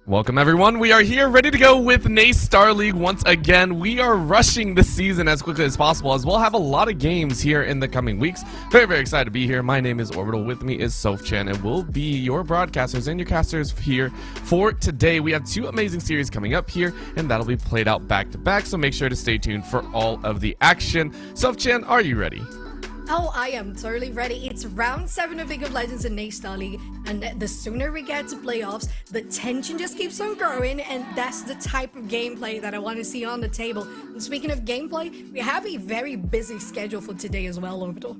Welcome everyone, we are here ready to go with NACE Star League once again. We are rushing the season as quickly as possible as we'll have a lot of games here in the coming weeks. Very excited to be here. My name is Orbital, with me is Shen, and we'll be your broadcasters and your casters here for today. We have two amazing series coming up here and that'll be played out back to back, so make sure to stay tuned for all of the action. Shen, are you ready? Oh, I am totally ready. It's round 7 of League of Legends in NACE Star League, and the sooner we get to playoffs, the tension just keeps on growing, and that's the type of gameplay that I want to see on the table. And speaking of gameplay, we have a very busy schedule for today as well, Orbital.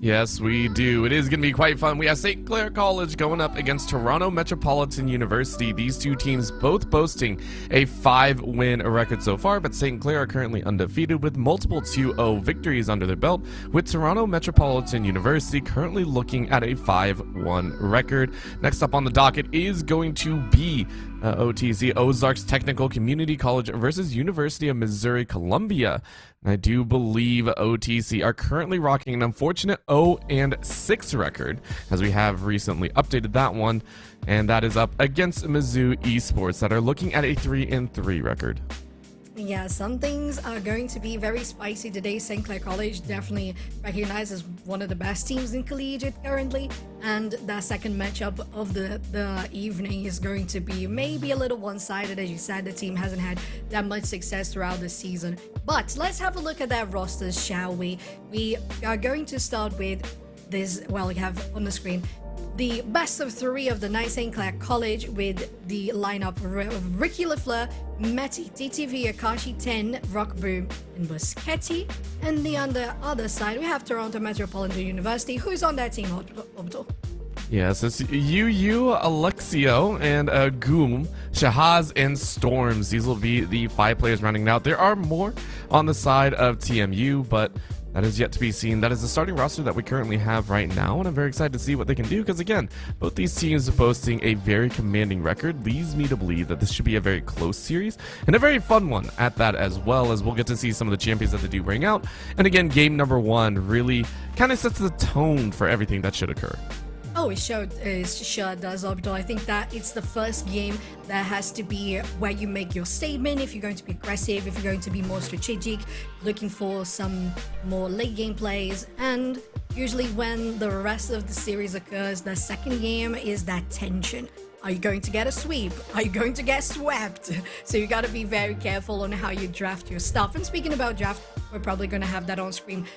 Yes, we do. It is going to be quite fun. We have St. Clair College going up against Toronto Metropolitan University. These two teams both boasting a 5-win record so far, but St. Clair are currently undefeated with multiple 2-0 victories under their belt, with Toronto Metropolitan University currently looking at a 5-1 record. Next up on the docket is going to be OTC, Ozarks Technical Community College versus University of Missouri Columbia. And I do believe OTC are currently rocking an unfortunate 0-6 record, as we have recently updated that one, and that is up against Mizzou Esports that are looking at a 3-3 record. Yeah, some things are going to be very spicy today. St. Clair College definitely recognized as one of the best teams in collegiate currently, and that second matchup of the evening is going to be maybe a little one-sided. As you said, the team hasn't had that much success throughout the season. But let's have a look at their rosters, shall we? We are going to start with this, well, we have on the screen the best of 3 of the night St. Clair College, with the lineup of Ricky LaFleur, Meti, TTV, Akashi 10, Rock Boom, and Boschetti. And on the other side, we have Toronto Metropolitan University. Who's on that team, Orbital? Yes, it's UU, Alexio, and Goom, Shahaz, and Storms. These will be the 5 players rounding out. There are more on the side of TMU, but that is yet to be seen. That is the starting roster that we currently have right now, and I'm very excited to see what they can do, because again, both these teams boasting a very commanding record leads me to believe that this should be a very close series, and a very fun one at that, as well as we'll get to see some of the champions that they do bring out. And again, game number 1 really kind of sets the tone for everything that should occur. Oh, it sure does, Orbital. I think that it's the first game that has to be where you make your statement, if you're going to be aggressive, if you're going to be more strategic, looking for some more late game plays. And usually when the rest of the series occurs, the second game is that tension. Are you going to get a sweep? Are you going to get swept? So you got to be very careful on how you draft your stuff. And speaking about draft, we're probably going to have that on screen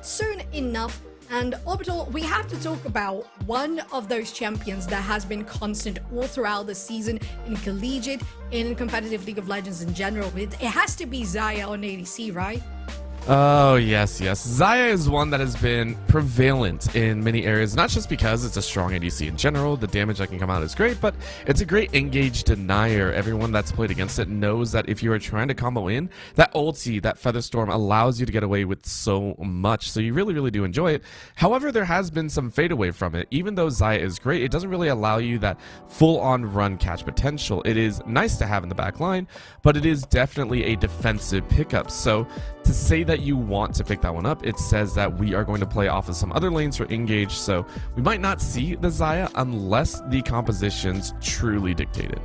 soon enough. And Orbital, we have to talk about one of those champions that has been constant all throughout the season in collegiate and in competitive League of Legends in general. It has to be Xayah on ADC, right? Oh, yes. Xayah is one that has been prevalent in many areas, not just because it's a strong ADC in general, the damage that can come out is great, but it's a great engage denier. Everyone that's played against it knows that if you are trying to combo in, that ulti, that Featherstorm allows you to get away with so much, so you really do enjoy it. However, there has been some fade away from it. Even though Xayah is great, it doesn't really allow you that full-on run catch potential. It is nice to have in the back line, but it is definitely a defensive pickup. So to say that you want to pick that one up, it says that we are going to play off of some other lanes for engage, so we might not see the Xayah unless the compositions truly dictate it.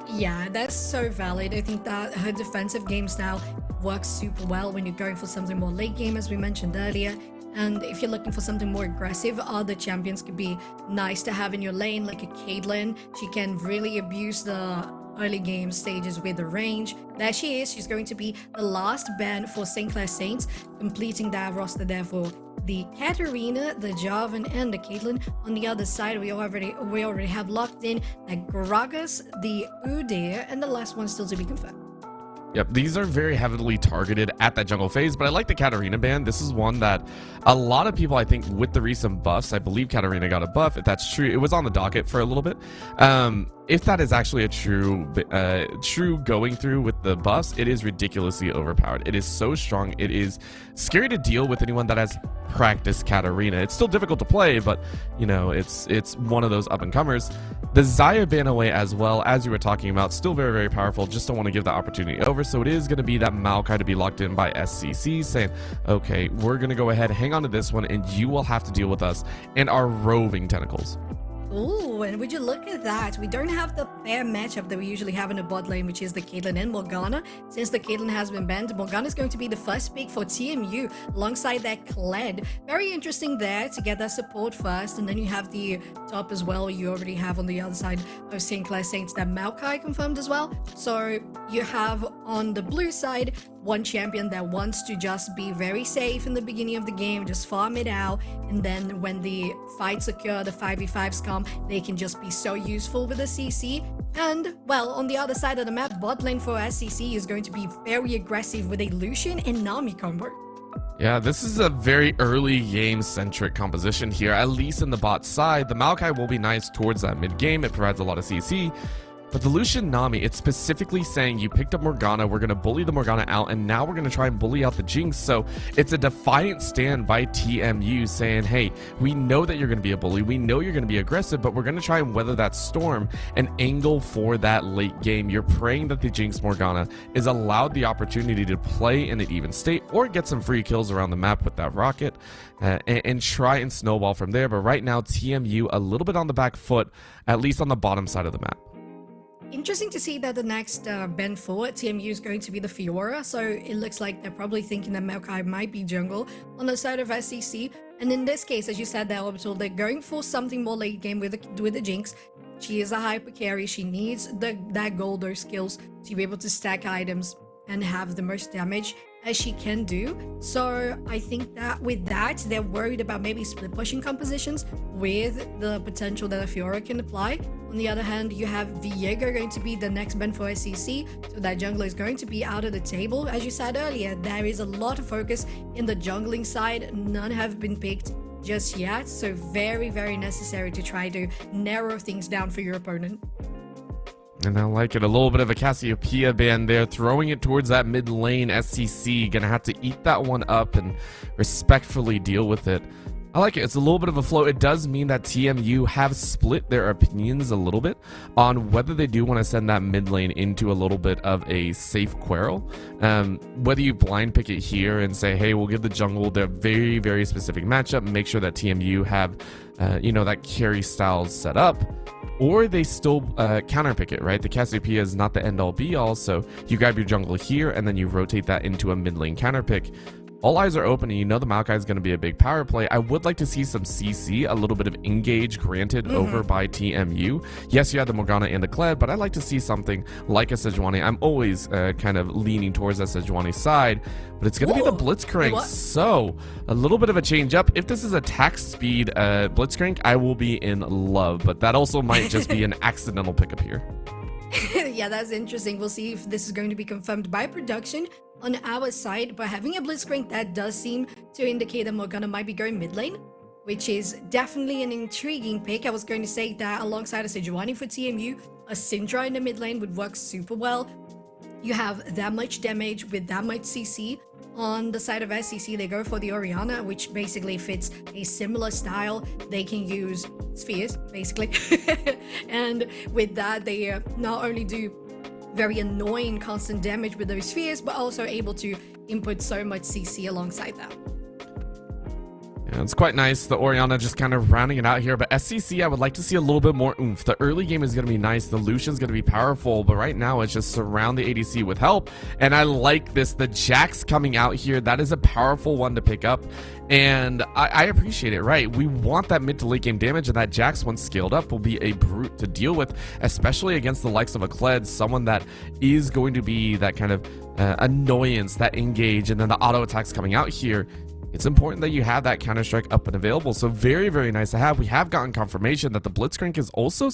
Yeah, that's so valid. I think that her defensive game style works super well when you're going for something more late game, as we mentioned earlier. And if you're looking for something more aggressive, other champions could be nice to have in your lane, like a Caitlyn. She can really abuse the early game stages with the range. There she is. She's going to be the last ban for St. Clair Saints, completing that roster there for the Katarina, the Jarvan, and the Caitlyn. On the other side, we already have locked in the Gragas, the Udyr, and the last one still to be confirmed. Yep, these are very heavily targeted at that jungle phase, but I like the Katarina ban. This is one that a lot of people, I think, with the recent buffs, I believe Katarina got a buff. If that's true, it was on the docket for a little bit. If that is actually a true going through with the buffs, it is ridiculously overpowered. It is so strong. It is scary to deal with anyone that has practiced Katarina. It's still difficult to play, but you know, it's one of those up and comers. The Xayah ban away as well, as you were talking about, still very powerful. Just don't want to give the opportunity over. So it is going to be that Maokai to be locked in by SCC, saying, okay, we're going to go ahead, hang on to this one, and you will have to deal with us and our roving tentacles. Ooh, and would you look at that? We don't have the fair matchup that we usually have in the bot lane, which is the Caitlyn and Morgana. Since the Caitlyn has been banned, Morgana is going to be the first pick for TMU alongside that Kled. Very interesting there to get that support first, and then you have the top as well. You already have on the other side of St. Clair Saints that Maokai confirmed as well. So you have on the blue side one champion that wants to just be very safe in the beginning of the game, just farm it out, and then when the fights occur, the 5v5s come, they can just be so useful with the CC. And, well, on the other side of the map, bot lane for SCC is going to be very aggressive with a Lucian and Nami combo. Yeah, this is a very early game-centric composition here, at least in the bot side. The Maokai will be nice towards that mid-game. It provides a lot of CC. But the Lucian Nami, it's specifically saying you picked up Morgana, we're going to bully the Morgana out, and now we're going to try and bully out the Jinx. So it's a defiant stand by TMU saying, hey, we know that you're going to be a bully, we know you're going to be aggressive, but we're going to try and weather that storm and angle for that late game. You're praying that the Jinx Morgana is allowed the opportunity to play in an even state or get some free kills around the map with that rocket and try and snowball from there. But right now, TMU a little bit on the back foot, at least on the bottom side of the map. Interesting to see that the next Ben for TMU is going to be the Fiora, so it looks like they're probably thinking that Maokai might be jungle on the side of SCC. And in this case, as you said there, Orbital, they're going for something more late game with the Jinx. She is a hyper carry. She needs that gold or skills to be able to stack items and have the most damage as she can do. So I think that with that, they're worried about maybe split pushing compositions with the potential that a Fiora can apply. On the other hand, you have Viego going to be the next ban for SCC, so that jungler is going to be out of the table. As you said earlier, there is a lot of focus in the jungling side. None have been picked just yet, so very, very necessary to try to narrow things down for your opponent. And I like it. A little bit of a Cassiopeia ban there, throwing it towards that mid lane. SCC gonna have to eat that one up and respectfully deal with it. I like it. It's a little bit of a flow. It does mean that TMU have split their opinions a little bit on whether they do want to send that mid lane into a little bit of a safe quarrel. Whether you blind pick it here and say, hey, we'll give the jungle their very, very specific matchup, make sure that TMU have, that carry styles set up, or they still counter pick it, right? The Cassiopeia is not the end all be all, so you grab your jungle here and then you rotate that into a mid lane counter pick. All eyes are open, and you know the Maokai is going to be a big power play. I would like to see some CC, a little bit of engage granted over by TMU. Yes, you had the Morgana and the Kled, but I'd like to see something like a Sejuani. I'm always kind of leaning towards that Sejuani side, but it's going to be the Blitzcrank. So a little bit of a change up. If this is attack speed Blitzcrank, I will be in love, but that also might just be an accidental pickup here. Yeah, that's interesting. We'll see if this is going to be confirmed by production on our side, but having a Blitzcrank, that does seem to indicate that Morgana might be going mid lane, which is definitely an intriguing pick. I was going to say that alongside a Sejuani for TMU, a Syndra in the mid lane would work super well. You have that much damage with that much CC. On the side of SCC, they go for the Orianna, which basically fits a similar style. They can use spheres, basically. And with that, they not only do very annoying constant damage with those spheres, but also able to input so much CC alongside that. Yeah, it's quite nice. The Orianna just kind of rounding it out here, but SCC, I would like to see a little bit more oomph. The early game is going to be nice. The Lucian's going to be powerful, but right now it's just surround the ADC with help. And I like this. The Jax coming out here, that is a powerful one to pick up. And I appreciate it, right? We want that mid to late game damage, and that Jax, once scaled up, will be a brute to deal with, especially against the likes of a Kled, someone that is going to be that kind of annoyance, that engage, and then the auto attacks coming out here. It's important that you have that Counter-Strike up and available, so very, very nice to have. We have gotten confirmation that the Blitzcrank is also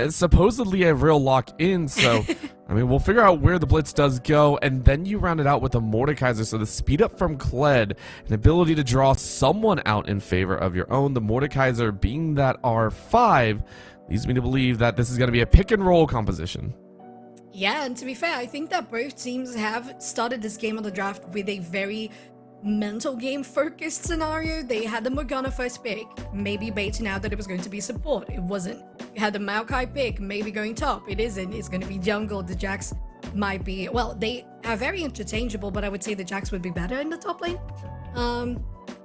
supposedly a real lock-in, so, I mean, we'll figure out where the Blitz does go, and then you round it out with a Mordekaiser, so the speed up from Kled, an ability to draw someone out in favor of your own. The Mordekaiser being that R5 leads me to believe that this is going to be a pick-and-roll composition. Yeah, and to be fair, I think that both teams have started this game of the draft with a very mental game focused scenario. They had the Morgana first pick, maybe baiting out that it was going to be support. It wasn't. You had the Maokai pick, maybe going top. It isn't. It's going to be jungle. The Jax might be, well, they are very interchangeable, but I would say the Jax would be better in the top lane.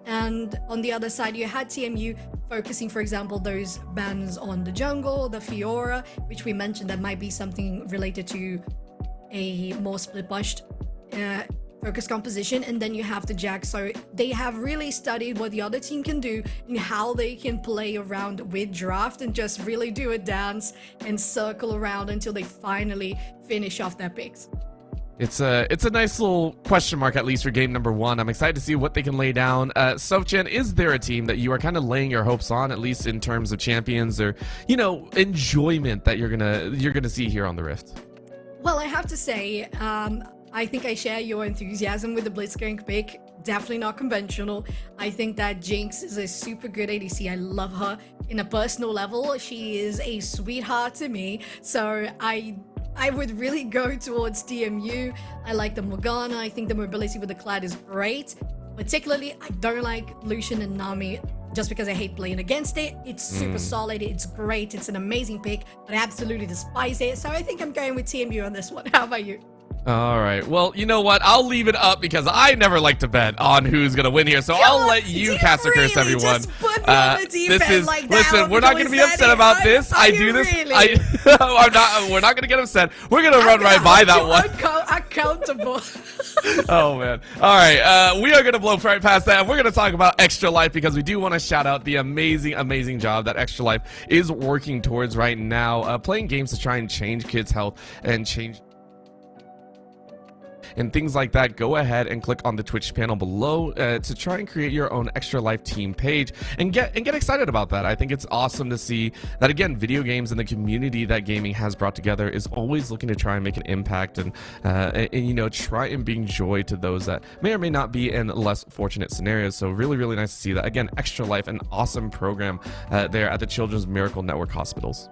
And on the other side, you had TMU focusing, for example, those bans on the jungle, the Fiora, which we mentioned that might be something related to a more split-pushed focus composition, and then you have the Jack. So they have really studied what the other team can do and how they can play around with draft and just really do a dance and circle around until they finally finish off their picks. It's a nice little question mark, at least for game number 1. I'm excited to see what they can lay down. Sofchen, is there a team that you are kind of laying your hopes on, at least in terms of champions or, you know, enjoyment that you're gonna see here on the Rift? Well, I have to say, I think I share your enthusiasm with the Blitzcrank pick. Definitely not conventional. I think that Jinx is a super good ADC. I love her in a personal level. She is a sweetheart to me. So I would really go towards TMU. I like the Morgana. I think the mobility with the Clad is great. Particularly, I don't like Lucian and Nami just because I hate playing against it. It's super solid. It's great. It's an amazing pick, but I absolutely despise it. So I think I'm going with TMU on this one. How about you? All right. Well, you know what? I'll leave it up because I never like to bet on who's gonna win here. So I'll let you cast a curse, everyone. Listen, we're not gonna be upset about this. I do this. We're not gonna get upset. We're gonna run right by that one. Accountable. Oh man. All right. We are gonna blow right past that. And we're gonna talk about Extra Life because we do want to shout out the amazing job that Extra Life is working towards right now, playing games to try and change kids' health and change and things like that. Go ahead and click on the Twitch panel below to try and create your own Extra Life team page and get excited about that. I think it's awesome to see that, again, video games and the community that gaming has brought together is always looking to try and make an impact and you know, try and bring joy to those that may or may not be in less fortunate scenarios. So really nice to see that. Again, Extra Life, an awesome program there at the Children's Miracle Network hospitals.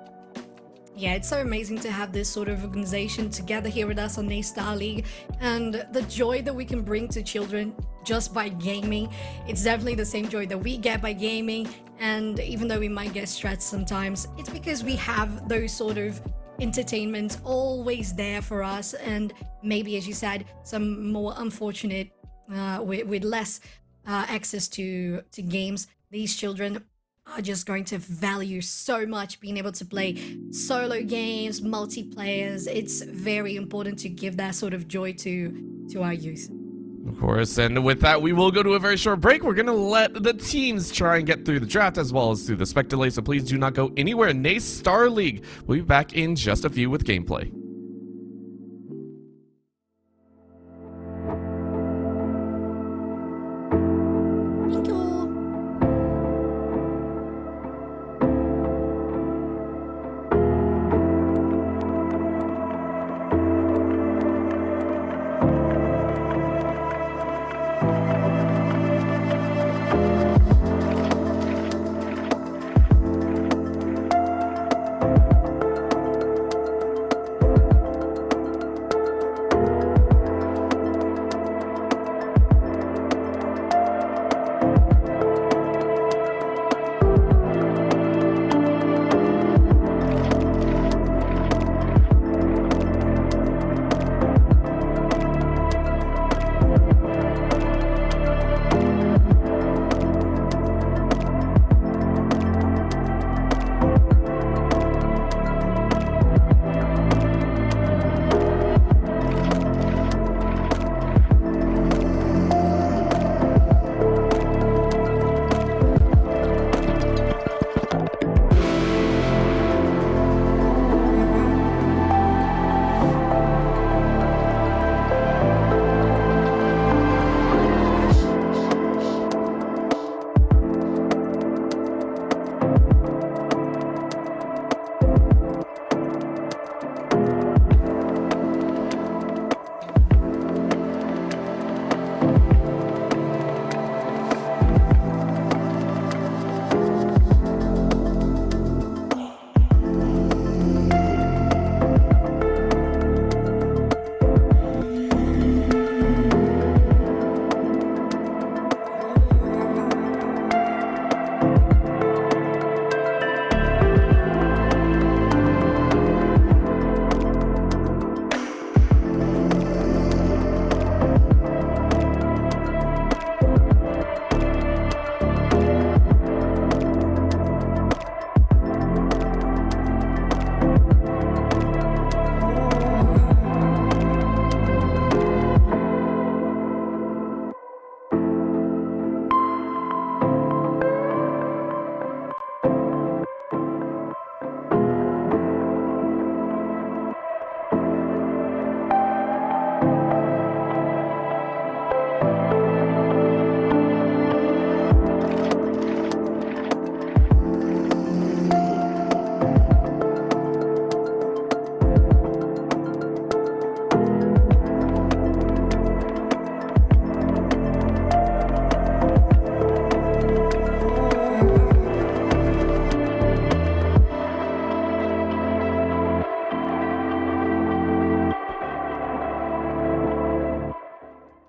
Yeah, it's so amazing to have this sort of organization together here with us on A-Star League, and the joy that we can bring to children just by gaming. It's definitely the same joy that we get by gaming, and even though we might get stressed sometimes, it's because we have those sort of entertainments always there for us, and maybe, as you said, some more unfortunate with less access to games. These children are just going to value so much being able to play solo games, multiplayers. It's very important to give that sort of joy to our youth. Of course, and with that, we will go to a very short break. We're going to let the teams try and get through the draft as well as through the spec delay, so please do not go anywhere. A-Star League, we'll be back in just a few with gameplay.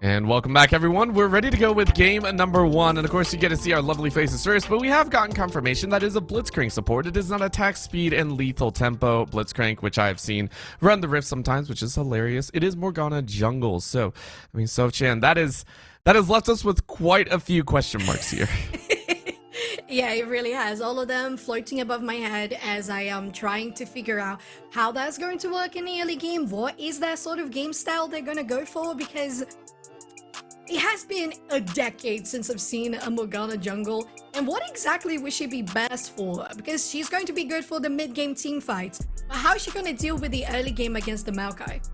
And welcome back, everyone. We're ready to go with game number 1, and of course you get to see our lovely faces first, but we have gotten confirmation that is a Blitzcrank support. It is not attack speed and lethal tempo Blitzcrank, which I've seen run the Rift sometimes, which is hilarious. It is Morgana jungle, so I mean, Shen, that has left us with quite a few question marks here. Yeah, it really has. All of them floating above my head as I am trying to figure out how that's going to work in the early game. What is that sort of game style they're going to go for? Because it has been a decade since I've seen a Morgana jungle, and what exactly would she be best for? Because she's going to be good for the mid-game team fights, but how is she going to deal with the early game against the Maokai?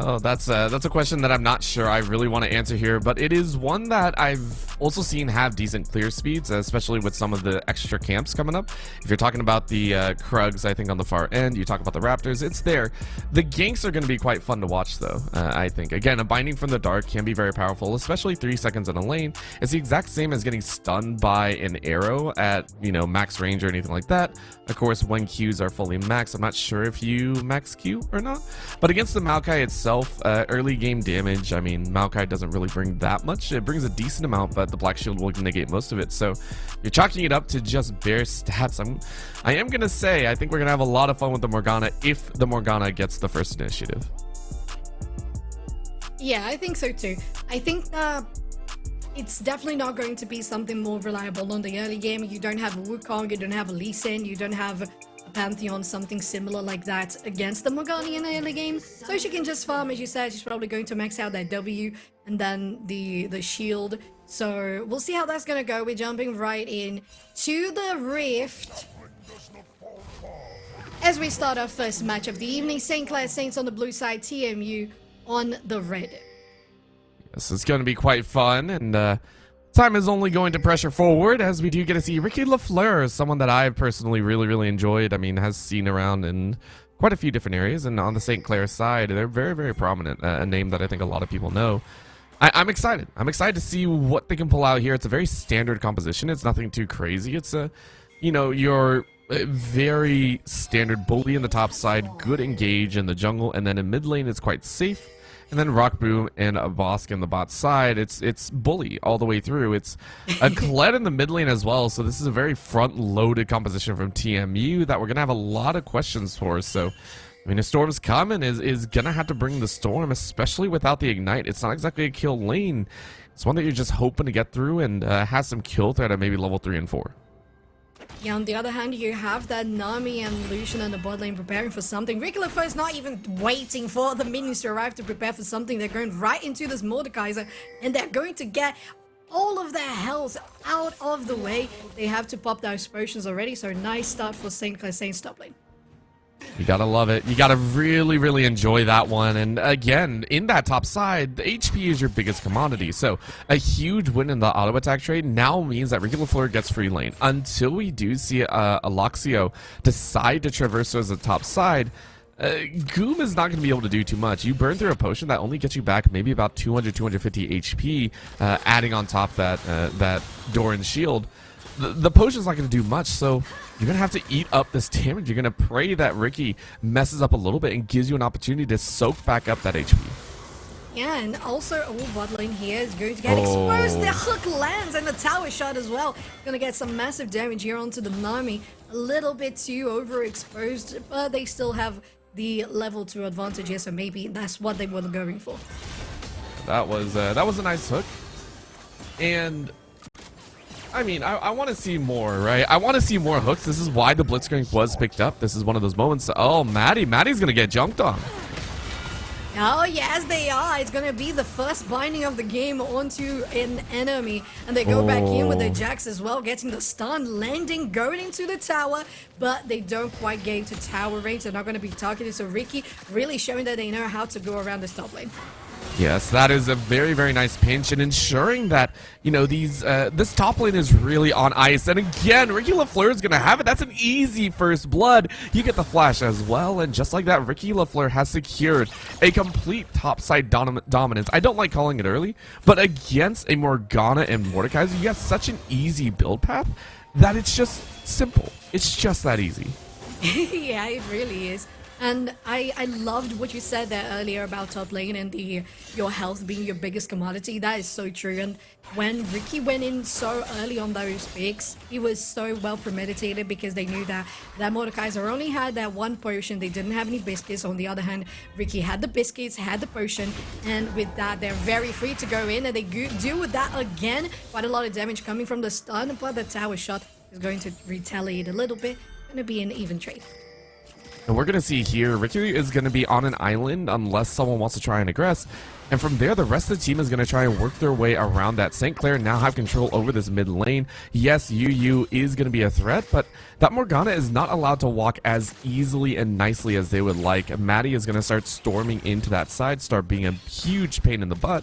Oh, that's a question that I'm not sure I really want to answer here, but it is one that I've also seen have decent clear speeds, especially with some of the extra camps coming up. If you're talking about the Krugs, I think on the far end, you talk about the Raptors, it's there. The ganks are going to be quite fun to watch, though, I think. Again, a Binding from the Dark can be very powerful, especially 3 seconds in a lane. It's the exact same as getting stunned by an arrow at, you know, max range or anything like that. Of course, when Qs are fully maxed, I'm not sure if you max Q or not, but against the Maokai itself, early game damage, I mean, Maokai doesn't really bring that much. It brings a decent amount, but the Black Shield will negate most of it. So you're chalking it up to just bare stats. I am gonna say I think we're gonna have a lot of fun with the Morgana if the Morgana gets the first initiative. Yeah, I think so too. I think it's definitely not going to be something more reliable on the early game. You don't have a Wukong, you don't have a Lee Sin, you don't have a Pantheon, something similar like that against the Morgana in the early game. So she can just farm, as you said. She's probably going to max out that W and then the shield. So we'll see how that's going to go. We're jumping right in to the Rift as we start our first match of the evening. St. Clair Saints on the blue side, TMU on the red. Yes, it's going to be quite fun, and time is only going to pressure forward as we do get to see Ricky Lafleur, someone that I've personally really enjoyed. I mean, has seen around in quite a few different areas, and on the St. Clair side, they're very prominent, a name that I think a lot of people know. I'm excited. I'm excited to see what they can pull out here. It's a very standard composition. It's nothing too crazy. It's a, you know, your very standard bully in the top side, good engage in the jungle, and then in mid lane it's quite safe. And then Rock Boom and a Bosk in the bot side. It's bully all the way through. It's a Kled in the mid lane as well. So this is a very front-loaded composition from TMU that we're gonna have a lot of questions for. So, I mean, a Storm's coming is gonna have to bring the Storm, especially without the Ignite. It's not exactly a kill lane. It's one that you're just hoping to get through and has some kill threat at maybe level 3 and 4. Yeah, on the other hand, you have that Nami and Lucian in the bot lane preparing for something. Ricky Lafleur is not even waiting for the minions to arrive to prepare for something. They're going right into this Mordekaiser, and they're going to get all of their health out of the way. They have to pop those potions already, so nice start for St. Clair Saints top lane. You gotta love it. You gotta really enjoy that one. And again, in that top side, the HP is your biggest commodity. So a huge win in the auto attack trade now means that Ricky Lafleur gets free lane. Until we do see Aloxio decide to traverse as the top side, Goom is not going to be able to do too much. You burn through a potion that only gets you back maybe about 200-250 HP, adding on top that Doran's shield. The potion's not going to do much, so you're going to have to eat up this damage. You're going to pray that Ricky messes up a little bit and gives you an opportunity to soak back up that HP. Yeah, and also bot lane here is going to get exposed. The hook lands and the tower shot as well. Going to get some massive damage here onto the Nami. A little bit too overexposed, but they still have the level 2 advantage here, so maybe that's what they were going for. That was a nice hook. And I mean, I want to see more, right? I want to see more hooks. This is why the Blitzcrank was picked up. This is one of those moments. Oh, Maddie's gonna get jumped on. Oh, yes, they are. It's going to be the first binding of the game onto an enemy. And they go back in with their Jax as well, getting the stun, landing, going into the tower. But they don't quite get into tower range. They're not going to be targeted. So Ricky really showing that they know how to go around this top lane. Yes, that is a very nice pinch, and ensuring that, you know, this top lane is really on ice. And again, Ricky Lafleur is going to have it. That's an easy first blood. You get the flash as well, and just like that, Ricky Lafleur has secured a complete topside dominance. I don't like calling it early, but against a Morgana and Mordekaiser, you got such an easy build path that it's just simple. It's just that easy. Yeah, it really is. And I loved what you said there earlier about top lane and your health being your biggest commodity. That is so true. And when Ricky went in so early on those picks, he was so well premeditated because they knew that Mordekaiser only had that one potion. They didn't have any biscuits. On the other hand, Ricky had the biscuits, had the potion, and with that, they're very free to go in. And they do with that again. Quite a lot of damage coming from the stun, but the tower shot is going to retaliate a little bit. Going to be an even trade. And we're going to see here, Ricky is going to be on an island unless someone wants to try and aggress. And from there, the rest of the team is going to try and work their way around that. St. Clair now have control over this mid lane. Yes, UU is going to be a threat, but that Morgana is not allowed to walk as easily and nicely as they would like. Maddie is going to start storming into that side, start being a huge pain in the butt.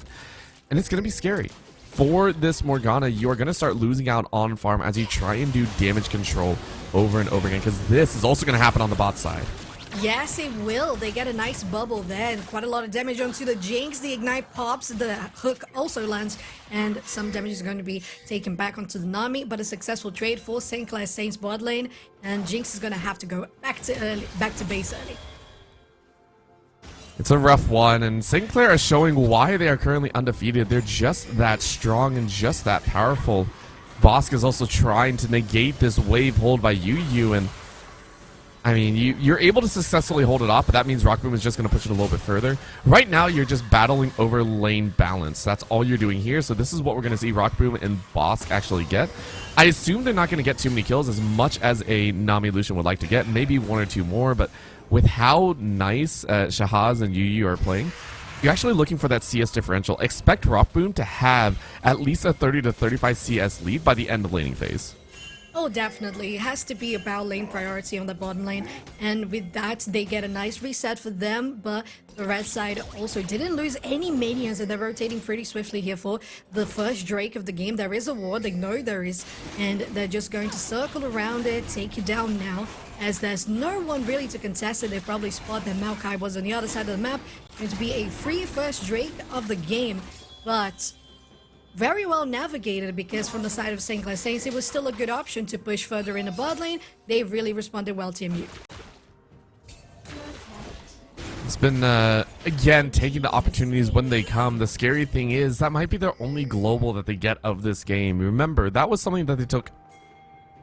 And it's going to be scary. For this Morgana, you are going to start losing out on farm as you try and do damage control over and over again, because this is also going to happen on the bot side. Yes, it will. They get a nice bubble there and quite a lot of damage onto the Jinx. The Ignite pops, the hook also lands, and some damage is going to be taken back onto the Nami, but a successful trade for St. Clair Saints bot lane, and Jinx is going to have to go back to base early. It's a rough one, and St. Clair is showing why they are currently undefeated. They're just that strong and just that powerful. Bosk is also trying to negate this wave hold by UU, and I mean, you're able to successfully hold it off, but that means Rockboom is just going to push it a little bit further. Right now, you're just battling over lane balance. That's all you're doing here, so this is what we're going to see Rockboom and Bosk actually get. I assume they're not going to get too many kills as much as a Nami Lucian would like to get, maybe one or two more, but with how nice Shahaz and UU are playing, you're actually looking for that CS differential. Expect Rockboom to have at least a 30 to 35 CS lead by the end of laning phase. Oh, definitely. It has to be about lane priority on the bottom lane. And with that, they get a nice reset for them. But the red side also didn't lose any minions, and they're rotating pretty swiftly here for the first Drake of the game. There is a ward. They know there is. And they're just going to circle around it, take you down now. As there's no one really to contest it, they probably spot that Maokai was on the other side of the map. Going to be a free first Drake of the game. But very well navigated, because from the side of St. Clair Saints, it was still a good option to push further in the bot lane. They really responded well to MU. It's been, again, taking the opportunities when they come. The scary thing is that might be their only global that they get of this game. Remember, that was something that they took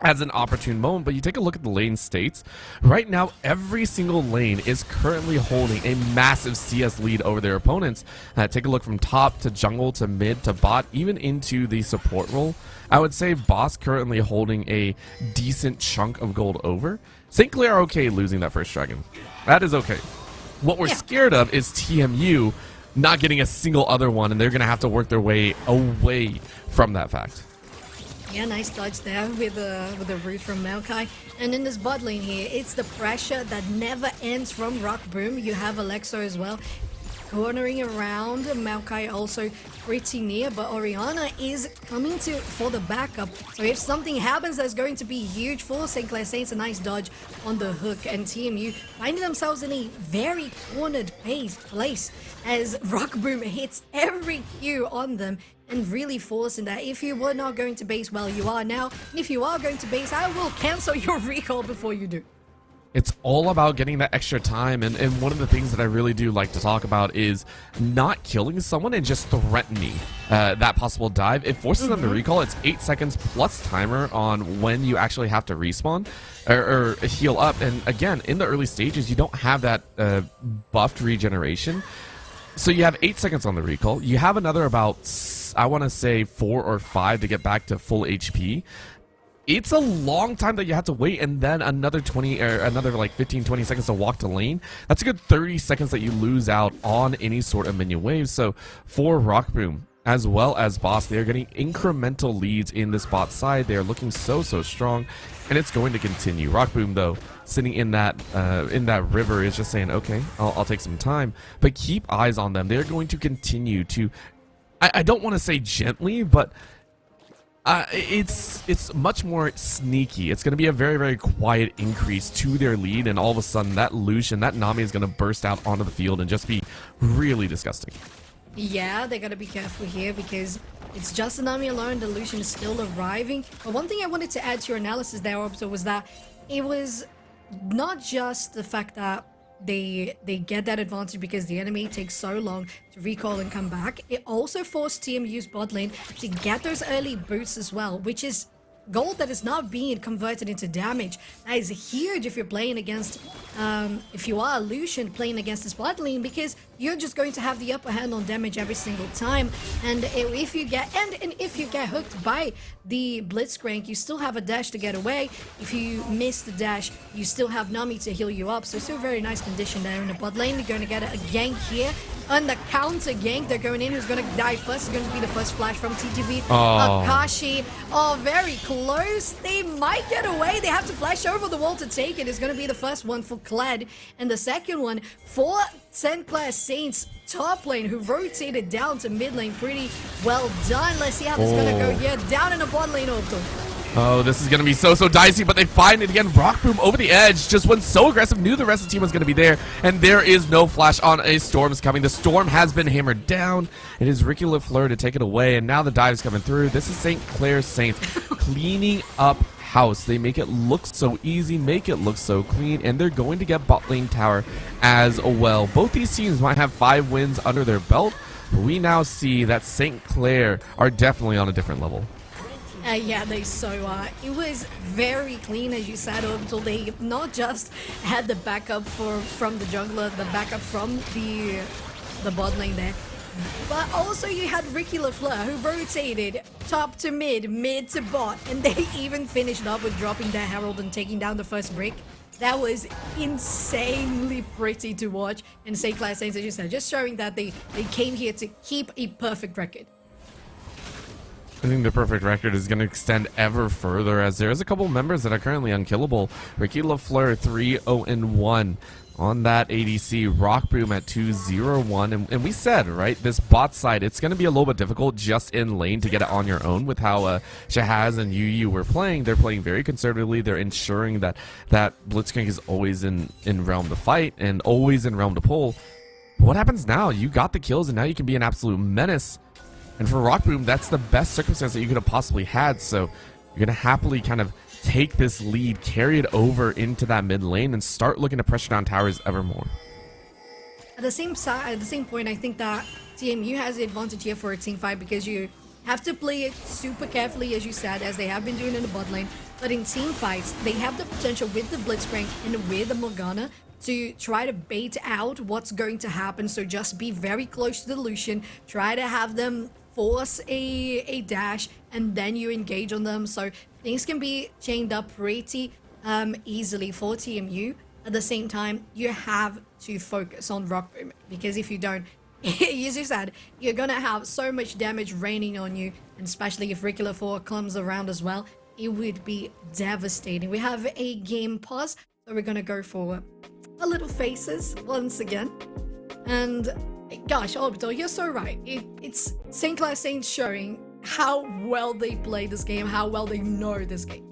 as an opportune moment, but you take a look at the lane states. Right now, every single lane is currently holding a massive CS lead over their opponents. Take a look from top to jungle to mid to bot, even into the support role. I would say Boss currently holding a decent chunk of gold over. St. Clair are okay losing that first dragon. That is okay. What we're scared of is TMU not getting a single other one, and they're going to have to work their way away from that fact. Yeah, nice dodge there with the root from Maokai. And in this bot lane here, it's the pressure that never ends from Rockboom. You have Alexo as well cornering around. Maokai also pretty near, but Orianna is coming for the backup. So if something happens, that's going to be huge for St. Clair Saints. A nice dodge on the hook, and TMU finding themselves in a very cornered place as Rockboom hits every Q on them, and really forcing that if you were not going to base, well, you are now. And if you are going to base, I will cancel your recall before you do. It's all about getting that extra time, and one of the things that I really do like to talk about is not killing someone and just threatening that possible dive. It forces them to recall. It's 8 seconds plus timer on when you actually have to respawn or heal up. And again, in the early stages, you don't have that buffed regeneration. So you have 8 seconds on the recall. You have another about, I want to say, 4 or 5 to get back to full HP. It's a long time that you have to wait, and then another 20 or another like 15-20 seconds to walk to lane. That's a good 30 seconds that you lose out on any sort of minion wave. So for Rockboom as well as Boss, they are getting incremental leads in this bot side. They are looking so strong, and it's going to continue. Rockboom, though, sitting in that river, is just saying, okay, I'll take some time, but keep eyes on them. They're going to continue to, I don't want to say gently, but it's much more sneaky. It's going to be a very quiet increase to their lead, and all of a sudden that Lucian, that Nami is going to burst out onto the field and just be really disgusting. Yeah, they got to be careful here because it's just the Nami alone. The Lucian is still arriving. But one thing I wanted to add to your analysis there, also, was that it was not just the fact that they get that advantage because the enemy takes so long to recall and come back. It also forced TMU's bot lane to get those early boots as well, which is gold that is not being converted into damage. That is huge if you're playing against, if you are Lucian playing against this bot lane, because you're just going to have the upper hand on damage every single time. And if you get hooked by the Blitzcrank, you still have a dash to get away. If you miss the dash, you still have Nami to heal you up. So still very nice condition there in the bot lane. You're going to get a gank here. On the counter gank, they're going in. Who's going to die first? Is going to be the first flash from TGV. Akashi. Oh, very close. They might get away. They have to flash over the wall to take it. It's going to be the first one for Kled. And the second one for St. Clair Saints top lane, who rotated down to mid lane. Pretty well done. Let's see how this is going to go here. Down in the bot lane, Orbital. Oh, this is going to be so dicey, but they find it again. Rock Boom over the edge, just went so aggressive, knew the rest of the team was going to be there, and there is no flash on a Storm's coming. The Storm has been hammered down. It is Ricky LaFleur to take it away, and now the dive's coming through. This is St. Clair Saints cleaning up house. They make it look so easy, make it look so clean, and they're going to get bot lane tower as well. Both these teams might have 5 wins under their belt, but we now see that St. Clair are definitely on a different level. Yeah, they so are. It was very clean, as you said, Orbital. They not just had the backup from the jungler, the backup from the bot lane there, but also you had Ricky LaFleur, who rotated top to mid, mid to bot, and they even finished up with dropping their Herald and taking down the first brick. That was insanely pretty to watch. And St. Clair Saints, as you said, just showing that they came here to keep a perfect record. I think the perfect record is going to extend ever further, as there's a couple members that are currently unkillable. Ricky LaFleur 3-0-1 on that ADC. Rock Boom at 2-0-1. And we said, right, this bot side, it's going to be a little bit difficult just in lane to get it on your own with how Shahaz and Yu were playing. They're playing very conservatively. They're ensuring that Blitzcrank is always in realm to fight and always in realm to pull. But what happens now? You got the kills, and now you can be an absolute menace. And for Rock Boom, that's the best circumstance that you could have possibly had. So you're going to happily kind of take this lead, carry it over into that mid lane, and start looking to pressure down towers ever more. At the same point, I think that TMU has the advantage here for a team fight, because you have to play it super carefully, as you said, as they have been doing in the bot lane. But in team fights, they have the potential with the Blitzcrank and with the Morgana to try to bait out what's going to happen. So just be very close to the Lucian, try to have them force a dash, and then you engage on them. So things can be chained up pretty easily for TMU. At the same time, you have to focus on Rock Boom, because if you don't, as you said, you're gonna have so much damage raining on you, and especially if Ricky LaFleur comes around as well, it would be devastating. We have a game pause, so we're gonna go for a little faces once again. And gosh, Orbital, you're so right. It's St. Clair Saints showing how well they play this game, how well they know this game.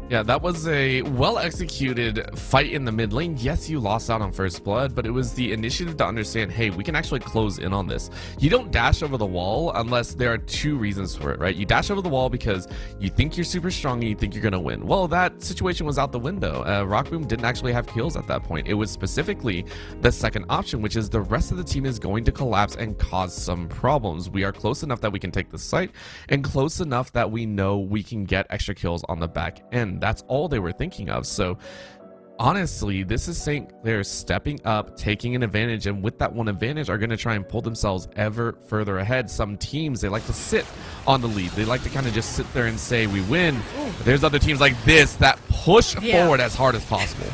Yeah, that was a well-executed fight in the mid lane. Yes, you lost out on first blood, but it was the initiative to understand, hey, we can actually close in on this. You don't dash over the wall unless there are 2 reasons for it, right? You dash over the wall because you think you're super strong and you think you're going to win. Well, that situation was out the window. Rock Boom didn't actually have kills at that point. It was specifically the second option, which is the rest of the team is going to collapse and cause some problems. We are close enough that we can take the site, and close enough that we know we can get extra kills on the back end. That's all they were thinking of. So honestly, this is St. Clair stepping up, taking an advantage, and with that one advantage are going to try and pull themselves ever further ahead. Some teams, they like to sit on the lead. They like to kind of just sit there and say we win. But there's other teams like this that push forward as hard as possible.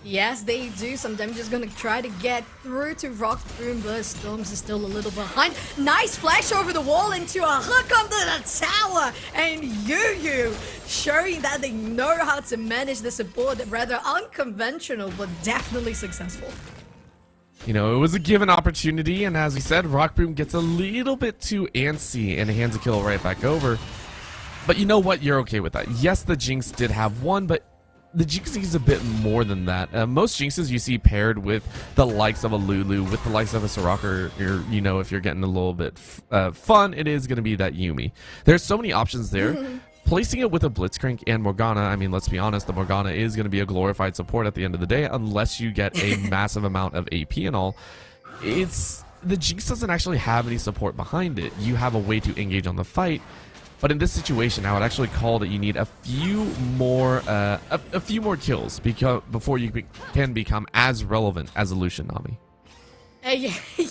Yes, they do. Some of them just gonna try to get through to Rock Boom, but Storms is still a little behind. Nice flash over the wall into a hook onto the tower, and Yu showing that they know how to manage the support. Rather unconventional, but definitely successful. You know, it was a given opportunity, and as we said, Rock Boom gets a little bit too antsy and hands a kill right back over. But you know what? You're okay with that. Yes, the Jinx did have one, but the Jinx is a bit more than that. Most Jinxes you see paired with the likes of a Lulu, with the likes of a Soraka, or, you know, if you're getting a little bit fun, it is going to be that Yuumi. There's so many options there Placing it with a Blitzcrank and Morgana, I mean, let's be honest, the Morgana is going to be a glorified support at the end of the day, unless you get a massive amount of AP and all. The Jinx doesn't actually have any support behind it. You have a way to engage on the fight, but in this situation, I would actually call that you need a few more kills before you can become as relevant as a Lucian Nami.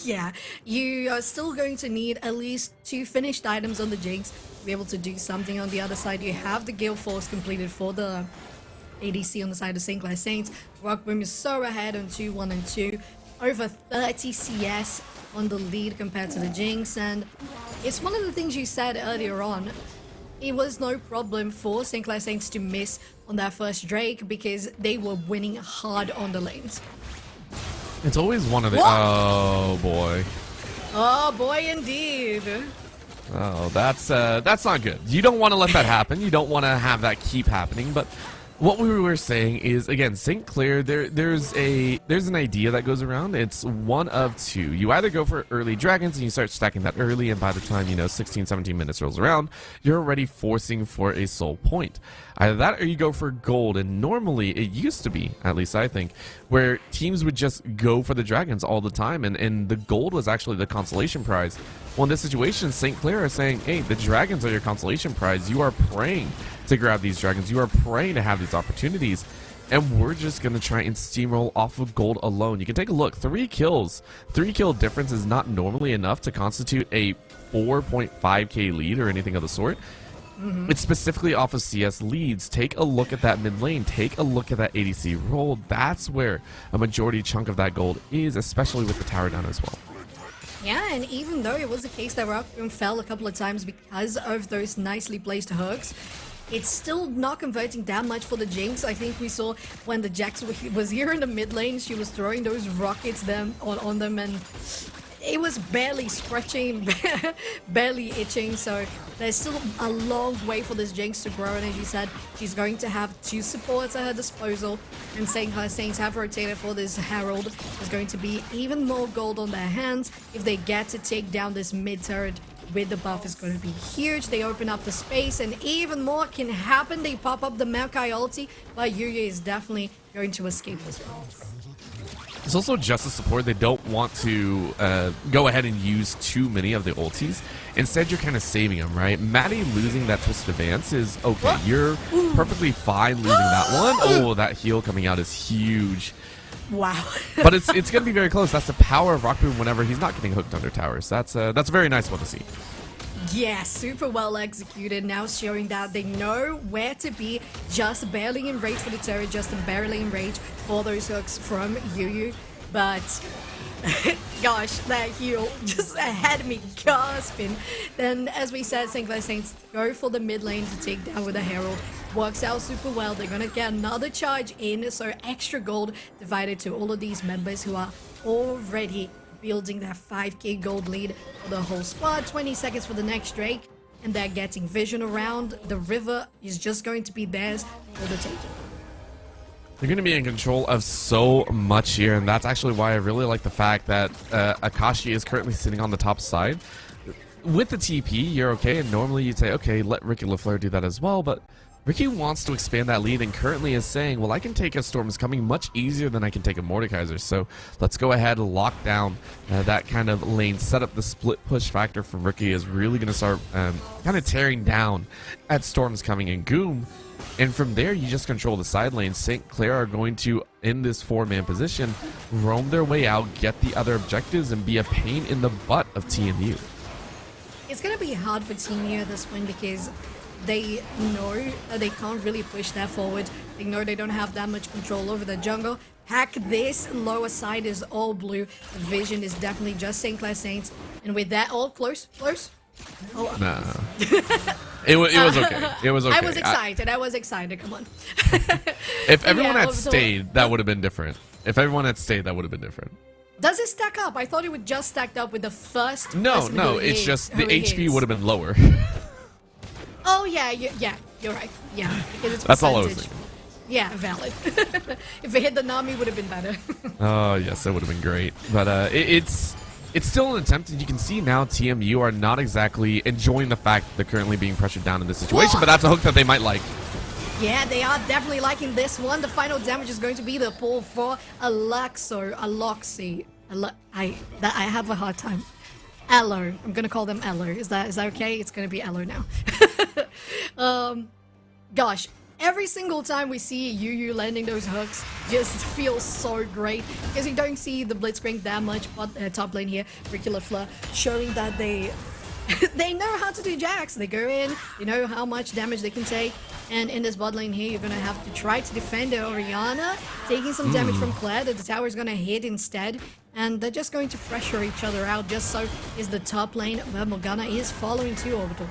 Yeah, you are still going to need at least 2 finished items on the Jinx to be able to do something. On the other side, you have the Gale Force completed for the ADC on the side of St. Clair Saints. Rockboom is so ahead on 2-1 and 2, over 30 CS on the lead compared to the Jinx, and it's one of the things you said earlier on. It was no problem for St. Clair Saints to miss on that first Drake because they were winning hard on the lanes. It's always one of the... Whoa! Oh, boy. Oh, boy, indeed. Oh, that's not good. You don't want to let that happen. You don't want to have that keep happening, but... What we were saying is, again, St. Clair, there's an idea that goes around. It's one of two. You either go for early dragons and you start stacking that early, and by the time, 16, 17 minutes rolls around, you're already forcing for a soul point. Either that or you go for gold, and normally it used to be, at least I think, where teams would just go for the dragons all the time, and the gold was actually the consolation prize. Well, in this situation, St. Clair are saying, hey, the dragons are your consolation prize. You are praying to grab these dragons. You are praying to have these opportunities, and we're just going to try and steamroll off of gold alone. You can take a look. 3 kills. 3 kill difference is not normally enough to constitute a 4.5k lead or anything of the sort. It's specifically off of CS leads. Take a look at that mid lane. Take a look at that ADC roll. That's where a majority chunk of that gold is, especially with the tower down as well. Yeah, and even though it was the case that Rockboom fell a couple of times because of those nicely placed hooks, it's still not converting that much for the Jinx. I think we saw when the Jax was here in the mid lane, she was throwing those rockets on them, and it was barely scratching, barely itching. So there's still a long way for this Jinx to grow, and as you said, she's going to have 2 supports at her disposal, and St. Clair Saints have rotated for this Herald. There's going to be even more gold on their hands if they get to take down this mid turret. With the buff is going to be huge. They open up the space, and even more can happen. They pop up the Maokai ulti, but Yuya is definitely going to escape as well. It's also just a support. They don't want to go ahead and use too many of the ultis. Instead, you're kind of saving them, right? Maddie losing that twisted advance is okay. What? You're perfectly fine losing that one. Oh, that heal coming out is huge. Wow. But it's going to be very close. That's the power of Rockboom whenever he's not getting hooked under towers. That's a very nice one to see. Yeah, super well executed. Now showing that they know where to be, just barely in range for the turret, just barely in range for those hooks from Yuyu. But gosh, that heal just had me gasping. Then, as we said, St. Clair Saints go for the mid lane to take down with a Herald. Works out super well. They're gonna get another charge in, so extra gold divided to all of these members who are already building that 5k gold lead for the whole squad. 20 seconds for the next Drake, and they're getting vision around. The river is just going to be theirs for the taking. They're going to be in control of so much here, and that's actually why I really like the fact that Akashi is currently sitting on the top side. With the TP, you're okay, and normally you'd say, okay, let Ricky LaFleur do that as well, but Ricky wants to expand that lead and currently is saying, well, I can take a Storm's Coming much easier than I can take a Mordekaiser, so let's go ahead and lock down that kind of lane. Set up the split push factor from Ricky is really going to start kind of tearing down at Storm's Coming and Goom. And from there, you just control the side lane. St. Clair are going to, in this 4-man position, roam their way out, get the other objectives, and be a pain in the butt of TMU. It's going to be hard for TMU this win because they know that they can't really push that forward. They know they don't have that much control over the jungle. Heck, this lower side is all blue. The vision is definitely just St. Clair Saints. And with that, all close. Oh. Nah. It was okay. It was okay. I was excited. Come on. If everyone had stayed, that would have been different. If everyone had stayed, that would have been different. Does it stack up? I thought it would just stack up with the first. No, it's just the HP would have been lower. Oh yeah, you're right. Yeah, because it's that's all I was thinking. Yeah, valid. If it hit the Nami, would have been better. Oh yes, that would have been great. But it's it's still an attempt, and you can see now TMU are not exactly enjoying the fact that they're currently being pressured down in this situation, but that's a hook that they might like. Yeah, they are definitely liking this one. The final damage is going to be the pull for Aloxi. I have a hard time. Elo. I'm gonna call them Elo. Is that okay? It's gonna be Elo now. Gosh, every single time we see Yu landing those hooks, just feels so great because you don't see the blitzcrank that much. But top lane here, Ricky Fleur, showing that they know how to do jacks. They go in, they know how much damage they can take. And in this bot lane here, you're gonna have to try to defend the Orianna, taking some damage from Claire that the tower is gonna hit instead. And they're just going to pressure each other out. Just so is the top lane where Morgana is following to Orbital.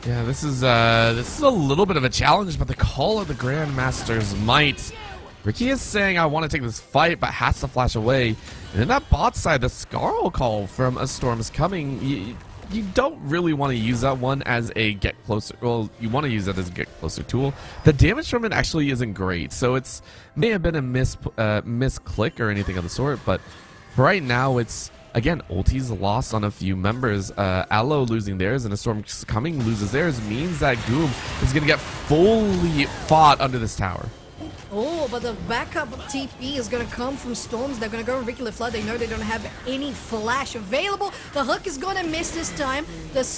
Yeah, this is a little bit of a challenge, but the call of the Grandmaster's might. Ricky is saying, I want to take this fight, but has to flash away. And in that bot side, the Scarl call from A Storm is coming. You don't really want to use that one as a get closer. Well, you want to use that as a get closer tool. The damage from it actually isn't great, so it's may have been a misclick or anything of the sort. But for right now, it's again ulti's lost on a few members. Aloe losing theirs and A Storm coming loses theirs means that Goom is gonna get fully fought under this tower. Oh, but the backup TP is going to come from Storms. They're going to go Ricky Flood. They know they don't have any flash available. The hook is going to miss this time.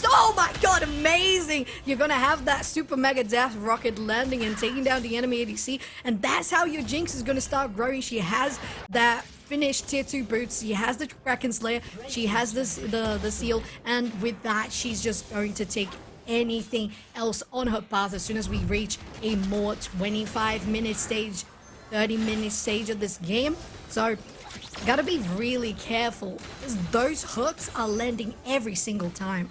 Oh my god, amazing! You're going to have that super mega death rocket landing and taking down the enemy ADC. And that's how your Jinx is going to start growing. She has that finished tier 2 boots. She has the Kraken Slayer. She has this, the seal. And with that, she's just going to take anything else on her path as soon as we reach a more 25-minute stage, 30-minute stage of this game. So gotta be really careful because those hooks are landing every single time.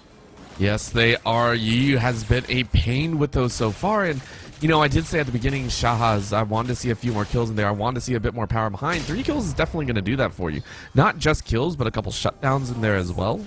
Yes, they are. Yu has been a pain with those so far, and you know, I did say at the beginning, Shahaz, I wanted to see a few more kills in there. I wanted to see a bit more power behind. 3 kills is definitely going to do that for you. Not just kills, but a couple shutdowns in there as well.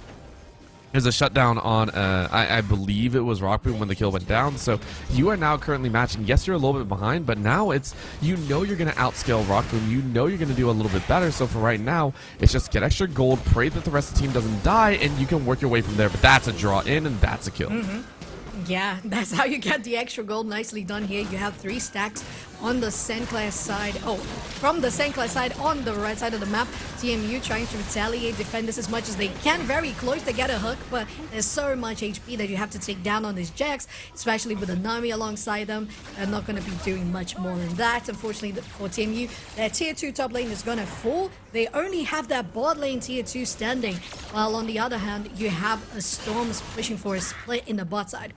There's a shutdown on, I believe it was Rockboom when the kill went down. So you are now currently matching. Yes, you're a little bit behind, but now it's, you know you're going to outscale Rockboom. You know you're going to do a little bit better. So for right now, it's just get extra gold, pray that the rest of the team doesn't die, and you can work your way from there. But that's a draw in, and that's a kill. Yeah, that's how you get the extra gold. Nicely done here. You have 3 stacks on the Sinclair side. Oh, from the Sinclair side on the right side of the map. TMU trying to retaliate, defend this as much as they can. Very close to get a hook, but there's so much HP that you have to take down on these Jax, especially with the Nami alongside them. They're not going to be doing much more than that. Unfortunately for TMU, their tier 2 top lane is going to fall. They only have that bot lane tier 2 standing, while on the other hand, you have a Storms pushing for a split in the bot side.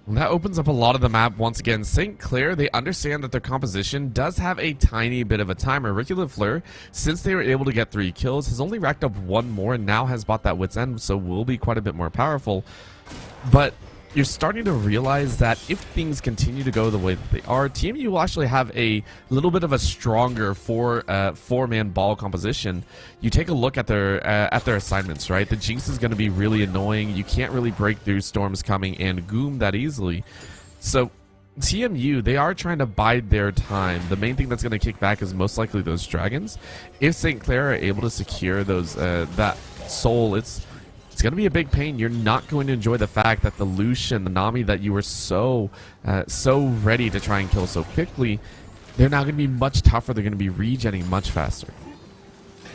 And that opens up a lot of the map once again. St. Clair, they understand that their composition does have a tiny bit of a timer. Ricky Fleur, since they were able to get 3 kills, has only racked up 1 more and now has bought that Wit's End, so will be quite a bit more powerful. But you're starting to realize that if things continue to go the way that they are, TMU will actually have a little bit of a stronger four-man ball composition. You take a look at their assignments, right? The Jinx is going to be really annoying. You can't really break through Storms coming and Goom that easily. So TMU, they are trying to bide their time. The main thing that's going to kick back is most likely those dragons. If St. Clair are able to secure those that soul, it's going to be a big pain. You're not going to enjoy the fact that the Lucian, the Nami that you were so ready to try and kill so quickly, they're now going to be much tougher. They're going to be regenning much faster.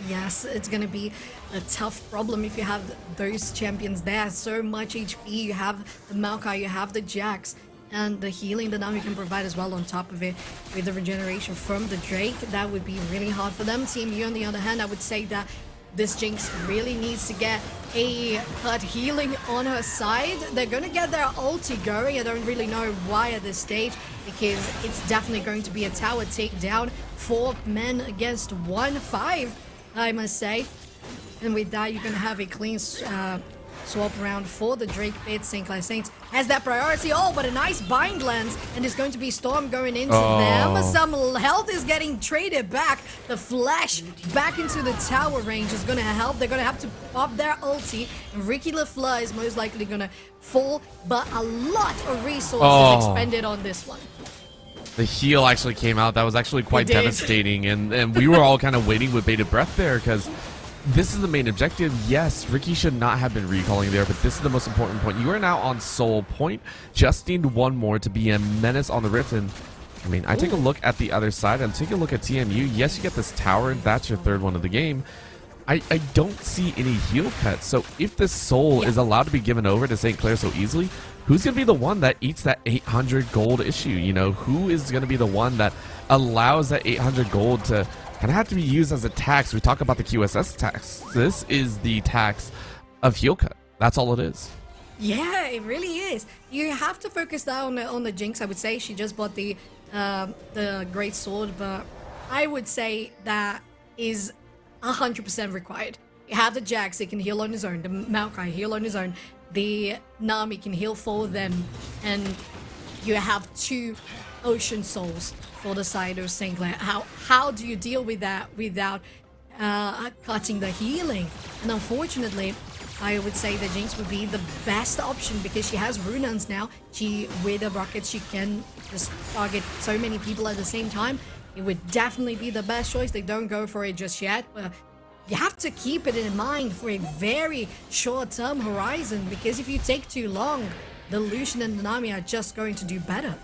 Yes, it's going to be a tough problem if you have those champions there. So much HP. You have the Maokai, you have the Jax, and the healing that Nami can provide as well on top of it with the regeneration from the Drake. That would be really hard for them. TMU, on the other hand, I would say that this Jinx really needs to get a hurt healing on her side. They're going to get their ulti going. I don't really know why at this stage, because it's definitely going to be a tower takedown. 4 men against 1-5, I must say. And with that, you're going to have a clean swap around for the Drake pit. St. Clair Saints has that priority. Oh, but a nice bind lands, and there's going to be Storm going into them. Some health is getting traded back. The flash back into the tower range is going to help. They're going to have to pop their ulti, and Ricky LaFleur is most likely going to fall, but a lot of resources expended on this one. The heal actually came out. That was actually quite devastating, and we were all kind of waiting with bated breath there, because this is the main objective. Yes, Ricky should not have been recalling there, but this is the most important point. You are now on Soul Point. Just need one more to be a menace on the Rift. And I mean, I take a look at the other side. I'm taking a look at TMU. Yes, you get this tower. That's your third one of the game. I don't see any heal cuts. So if this soul is allowed to be given over to St. Clair so easily, who's going to be the one that eats that 800 gold issue? You know, who is going to be the one that allows that 800 gold to kind of have to be used as a tax? We talk about the QSS tax. This is the tax of heal cut. That's all it is. Yeah, it really is. You have to focus down on the Jinx, I would say. She just bought the great sword, but I would say that is 100% required. You have the Jax, it can heal on his own. The Maokai heal on his own. The Nami can heal for them, and you have 2 Ocean Souls for the side of St. Clair. How do you deal with that without cutting the healing? And unfortunately, I would say the Jinx would be the best option because she has Runeons now. With the rockets, she can just target so many people at the same time. It would definitely be the best choice. They don't go for it just yet, but you have to keep it in mind for a very short-term horizon, because if you take too long, the Lucian and the Nami are just going to do better.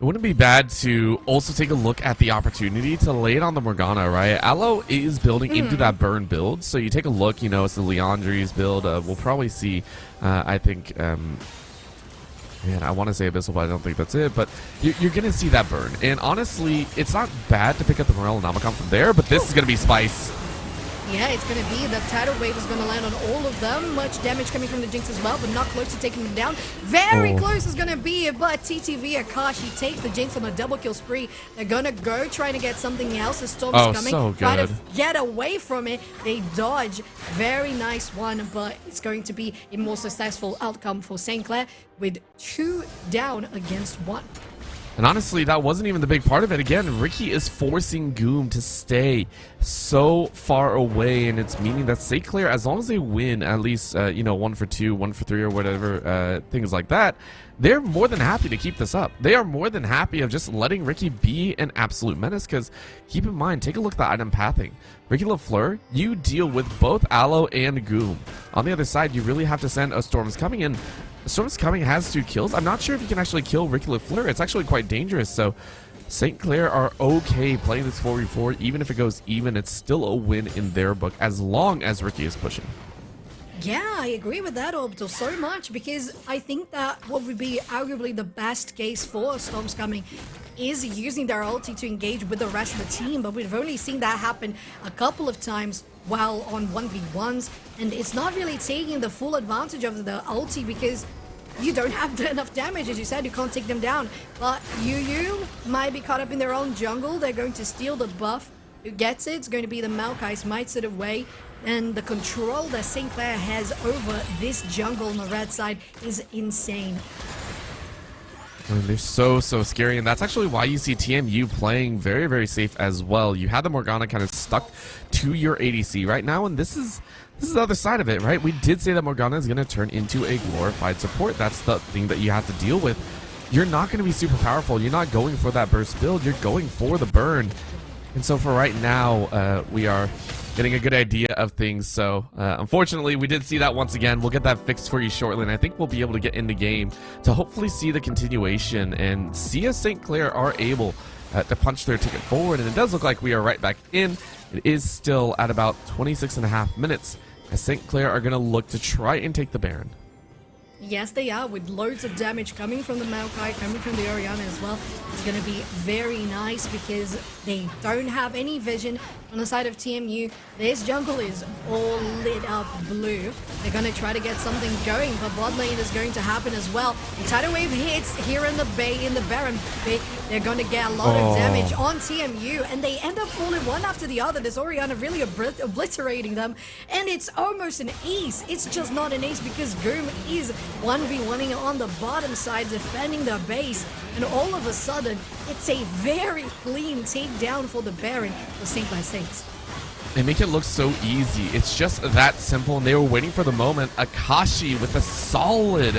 It wouldn't be bad to also take a look at the opportunity to lay it on the Morgana, right? Aloe is building into that burn build, so you take a look, you know, it's the Leandri's build. We'll probably see, I think, man, I want to say Abyssal, but I don't think that's it. But you're going to see that burn. And honestly, it's not bad to pick up the Morellonomicon from there, but this is going to be Spice. Yeah, it's going to be the tidal wave is going to land on all of them. Much damage coming from the Jinx as well, but not close to taking them down. Very close is going to be, but TTV Akashi takes the Jinx on a double kill spree. They're going to go trying to get something else. The Storm's coming. So good. Try to get away from it. They dodge. Very nice one, but it's going to be a more successful outcome for St. Clair with 2 down against 1. And honestly, that wasn't even the big part of it. Again, Ricky is forcing Goom to stay so far away, and it's meaning that St. Clair, as long as they win at least, you know, 1 for 2, 1 for 3, or whatever, things like that, they're more than happy to keep this up. They are more than happy of just letting Ricky be an absolute menace, because keep in mind, take a look at the item pathing. Ricky LaFleur, you deal with both Aloe and Goom. On the other side, you really have to send a Storm's Coming in. Storm's Coming has 2 kills. I'm not sure if you can actually kill Ricky LaFleur. It's actually quite dangerous. So St. Clair are okay playing this 4v4. Even if it goes even, it's still a win in their book as long as Ricky is pushing. Yeah, I agree with that, Orbital, so much, because I think that what would be arguably the best case for Storm's Coming is using their ulti to engage with the rest of the team, but we've only seen that happen a couple of times while on 1v1s, and it's not really taking the full advantage of the ulti because you don't have enough damage. As you said, you can't take them down, but Yu might be caught up in their own jungle. They're going to steal the buff. Who gets it? It's going to be the Maokai, smites it away, and the control that St. Clair has over this jungle on the red side is insane. I mean, they're so scary, and that's actually why you see TMU playing very, very safe as well. You had the Morgana kind of stuck to your ADC right now, and this is the other side of it, right? We did say that Morgana is going to turn into a glorified support. That's the thing that you have to deal with. You're not going to be super powerful. You're not going for that burst build. You're going for the burn. And so for right now, we are getting a good idea of things. So unfortunately, we did see that once again. We'll get that fixed for you shortly, and I think we'll be able to get in the game to hopefully see the continuation and see if St. Clair are able to punch their ticket forward. And it does look like we are right back in. It is still at about 26.5 minutes as St. Clair are going to look to try and take the Baron. Yes, they are, with loads of damage coming from the Maokai, coming from the Orianna as well. It's going to be very nice because they don't have any vision on the side of TMU. This jungle is all lit up blue. They're going to try to get something going, but bot lane is going to happen as well. The tidal wave hits here in the Baron bit. They're going to get a lot of damage on TMU, and they end up falling one after the other. This Orianna really obliterating them, and it's almost an ace. It's just not an ace because Goom is 1v1ing on the bottom side, defending their base, and all of a sudden, it's a very clean takedown for the Baron for St. Clair Saints. They make it look so easy. It's just that simple, and they were waiting for the moment. Akashi with a solid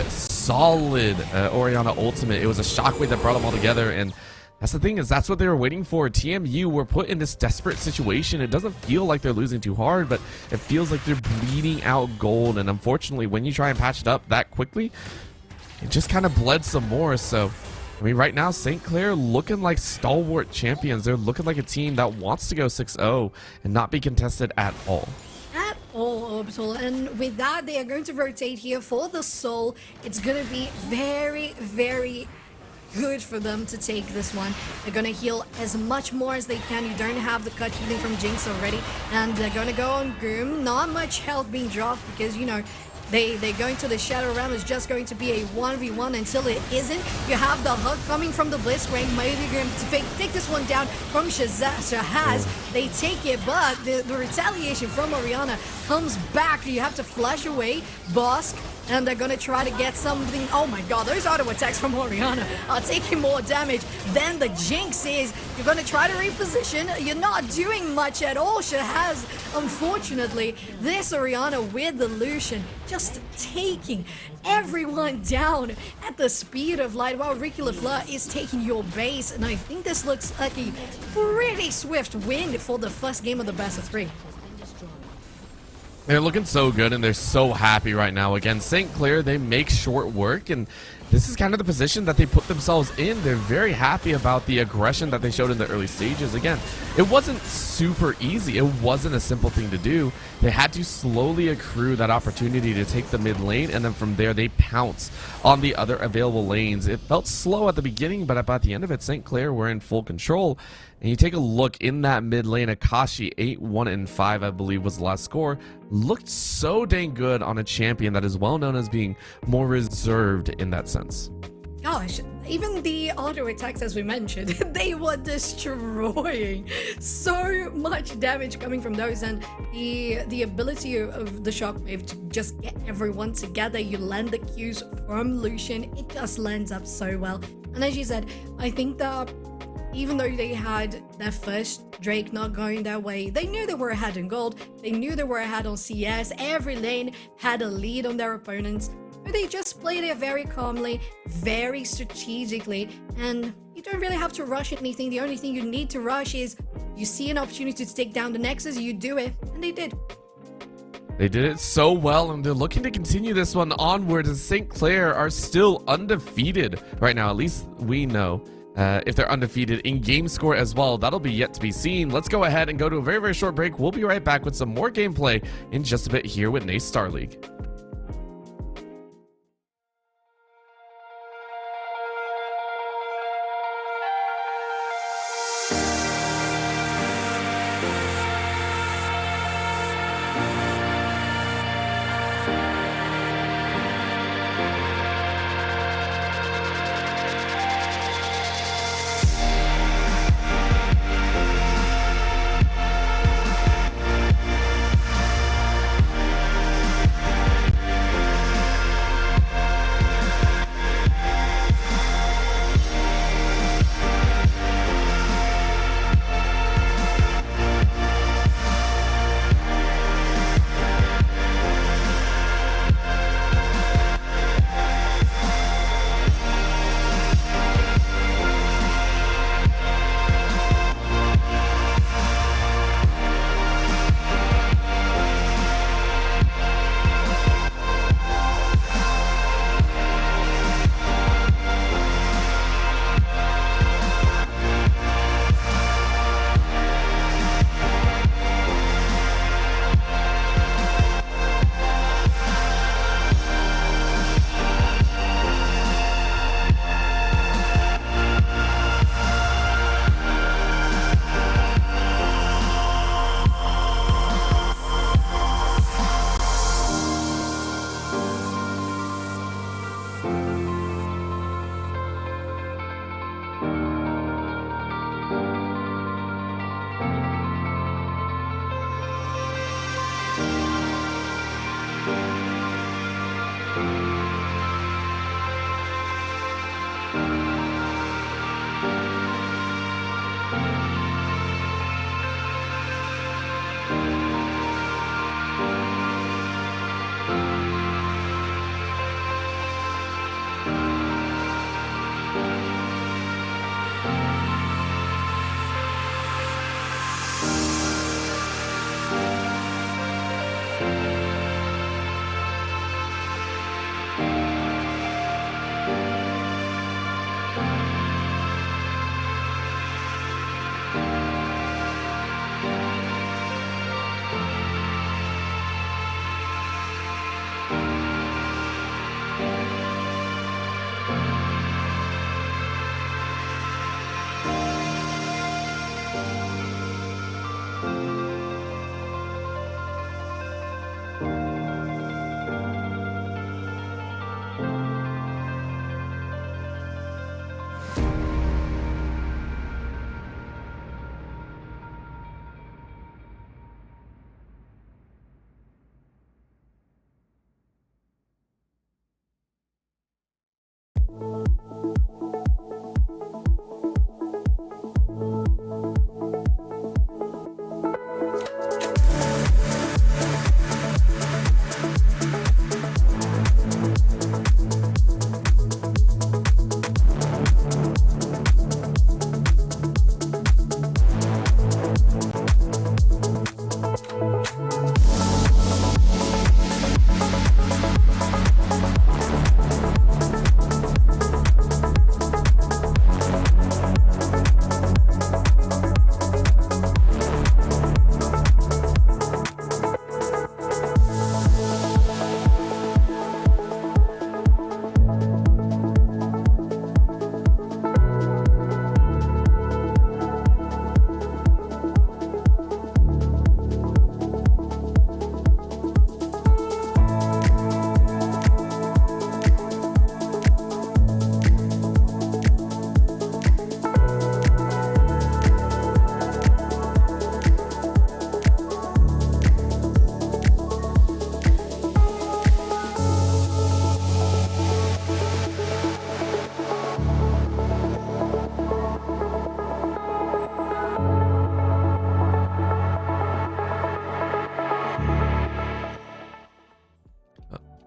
Orianna ultimate. It was a shockwave that brought them all together, and That's the thing, is that's what they were waiting for. TMU were put in this desperate situation. It doesn't feel like they're losing too hard, but it feels like they're bleeding out gold. And unfortunately, when you try and patch it up that quickly, it just kind of bled some more. So, I mean, right now, St. Clair looking like stalwart champions. They're looking like a team that wants to go 6-0 and not be contested at all. At all, Orbital. And with that, they are going to rotate here for the Soul. It's going to be very, very good for them to take this one. They're going to heal as much more as they can. You don't have the cut healing from Jinx already. And they're going to go on Goom. Not much health being dropped because, you know, they go into the Shadow Realm. It's just going to be a 1v1 until it isn't. You have the hug coming from the Blitzcrank. Maybe going to take this one down from Shahaz. They take it, but the retaliation from Orianna comes back. You have to flash away Bosk, and they're going to try to get something. Oh my god, those auto attacks from Orianna are taking more damage than the Jinx is. You're going to try to reposition. You're not doing much at all, Shahaz. Unfortunately, this Orianna with the Lucian just taking everyone down at the speed of light, while Ricky LaFleur is taking your base. And I think this looks like a pretty swift win for the first game of the best of 3. They're looking so good, and they're so happy right now. Again, St. Clair, they make short work, and this is kind of the position that they put themselves in. They're very happy about the aggression that they showed in the early stages. Again, it wasn't super easy. It wasn't a simple thing to do. They had to slowly accrue that opportunity to take the mid lane, and then from there, they pounce on the other available lanes. It felt slow at the beginning, but by the end of it, St. Clair were in full control. And you take a look in that mid lane, Akashi 8-1-5, I believe was the last score, looked so dang good on a champion that is well known as being more reserved in that sense. Gosh, even the auto attacks, as we mentioned, they were destroying. So much damage coming from those, and the ability of the Shockwave to just get everyone together. You land the Qs from Lucian, it just lands up so well. And as you said, I think that even though they had their first Drake not going their way, they knew they were ahead in gold, they knew they were ahead on CS, every lane had a lead on their opponents, but they just played it very calmly, very strategically, and you don't really have to rush anything. The only thing you need to rush is you see an opportunity to take down the Nexus, you do it, and they did. They did it so well, and they're looking to continue this one onward, as St. Clair are still undefeated right now. At least we know. If they're undefeated in game score as well, that'll be yet to be seen. Let's go ahead and go to a very, very short break. We'll be right back with some more gameplay in just a bit here with Nace Star League.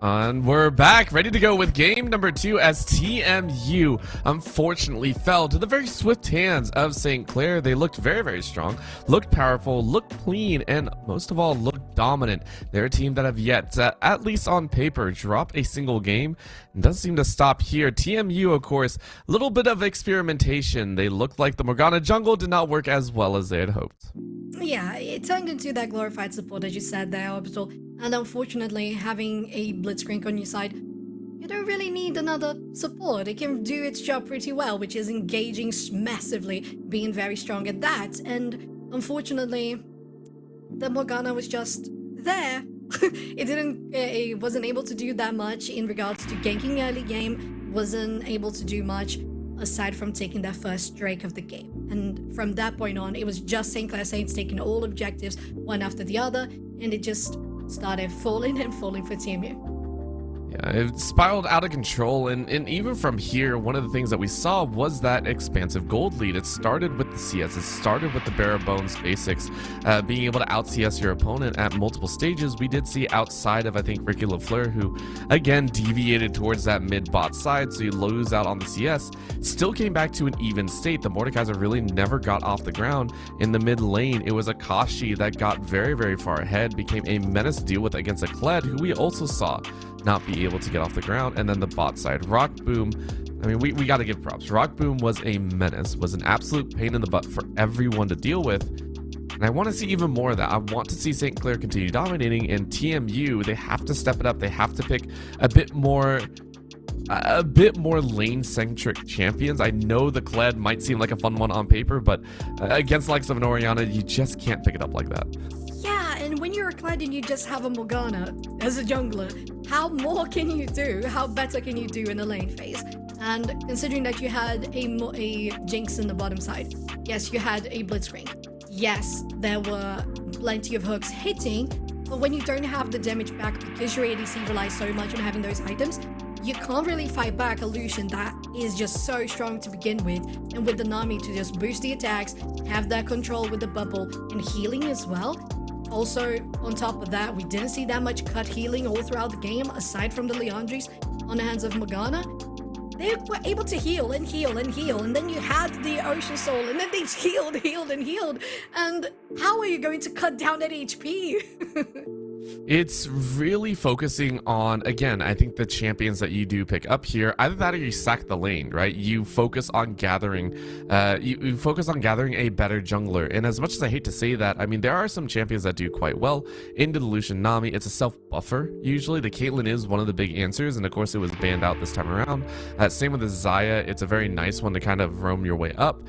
And we're back, ready to go with game number 2 as TMU unfortunately fell to the very swift hands of St. Clair. They looked very, very strong, looked powerful, looked clean, and most of all, looked dominant. They're a team that have yet to, at least on paper, drop a single game. And doesn't seem to stop here. TMU, of course, a little bit of experimentation. They looked like the Morgana jungle did not work as well as they had hoped. Yeah, it turned into that glorified support, as you said there, Orbital. And unfortunately, having a Blitzcrank on your side, you don't really need another support. It can do its job pretty well, which is engaging massively, being very strong at that. And unfortunately, the Morgana was just there. It wasn't able to do that much in regards to ganking early game, wasn't able to do much aside from taking their first Drake of the game. And from that point on, it was just St. Clair Saints taking all objectives one after the other, and it just started falling and falling for TMU. Yeah, it spiraled out of control, and even from here, one of the things that we saw was that expansive gold lead. It started with the CS, it started with the bare bones basics, being able to out-CS your opponent at multiple stages. We did see outside of, I think, Ricky LaFleur, who, again, deviated towards that mid-bot side, so you lose out on the CS, still came back to an even state. The Mordekaiser really never got off the ground. In the mid lane, it was Akashi that got very, very far ahead, became a menace to deal with against a Kled, who we also saw not be able to get off the ground. And then the bot side, Rock Boom, I mean, we got to give props. Rock Boom was a menace, was an absolute pain in the butt for everyone to deal with. And I want to see even more of that. I want to see St. Clair continue dominating, and TMU, they have to step it up. They have to pick a bit more lane-centric champions. I know the Kled might seem like a fun one on paper, but against likes of an Orianna, you just can't pick it up like that. And when you're a Kled and you just have a Morgana as a jungler, how more can you do? How better can you do in the lane phase? And considering that you had a Jinx in the bottom side, yes, you had a Blitzcrank. Yes, there were plenty of hooks hitting, but when you don't have the damage back because your ADC relies so much on having those items, you can't really fight back a Lucian that is just so strong to begin with, and with the Nami to just boost the attacks, have that control with the bubble, and healing as well. Also, on top of that, we didn't see that much cut healing all throughout the game, aside from the Leandris on the hands of Morgana. They were able to heal and heal and heal, and then you had the Ocean Soul, and then they healed and healed. And how are you going to cut down that HP? It's really focusing on, again, I think the champions that you do pick up here, either that or you sack the lane, right? You focus on gathering, you focus on gathering a better jungler. And as much as I hate to say that, I mean, there are some champions that do quite well. Into the Lucian Nami, it's a self-buffer, usually. The Caitlyn is one of the big answers, and of course it was banned out this time around. Same with the Xayah, it's a very nice one to kind of roam your way up.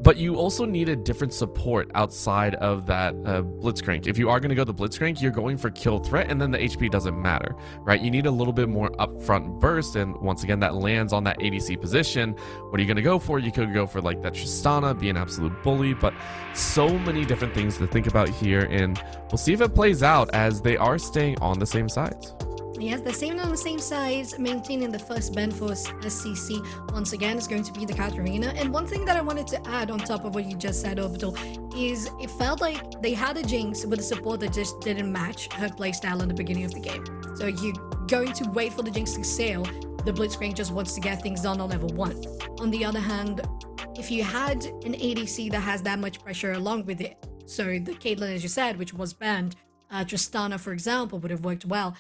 but you also need a different support outside of that Blitzcrank. If you are going to go the Blitzcrank, you're going for kill threat, and then the HP doesn't matter, right? You need a little bit more upfront burst, and once again, that lands on that ADC position. What are you going to go for? You could go for like that Tristana, be an absolute bully, but so many different things to think about here, and we'll see if it plays out as they are staying on the same sides. Yes, the same on the same sides, maintaining the first bend for SCC once again is going to be the Katarina. And one thing that I wanted to add on top of what you just said, Orbital, is it felt like they had a Jinx with a support that just didn't match her playstyle in the beginning of the game. So you're going to wait for the Jinx to sail. The Blitzcrank just wants to get things done on level 1. On the other hand, if you had an ADC that has that much pressure along with it, so the Caitlyn, as you said, which was banned, Tristana, for example, would have worked well.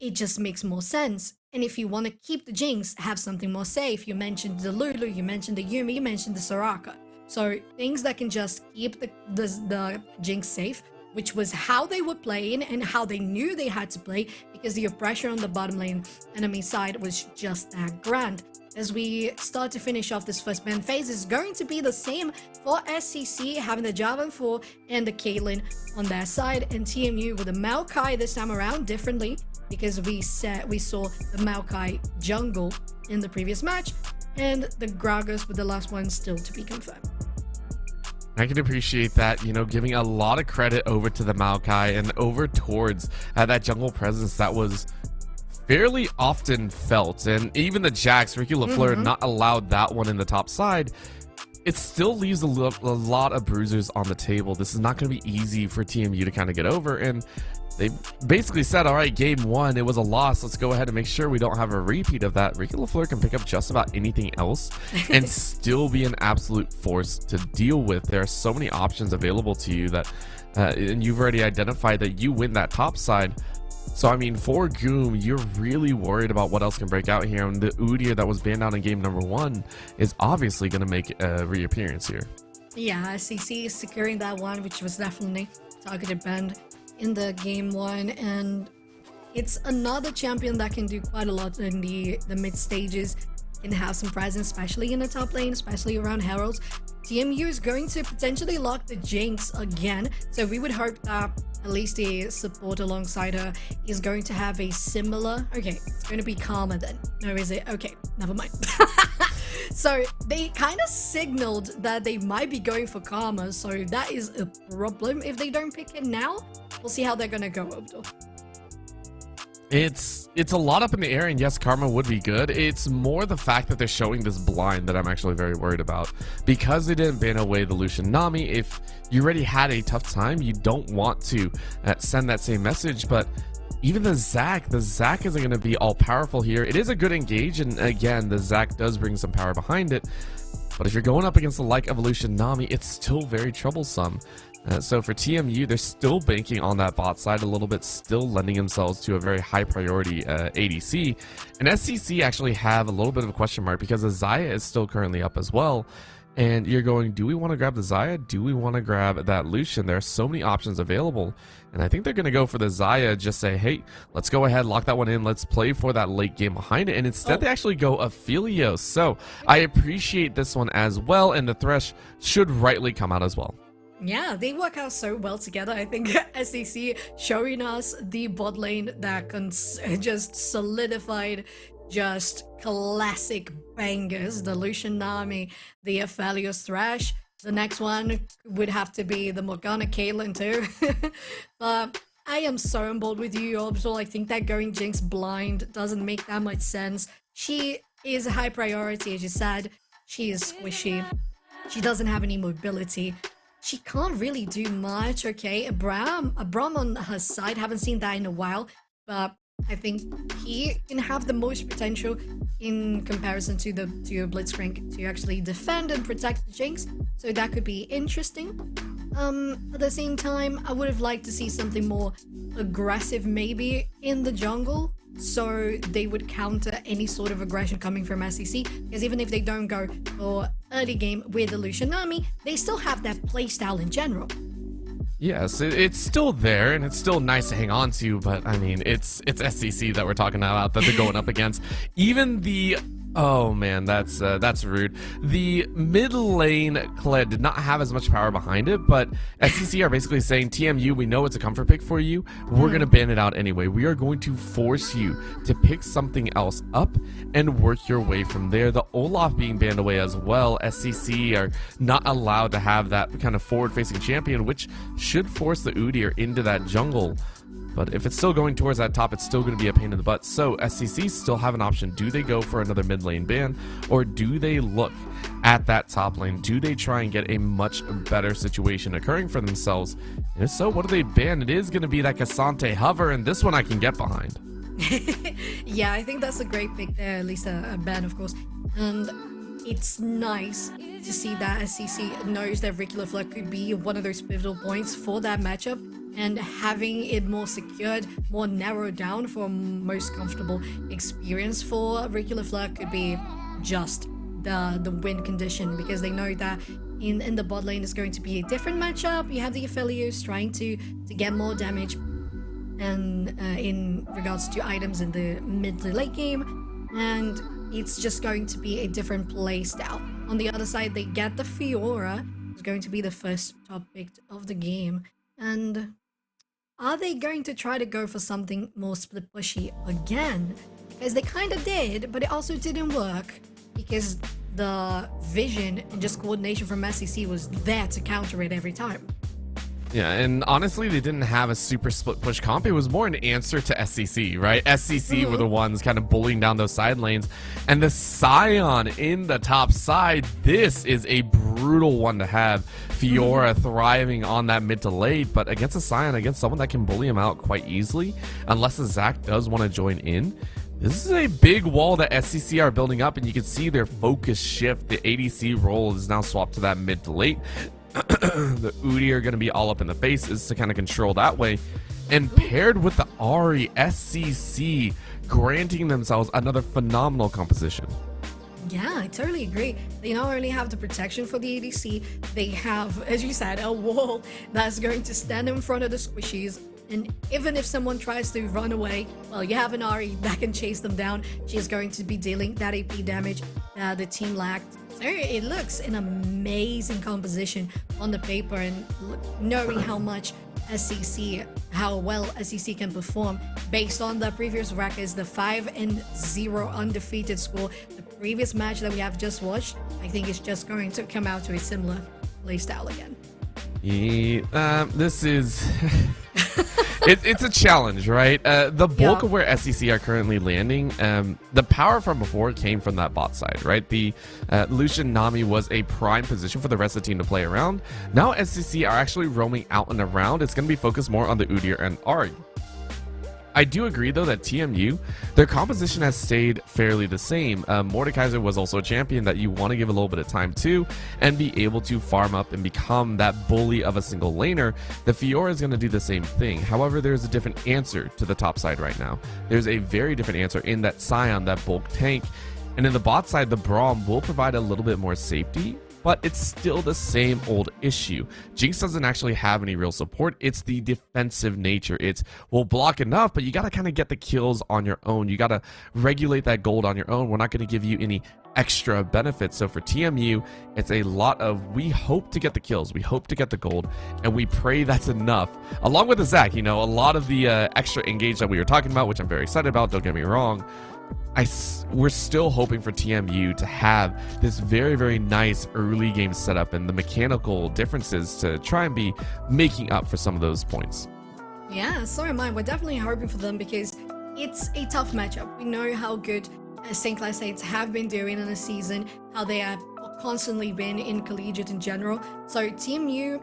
It just makes more sense. And if you want to keep the Jinx, have something more safe. You mentioned the Lulu, you mentioned the Yumi, you mentioned the Soraka. So things that can just keep the Jinx safe, which was how they were playing and how they knew they had to play, because the pressure on the bottom lane enemy side was just that grand. As we start to finish off this first ban phase, is going to be the same for SCC, having the Javan 4 and the Caitlyn on their side, and TMU with the Maokai this time around differently, because we saw the Maokai jungle in the previous match, and the Gragas with the last one still to be confirmed. I can appreciate that, you know, giving a lot of credit over to the Maokai and over towards that jungle presence that was fairly often felt. And even the Jax, Ricky LaFleur, not allowed that one in the top side. It still leaves a lot of bruisers on the table. This is not going to be easy for TMU to kind of get over, and they basically said, all right, game 1, it was a loss. Let's go ahead and make sure we don't have a repeat of that. Ricky LaFleur can pick up just about anything else and still be an absolute force to deal with. There are so many options available to you that, and you've already identified that you win that top side. So, I mean, for Goom, you're really worried about what else can break out here. And the Udyr that was banned out in game number 1 is obviously going to make a reappearance here. Yeah, SCC is securing that one, which was definitely targeted banned in the game 1, and it's another champion that can do quite a lot in the mid stages, can have some presence, especially in the top lane, especially around heralds. TMU is going to potentially lock the Jinx again, so we would hope that at least the support alongside her is going to have a similar... Okay, it's going to be Karma then. No, is it? Okay, never mind. So they kind of signaled that they might be going for Karma, so that is a problem if they don't pick it now. We'll see how they're gonna go, Obdor. It's a lot up in the air, and yes, Karma would be good. It's more the fact that they're showing this blind that I'm actually very worried about. Because they didn't ban away the Lucian Nami, if you already had a tough time, you don't want to send that same message, but even the Zac isn't going to be all powerful here. It is a good engage, and again, the Zac does bring some power behind it, but if you're going up against the like Evolution Nami, it's still very troublesome. So for TMU, they're still banking on that bot side a little bit, still lending themselves to a very high priority ADC. And SCC actually have a little bit of a question mark because the Xayah is still currently up as well. And you're going, do we want to grab the Xayah? Do we want to grab that Lucian? There are so many options available. And I think they're going to go for the Xayah, just say, hey, let's go ahead, lock that one in. Let's play for that late game behind it. And instead, they actually go Aphelios. So I appreciate this one as well. And the Thresh should rightly come out as well. Yeah, they work out so well together. I think SEC showing us the bot lane that just solidified just classic bangers. The Lucian Nami, the Aphelios Thresh. The next one would have to be the Morgana Caitlyn too. But I am so on board with you, Orbital. I think that going Jinx blind doesn't make that much sense. She is a high priority, as you said. She is squishy. She doesn't have any mobility. She can't really do much, okay? A Braum on her side, haven't seen that in a while, but I think he can have the most potential in comparison to your Blitzcrank to actually defend and protect the Jinx, so that could be interesting. At the same time, I would have liked to see something more aggressive maybe in the jungle, so they would counter any sort of aggression coming from SEC, because even if they don't go for early game with the Lucian Nami, they still have that playstyle in general. Yes, it's still there, and it's still nice to hang on to, but I mean, it's SEC that we're talking about that they're going up against. Even the Oh man, that's rude. The mid lane Kled did not have as much power behind it, but SCC are basically saying, TMU, we know it's a comfort pick for you. We're gonna ban it out anyway. We are going to force you to pick something else up and work your way from there. The Olaf being banned away as well. SCC are not allowed to have that kind of forward-facing champion, which should force the Udyr into that jungle. But if it's still going towards that top, it's still going to be a pain in the butt. So SCC still have an option. Do they go for another mid lane ban, or do they look at that top lane? Do they try and get a much better situation occurring for themselves? And if so, what do they ban? It is going to be that Cassante hover, and this one I can get behind. Yeah, I think that's a great pick there, at least a ban, of course. And it's nice to see that SCC knows that Regular Flood could be one of those pivotal points for that matchup, and having it more secured, more narrowed down for a most comfortable experience for Regular Flood could be just the win condition, because they know that in the bot lane is going to be a different matchup. You have the Aphelios trying to get more damage, and in regards to items in the mid to late game, and it's just going to be a different play style. On the other side, they get the Fiora, who's going to be the first top pick of the game, and are they going to try to go for something more split pushy again? Because they kind of did, but it also didn't work, because the vision and just coordination from SEC was there to counter it every time. Yeah, and honestly, they didn't have a super split push comp. It was more an answer to SCC, right? SCC were the ones kind of bullying down those side lanes. And the Scion in the top side, this is a brutal one to have. Fiora thriving on that mid to late, but against a Scion, against someone that can bully him out quite easily, unless a Zac does want to join in. This is a big wall that SCC are building up, and you can see their focus shift. The ADC role is now swapped to that mid to late. The Udyr are going to be all up in the faces to kind of control that way. And paired with the Ahri, SCC granting themselves another phenomenal composition. Yeah, I totally agree. They not only have the protection for the ADC, they have, as you said, a wall that's going to stand in front of the squishies. And even if someone tries to run away, well, you have an Ahri that can chase them down. She's going to be dealing that AP damage the team lacked. So it looks an amazing composition on the paper, and knowing how well SEC can perform based on the previous records, the 5-0 undefeated score, the previous match that we have just watched, I think it's just going to come out to a similar playstyle again. Yeah, this is it's a challenge, right? The bulk of where SEC are currently landing, the power from before came from that bot side, right? The Lucian Nami was a prime position for the rest of the team to play around. Now SEC are actually roaming out and around. It's going to be focused more on the Udyr and Ahri. I do agree, though, that TMU, their composition has stayed fairly the same. Mordekaiser was also a champion that you want to give a little bit of time to and be able to farm up and become that bully of a single laner. The Fiora is going to do the same thing. However, there's a different answer to the top side right now. There's a very different answer in that Scion, that bulk tank. And in the bot side, the Braum will provide a little bit more safety, but it's still the same old issue. Jinx doesn't actually have any real support. It's the defensive nature. It's, we'll block enough, but you got to kind of get the kills on your own. You got to regulate that gold on your own. We're not going to give you any extra benefits. So for TMU, it's a lot of, we hope to get the kills, we hope to get the gold, and we pray that's enough. Along with the Zac, you know, a lot of the extra engage that we were talking about, which I'm very excited about, don't get me wrong, we're still hoping for TMU to have this very, very nice early game setup and the mechanical differences to try and be making up for some of those points. Yeah, so am I. We're definitely hoping for them, because it's a tough matchup. We know how good St. Clair Saints have been doing in the season, how they have constantly been in collegiate in general. So TMU,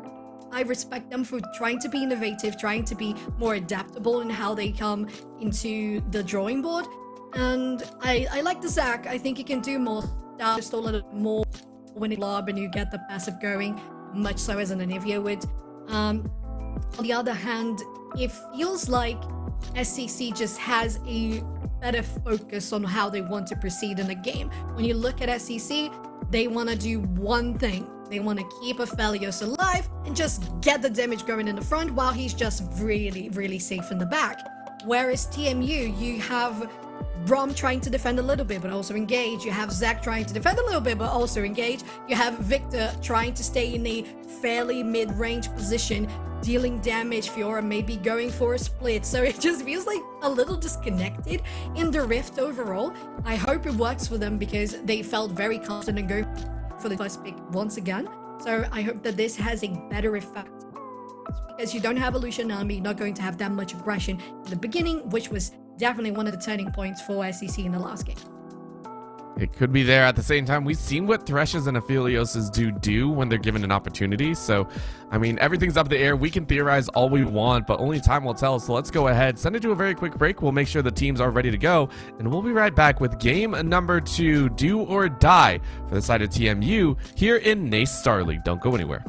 I respect them for trying to be innovative, trying to be more adaptable in how they come into the drawing board. And I like the Zac. I think he can do more stuff, just a little more when it lob and you get the passive going, much so as an Anivia would. On the other hand, it feels like SCC just has a better focus on how they want to proceed in the game. When you look at SCC, they want to do one thing. They want to keep Aphelios alive and just get the damage going in the front while he's just really, really safe in the back. Whereas TMU, you have Rom trying to defend a little bit but also engage. You have Zach trying to defend a little bit but also engage. You have Victor trying to stay in a fairly mid-range position, dealing damage. Fiora maybe going for a split. So it just feels like a little disconnected in the Rift overall. I hope it works for them because they felt very confident going for the first pick once again. So I hope that this has a better effect, because you don't have a Lucian army, not going to have that much aggression in the beginning, which was definitely one of the turning points for SEC in the last game. It could be there. At the same time, we've seen what Threshes and Aphelioses do when they're given an opportunity. So, I mean, everything's up in the air. We can theorize all we want, but only time will tell. So let's go ahead, send it to a very quick break. We'll make sure the teams are ready to go, and we'll be right back with game number 2, Do or Die, for the side of TMU here in Nace Star League. Don't go anywhere.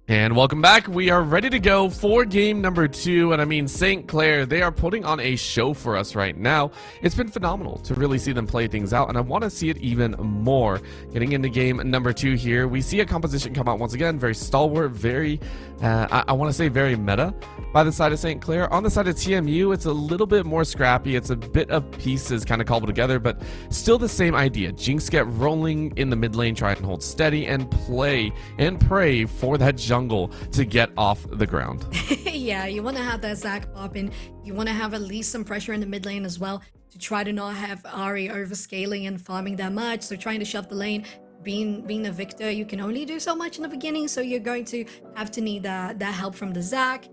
And welcome back. We are ready to go for game number 2. And I mean, St. Clair, they are putting on a show for us right now. It's been phenomenal to really see them play things out, and I want to see it even more. Getting into game number 2 here, we see a composition come out once again, very stalwart, very, I want to say very meta by the side of St. Clair. On the side of TMU, it's a little bit more scrappy. It's a bit of pieces kind of cobbled together, but still the same idea. Jinx get rolling in the mid lane, try and hold steady, and play and pray for that jungle to get off the ground. Yeah, you want to have that Zac popping. You want to have at least some pressure in the mid lane as well to try to not have Ari overscaling and farming that much. So trying to shove the lane. Being a Victor, you can only do so much in the beginning, so you're going to have to need that help from the Zac.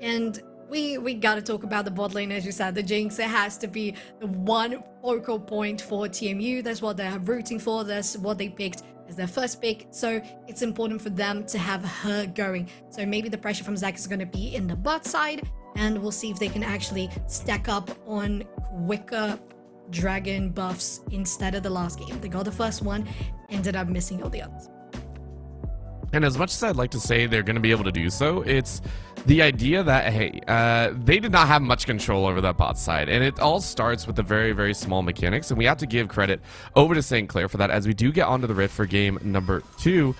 And we got to talk about the bot lane, as you said, the Jinx. It has to be the one focal point for TMU. That's what they're rooting for. That's what they picked as their first pick. So it's important for them to have her going. So maybe the pressure from Zac is going to be in the bot side. and we'll see if they can actually stack up on quicker dragon buffs instead of the last game. They got the first one, ended up missing all the others. And as much as I'd like to say they're going to be able to do so, it's the idea that, hey, they did not have much control over that bot side. And it all starts with the very, very small mechanics. And we have to give credit over to St. Clair for that. As we do get onto the Rift for game number 2,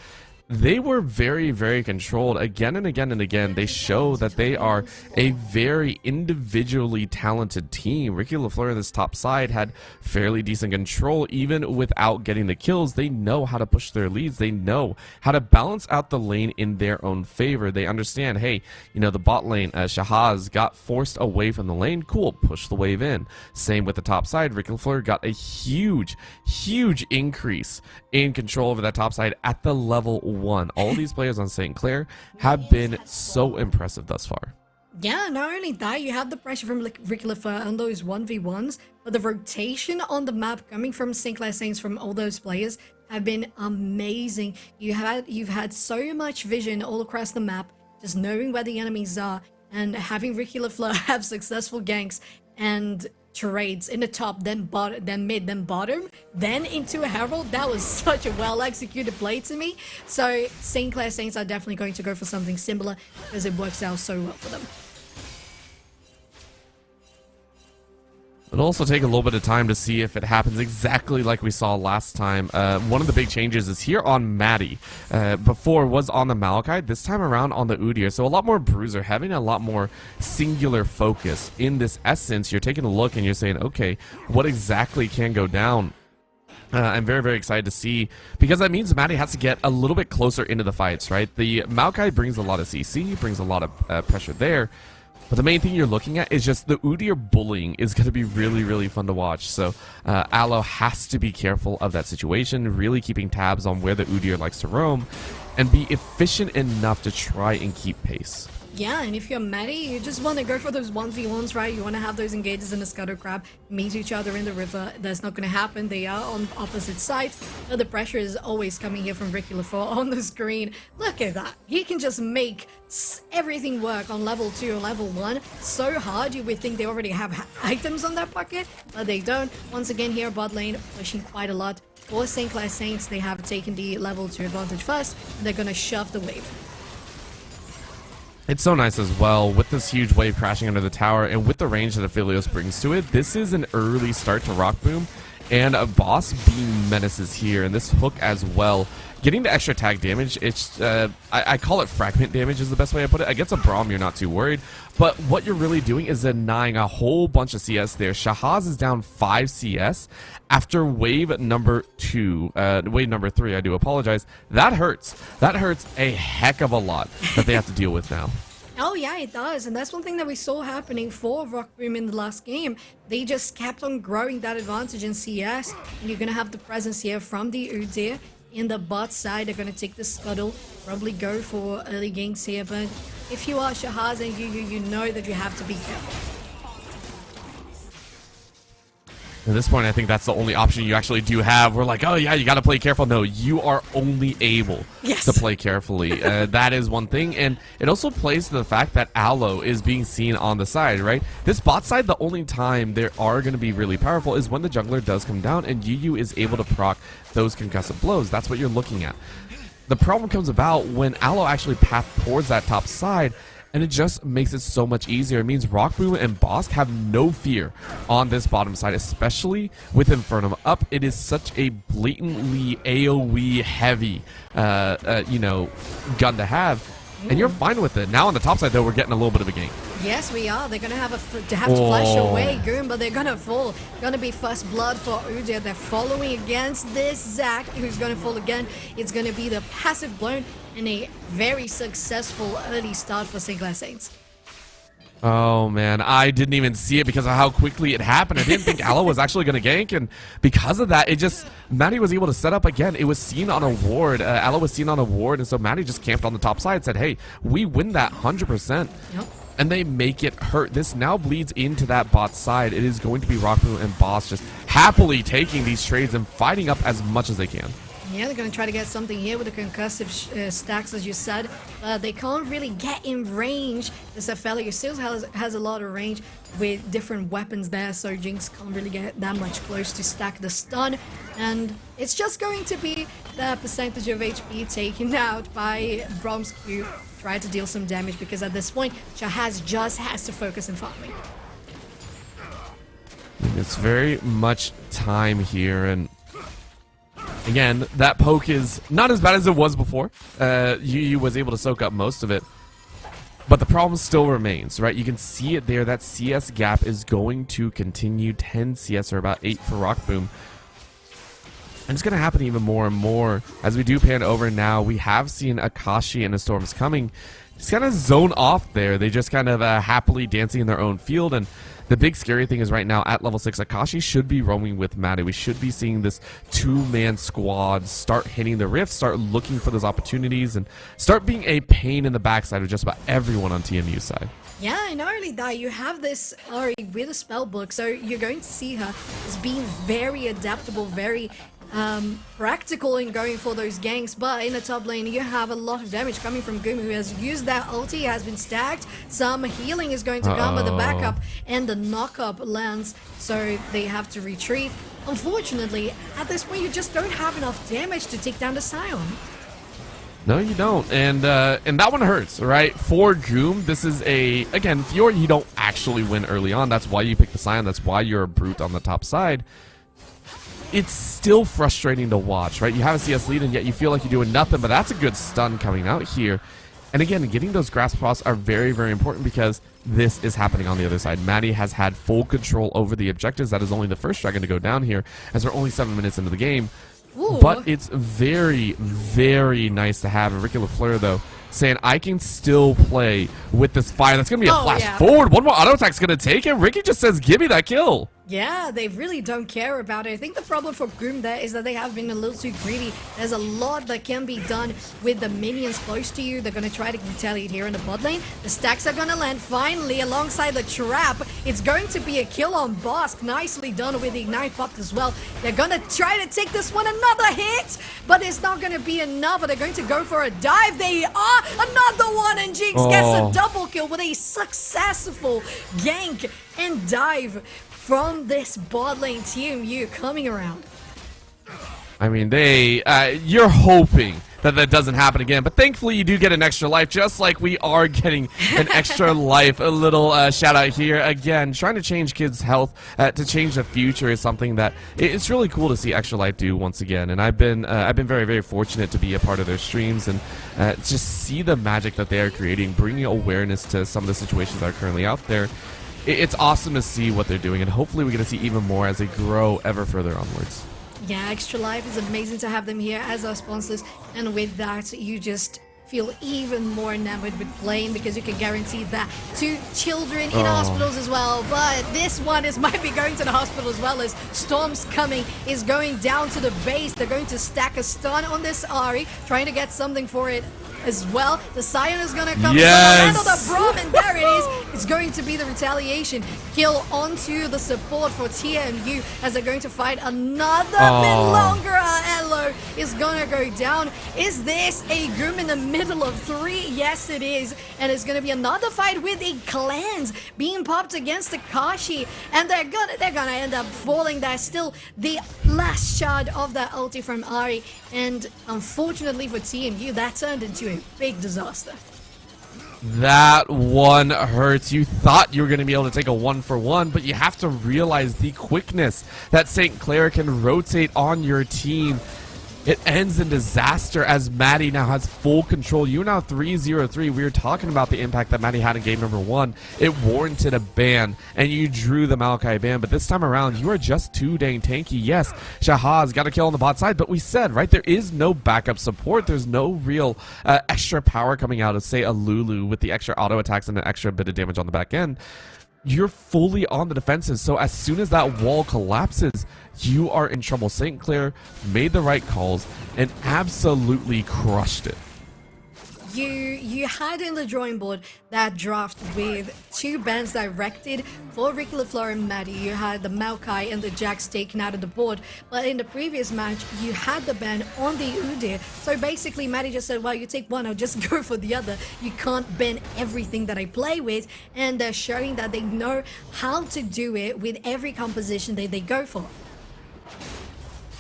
they were very, very controlled again and again and again. They show that they are a very individually talented team. Ricky LaFleur on this top side had fairly decent control even without getting the kills. They know how to push their leads. They know how to balance out the lane in their own favor. They understand, hey, you know, the bot lane, Shahaz got forced away from the lane. Cool, push the wave in. Same with the top side. Ricky LaFleur got a huge, huge increase in control over that top side at the level 1. All these players on St. Clair have been so impressive thus far. Yeah, not only that, you have the pressure from Ricky LaFleur on those 1v1s, but the rotation on the map coming from St. Clair Saints from all those players have been amazing. You've had so much vision all across the map, just knowing where the enemies are, and having Ricky LaFleur have successful ganks and trades in the top, then bottom, then mid, then bottom, then into a herald. That was such a well executed play to me. So St. Clair Saints are definitely going to go for something similar because it works out so well for them. It'll also take a little bit of time to see if it happens exactly like we saw last time. One of the big changes is here on Maddie. Before was on the Malachite, this time around on the Udyr. So a lot more bruiser, having a lot more singular focus. In this essence, you're taking a look and you're saying, okay, what exactly can go down? I'm very, very excited to see, because that means Maddie has to get a little bit closer into the fights, right? The Malachite brings a lot of CC, brings a lot of pressure there. But the main thing you're looking at is just the Udyr bullying is going to be really, really fun to watch. So Aloe has to be careful of that situation, really keeping tabs on where the Udyr likes to roam, and be efficient enough to try and keep pace. Yeah, and if you're Maddie, you just want to go for those 1v1s, right? You want to have those engages in the Scuttle Crab, meet each other in the river. That's not going to happen. They are on opposite sides. But the pressure is always coming here from Ricky LaFleur on the screen. Look at that. He can just make everything work on level 2 or level 1 so hard. You would think they already have items on their pocket, but they don't. Once again, here bot lane, pushing quite a lot. For St. Clair Saints, they have taken the level 2 advantage first. And they're going to shove the wave. It's so nice as well, with this huge wave crashing under the tower and with the range that Aphelios brings to it. This is an early start to Rock Boom, and a boss beam menaces here, and this hook as well. Getting the extra tag damage, it's I call it fragment damage is the best way I put it. Against a Braum, you're not too worried, but what you're really doing is denying a whole bunch of CS there. Shahaz is down 5 CS after wave number 2, wave number 3, I do apologize. That hurts. That hurts a heck of a lot that they have to deal with now. Oh yeah, it does, and that's one thing that we saw happening for Rock Boom in the last game. They just kept on growing that advantage in CS, and you're gonna have the presence here from the Udyr. In the bot side, they're going to take the Scuttle, probably go for early ganks here, but if you are Shahaz and you know that you have to be careful. At this point, I think that's the only option you actually do have. We're like, oh yeah, you got to play careful. No, you are only able to play carefully. That is one thing, and it also plays to the fact that Aloe is being seen on the side, right? This bot side, the only time they are going to be really powerful is when the jungler does come down and Yu is able to proc those concussive blows. That's what you're looking at. The problem comes about when Aloe actually path towards that top side, and it just makes it so much easier. It means Rock Boom and Bosk have no fear on this bottom side, especially with Infernum up. It is such a blatantly AoE heavy, you know, gun to have, and you're fine with it. Now on the top side, though, we're getting a little bit of a gank. Yes, we are. They're gonna have to flash away Goon, but they're gonna fall. Gonna be first blood for Udyr. They're following against this Zac, who's gonna fall again. It's gonna be the passive blown and a very successful early start for St. Clair Saints. Oh man, I didn't even see it because of how quickly it happened. I didn't think Aloe was actually going to gank, and because of that, it just, Maddie was able to set up again. It was seen on a ward. Aloe was seen on a ward, and so Maddie just camped on the top side, said, hey, we win that 100%. Yep. And they make it hurt. This now bleeds into that bot side. It is going to be Rockboom and Boss just happily taking these trades and fighting up as much as they can. Yeah, they're going to try to get something here with the concussive stacks, as you said. They can't really get in range. This fella still has a lot of range with different weapons there, so Jinx can't really get that much close to stack the stun. And it's just going to be the percentage of HP taken out by Brahms Q. Try to deal some damage, because at this point, Shahaz just has to focus on farming. It's very much time here, and again, that poke is not as bad as it was before. Yu was able to soak up most of it. But the problem still remains, right? You can see it there. That CS gap is going to continue. 10 CS or about 8 for Rock Boom. And it's going to happen even more and more. As we do pan over now, we have seen Akashi and the Storms coming. Just kind of zone off there. They just kind of happily dancing in their own field. And the big scary thing is right now at level 6, Akashi should be roaming with Maddie. We should be seeing this 2-man squad start hitting the rift, start looking for those opportunities, and start being a pain in the backside of just about everyone on TMU's side. Yeah, and not only that, you have this Ari with a spell book, so you're going to see her as being very adaptable, very practical in going for those ganks. But in the top lane, you have a lot of damage coming from Gumi, who has used that ulti, has been stacked. Some healing is going to come, but the backup and the knock-up lands, so they have to retreat. Unfortunately, at this point, you just don't have enough damage to take down the Scion. No, you don't, and that one hurts, right? For Goom, this is again, Fiora, you don't actually win early on. That's why you pick the Scion. That's why you're a brute on the top side. It's still frustrating to watch, right? You have a CS lead, and yet you feel like you're doing nothing, but that's a good stun coming out here. And again, getting those grasp pots are very, very important, because this is happening on the other side. Maddie has had full control over the objectives. That is only the first dragon to go down here, as we're only 7 minutes into the game. Ooh. But it's very, very nice to have Ricky LaFleur, though, saying, I can still play with this fire. That's going to be a flash forward. One more auto attack's going to take it. Ricky just says, give me that kill. Yeah, they really don't care about it. I think the problem for Goom there is that they have been a little too greedy. There's a lot that can be done with the minions close to you. They're going to try to retaliate here in the bot lane. The stacks are going to land finally alongside the trap. It's going to be a kill on Bosk. Nicely done with the Ignite popped as well. They're going to try to take this one. Another hit, but it's not going to be enough. They're going to go for a dive. They are. Another one, and Jinx gets a double kill with a successful gank and dive from this bot lane TMU coming around. I mean, you're hoping that doesn't happen again, but thankfully you do get an extra life, just like we are getting an extra life. A little shout out here. Again, trying to change kids' health, to change the future is something that it's really cool to see Extra Life do once again. And I've been very, very fortunate to be a part of their streams and just see the magic that they are creating, bringing awareness to some of the situations that are currently out there. It's awesome to see what they're doing, and hopefully we get to see even more as they grow ever further onwards. Yeah, Extra Life is amazing to have them here as our sponsors, and with that, you just feel even more enamored with playing, because you can guarantee that to children in hospitals as well. But this one might be going to the hospital as well, as Storm's coming, is going down to the base. They're going to stack a stun on this Ahri, trying to get something for it as well. The Scion is going to come. Yes! The Braum, and there it is. It's going to be the retaliation kill onto the support for TMU, as they're going to fight another bit longer. Elo is going to go down. Is this a Goom in the middle of 3? Yes, it is. And it's going to be another fight with the clans being popped against the Kashi, and they're gonna end up falling. There's still the last shard of that ulti from Ahri, and unfortunately for TMU, that turned into a big disaster. That one hurts. You thought you were going to be able to take a 1-for-1, but you have to realize the quickness that St. Clair can rotate on your team. It ends in disaster, as Maddie now has full control. You're now 3-0-3. We were talking about the impact that Maddie had in game number 1. It warranted a ban, and you drew the Maokai ban. But this time around, you are just too dang tanky. Yes, Shahaz got a kill on the bot side, but we said, right, there is no backup support. There's no real extra power coming out of, say, a Lulu with the extra auto attacks and an extra bit of damage on the back end. You're fully on the defensive, so as soon as that wall collapses, you are in trouble. St. Clair made the right calls and absolutely crushed it. you had in the drawing board that draft with 2 bans directed for Ricky LaFleur and Maddie. You had the Maokai and the Jax taken out of the board, but in the previous match you had the ban on the Udyr. So basically Maddie just said, well, you take one, I'll just go for the other. You can't ban everything that I play with, and they're showing that they know how to do it with every composition that they go for.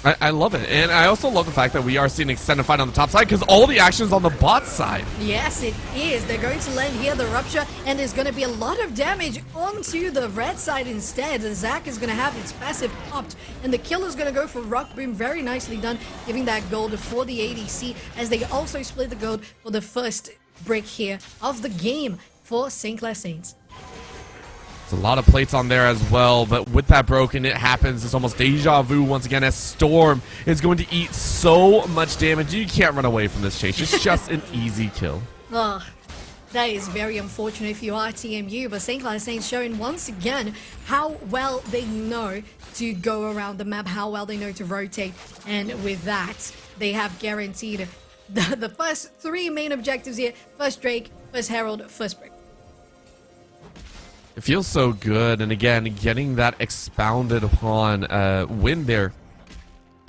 I love it, and I also love the fact that we are seeing extended fight on the top side because all the action's on the bot side. Yes, it is. They're going to land here, the Rupture, and there's going to be a lot of damage onto the red side instead. Zac is going to have its passive popped, and the killer's going to go for Rock Boom. Very nicely done, giving that gold for the ADC, as they also split the gold for the first break here of the game for St. Clair Saints. A lot of plates on there as well, but with that broken, it happens. It's almost deja vu once again as Storm is going to eat so much damage. You can't run away from this chase. It's just an easy kill. Oh, that is very unfortunate if you are TMU, but St. Clair Saints showing once again how well they know to go around the map, how well they know to rotate, and with that, they have guaranteed the first 3 main objectives here. First Drake, first Herald, first break. It feels so good, and again, getting that expounded upon win there.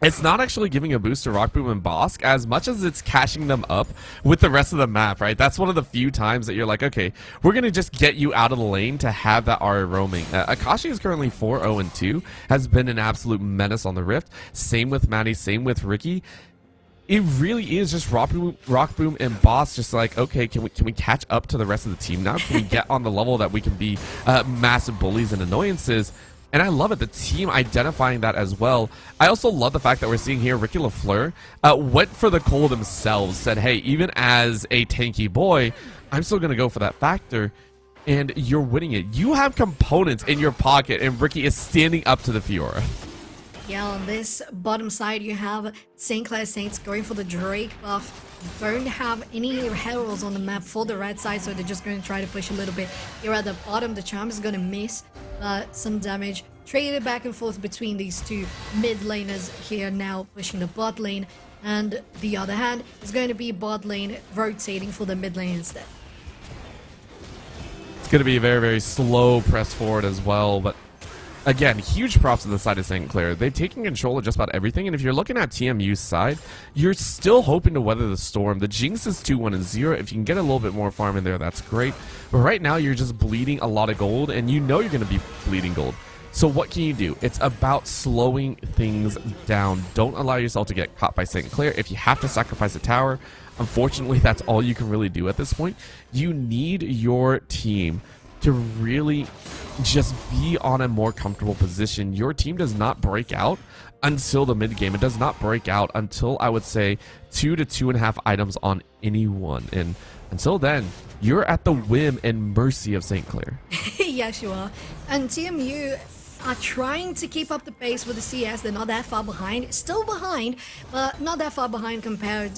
It's not actually giving a boost to Rockboom and Bosk as much as it's cashing them up with the rest of the map, right? That's one of the few times that you're like, okay, we're going to just get you out of the lane to have that Ari roaming. Akashi is currently 4-0-2, has been an absolute menace on the Rift. Same with Maddie, same with Ricky. It really is just Rock Boom and Boss just like, okay, can we catch up to the rest of the team now? Can we get on the level that we can be massive bullies and annoyances? And I love it, the team identifying that as well. I also love the fact that we're seeing here Ricky LaFleur went for the Cole themselves, said, hey, even as a tanky boy, I'm still going to go for that factor. And you're winning it. You have components in your pocket, and Ricky is standing up to the Fiora. Yeah, on this bottom side, you have St. Clair Saints going for the Drake buff. Don't have any heralds on the map for the red side, so they're just going to try to push a little bit. Here at the bottom, the Charm is going to miss some damage. Traded back and forth between these 2 mid laners here now pushing the bot lane. And the other hand is going to be bot lane rotating for the mid lane instead. It's going to be a very, very slow press forward as well, but again, huge props to the side of St. Clair. They've taken control of just about everything, and if you're looking at TMU's side, you're still hoping to weather the storm. The Jinx is 2-1-0. If you can get a little bit more farm in there, that's great. But right now, you're just bleeding a lot of gold, and you know you're going to be bleeding gold. So what can you do? It's about slowing things down. Don't allow yourself to get caught by St. Clair. If you have to sacrifice a tower, unfortunately, that's all you can really do at this point. You need your team to really just be on a more comfortable position. Your team does not break out until the mid game. It does not break out until, I would say, 2 to 2.5 items on anyone. And until then, you're at the whim and mercy of St. Clair. Yes, you are. And TMU are trying to keep up the pace with the CS. They're not that far behind. Still behind, but not that far behind compared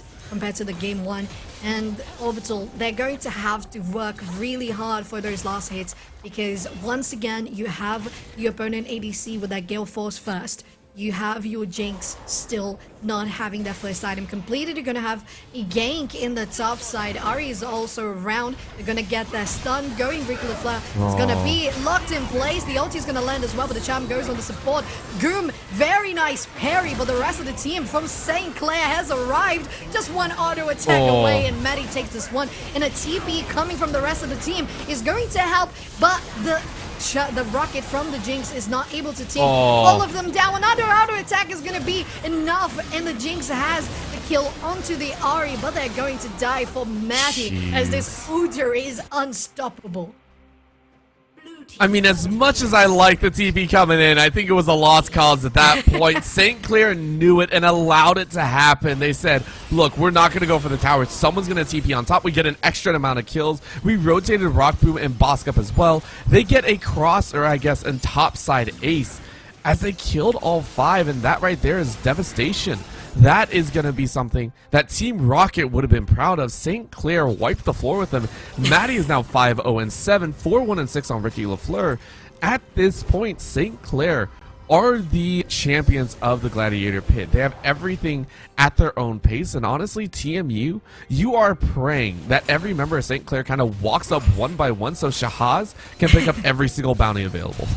to the game 1. And Orbital, they're going to have to work really hard for those last hits, because once again, you have your opponent ADC with that Gale Force first. You have your Jinx still not having that first item completed. You're going to have a gank in the top side. Ari is also around. They're going to get that stun going. Ricky LaFleur is going to be locked in place. The ulti is going to land as well, but the Charm goes on the support. Goom, very nice parry, but the rest of the team from St. Clair has arrived. Just one auto attack away, and Maddie takes this one. And a TP coming from the rest of the team is going to help, but the rocket from the Jinx is not able to take all of them down. Another auto attack is going to be enough, and the Jinx has the kill onto the Ari, but they're going to die for Maddie as this Udyr is unstoppable. I mean, as much as I like the TP coming in, I think it was a lost cause at that point. St. Clair knew it and allowed it to happen. They said, look, we're not going to go for the tower. Someone's going to TP on top. We get an extra amount of kills. We rotated Rock Boom and Bosk up as well. They get a cross, or I guess, and top side ace as they killed all 5, and that right there is devastation. That is going to be something that Team Rocket would have been proud of. St. Clair wiped the floor with them. Maddie is now 5-0-7, 4-1-6 on Ricky LaFleur. At this point, St. Clair are the champions of the Gladiator Pit. They have everything at their own pace, and honestly, TMU, you are praying that every member of St. Clair kind of walks up one by one so Shahaz can pick up every single bounty available.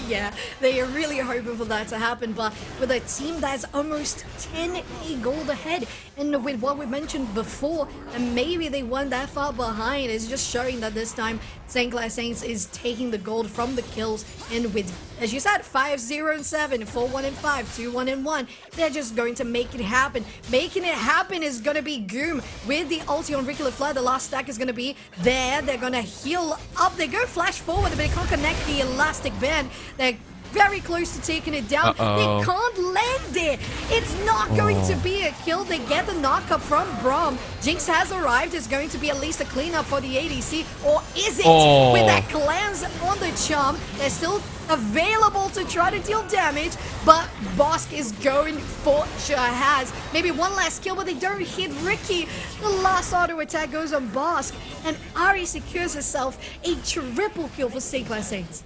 Yeah, they are really hoping for that to happen, but with a team that's almost 10k gold ahead, and with what we mentioned before, and maybe they weren't that far behind, it's just showing that this time St. Clair Saints is taking the gold from the kills, and with, as you said, 5-0 and 7, 4-1 and 5, 2-1 and 1, they're just going to make it happen. Making it happen is going to be Goom with the ulti on Ricky LaFleur. The last stack is going to be there. They're going to heal up. They go flash forward, but they can't connect the elastic band. They're very close to taking it down. They can't land it. It's not going to be a kill. They get the knockup from Braum. Jinx has arrived. It's going to be at least a cleanup for the ADC. Or is it? With that cleanse on the charm, they're still available to try to deal damage, but Bosk is going for Shahaz. Maybe one last kill, but they don't hit Ricky. The last auto attack goes on Bosk, and Ari secures herself a triple kill for St. Clair Saints.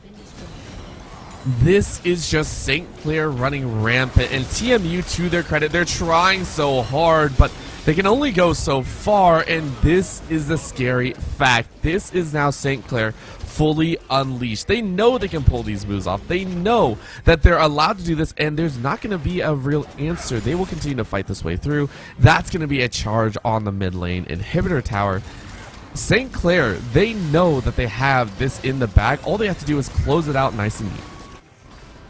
This is just St. Clair running rampant, and TMU, to their credit, they're trying so hard, but they can only go so far, and this is the scary fact. This is now St. Clair fully unleashed. They know they can pull these moves off. They know that they're allowed to do this, and there's not going to be a real answer. They will continue to fight this way through. That's going to be a charge on the mid lane. Inhibitor tower. St. Clair, they know that they have this in the bag. All they have to do is close it out nice and neat.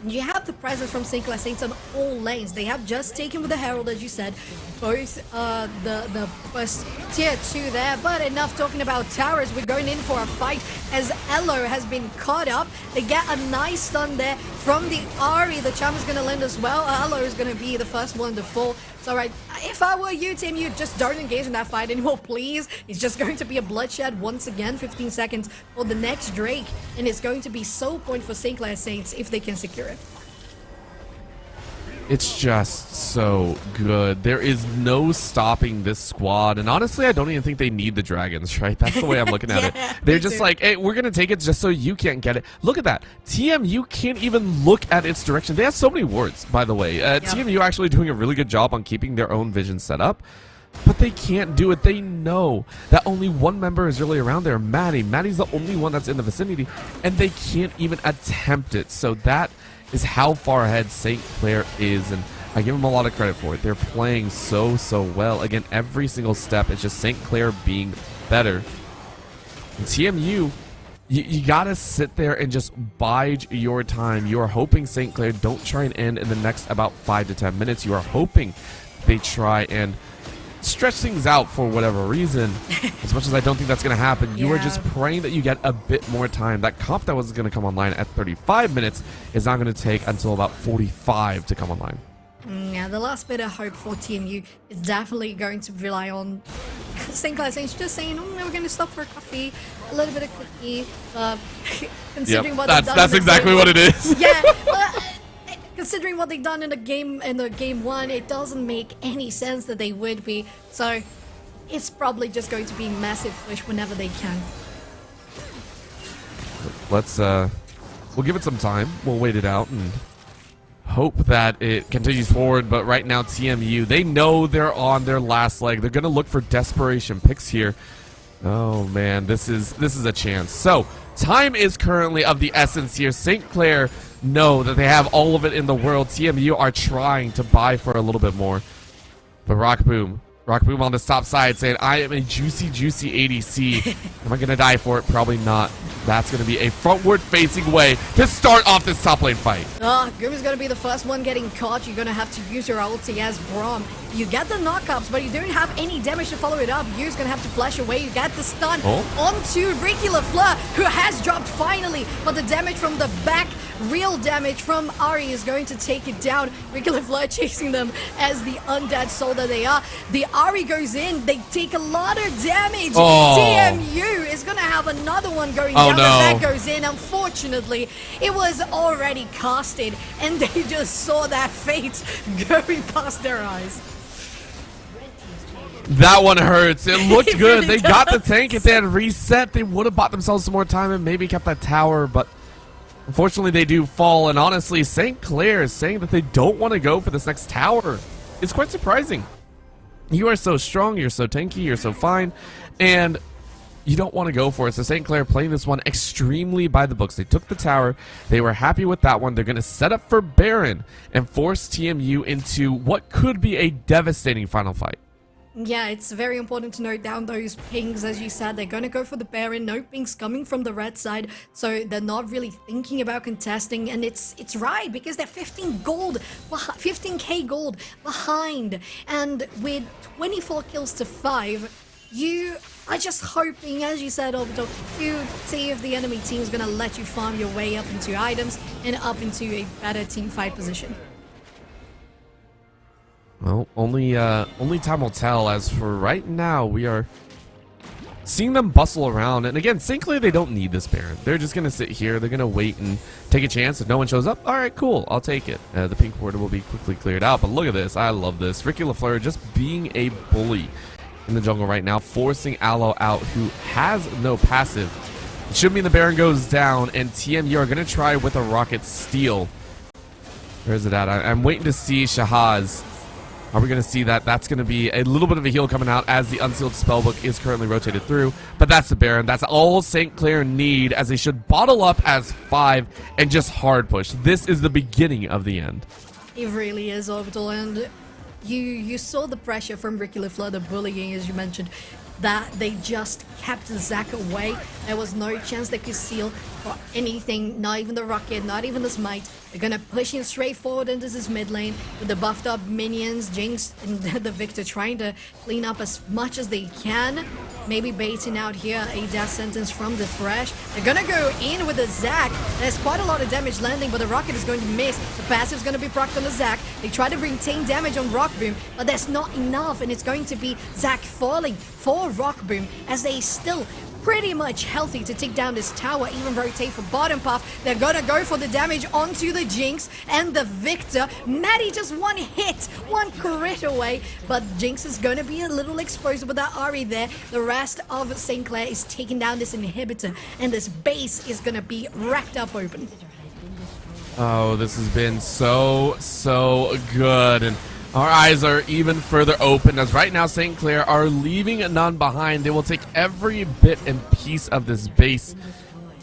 You have the presence from St. Clair Saints on all lanes. They have just taken with the Herald, as you said, both the first tier 2 there, but enough talking about towers. We're going in for a fight as Elo has been caught up. They get a nice stun there from the Ari. The charm is going to land as well. Elo is going to be the first one to fall. So, right, if I were you, Tim, you just don't engage in that fight anymore, please. It's just going to be a bloodshed once again, 15 seconds for the next Drake, and it's going to be soul point for St. Clair Saints if they can secure it. It's just so good. There is no stopping this squad. And honestly, I don't even think they need the dragons, right? That's the way I'm looking at it. They're just like, hey, we're going to take it just so you can't get it. Look at that. TMU can't even look at its direction. They have so many wards, by the way. TMU actually doing a really good job on keeping their own vision set up. But they can't do it. They know that only one member is really around there, Maddie. Maddie's the only one that's in the vicinity. And they can't even attempt it. So that is how far ahead St. Clair is, and I give them a lot of credit for it. They're playing so well. Again, every single step is just St. Clair being better. And TMU, you gotta sit there and just bide your time. You are hoping St. Clair don't try and end in the next about 5 to 10 minutes. You are hoping they try and stretch things out for whatever reason. As much as I don't think that's going to happen, you are just praying that you get a bit more time. That comp that was going to come online at 35 minutes is not going to take until about 45 to come online. Yeah, the last bit of hope for TMU is definitely going to rely on St. Clair Saints just saying, we're going to stop for a coffee, a little bit of cookie, considering what they've done. That's exactly what it is. Yeah, considering what they've done in the game 1, it doesn't make any sense that they would be. So it's probably just going to be massive push whenever they can. Let's we'll give it some time. We'll wait it out and hope that it continues forward. But right now, TMU, they know they're on their last leg. They're going to look for desperation picks here. Oh man, this is a chance. So time is currently of the essence here. St. Clair know that they have all of it in the world. TMU are trying to buy for a little bit more. But Rock Boom on the top side saying, I am a juicy ADC. Am I going to die for it? Probably not. That's going to be a frontward-facing way to start off this top lane fight. Goom is going to be the first one getting caught. You're going to have to use your ulti as Braum. You get the knockups, but you don't have any damage to follow it up. You're going to have to flash away. You get the stun onto Ricky LaFleur, who has dropped finally. But the damage from the back, real damage from Ari, is going to take it down. Ricky LaFleur chasing them as the undead soul that they are. The Ari goes in. They take a lot of damage. TMU is going to have another one going down. The back goes in. Unfortunately, it was already casted, and they just saw that fate going past their eyes. That one hurts. It looked good. Really they got the tank. If they had reset, they would have bought themselves some more time and maybe kept that tower, but Unfortunately, they do fall, and honestly, St. Clair is saying that they don't want to go for this next tower. It's quite surprising. You are so strong, you're so tanky, you're so fine, and you don't want to go for it. So St. Clair playing this one extremely by the books. They took the tower. They were happy with that one. They're going to set up for Baron and force TMU into what could be a devastating final fight. Yeah, it's very important to note down those pings. As you said, they're going to go for the Baron. No pings coming from the red side, so they're not really thinking about contesting. And it's right, because they're 15k gold behind, and with 24 kills to 5, you are just hoping, as you said, Orbital, to see if the enemy team is going to let you farm your way up into items and up into a better team fight position. Well, only time will tell. As for right now, we are seeing them bustle around. And again, St. Clair, they don't need this Baron. They're just going to sit here. They're going to wait and take a chance. If no one shows up, all right, cool, I'll take it. The pink border will be quickly cleared out. But look at this. I love this. Ricky LaFleur just being a bully in the jungle right now, forcing Aloe out, who has no passive. It should mean the Baron goes down, and TMU are going to try with a rocket steal. Where is it at? I'm waiting to see Shahaz. Are we going to see that? That's going to be a little bit of a heal coming out as the Unsealed Spellbook is currently rotated through. But that's the Baron. That's all St. Clair need, as they should bottle up as 5 and just hard push. This is the beginning of the end. It really is, Orbital, and you saw the pressure from Ricky LaFleur, the bullying, as you mentioned, that they just kept Zac away. There was no chance they could seal for anything, not even the rocket, not even the smite. They're gonna push in straight forward into this mid lane with the buffed up minions, Jinx and the Victor trying to clean up as much as they can. Maybe baiting out here a death sentence from the Thresh. They're gonna go in with the Zac. There's quite a lot of damage landing, but the rocket is going to miss. The passive's gonna be procced on the Zac. They try to retain damage on Rock Boom, but there's not enough, and it's going to be Zac falling for Rock Boom, as they still pretty much healthy to take down this tower, even rotate for bottom path. They're gonna go for the damage onto the Jinx and the Victor. Maddie just one hit, one crit away, but Jinx is gonna be a little exposed with that Ahri there. The rest of St. Clair is taking down this inhibitor, and this base is gonna be racked up open. Oh, this has been so good, and our eyes are even further open, as right now St. Clair are leaving none behind. They will take every bit and piece of this base.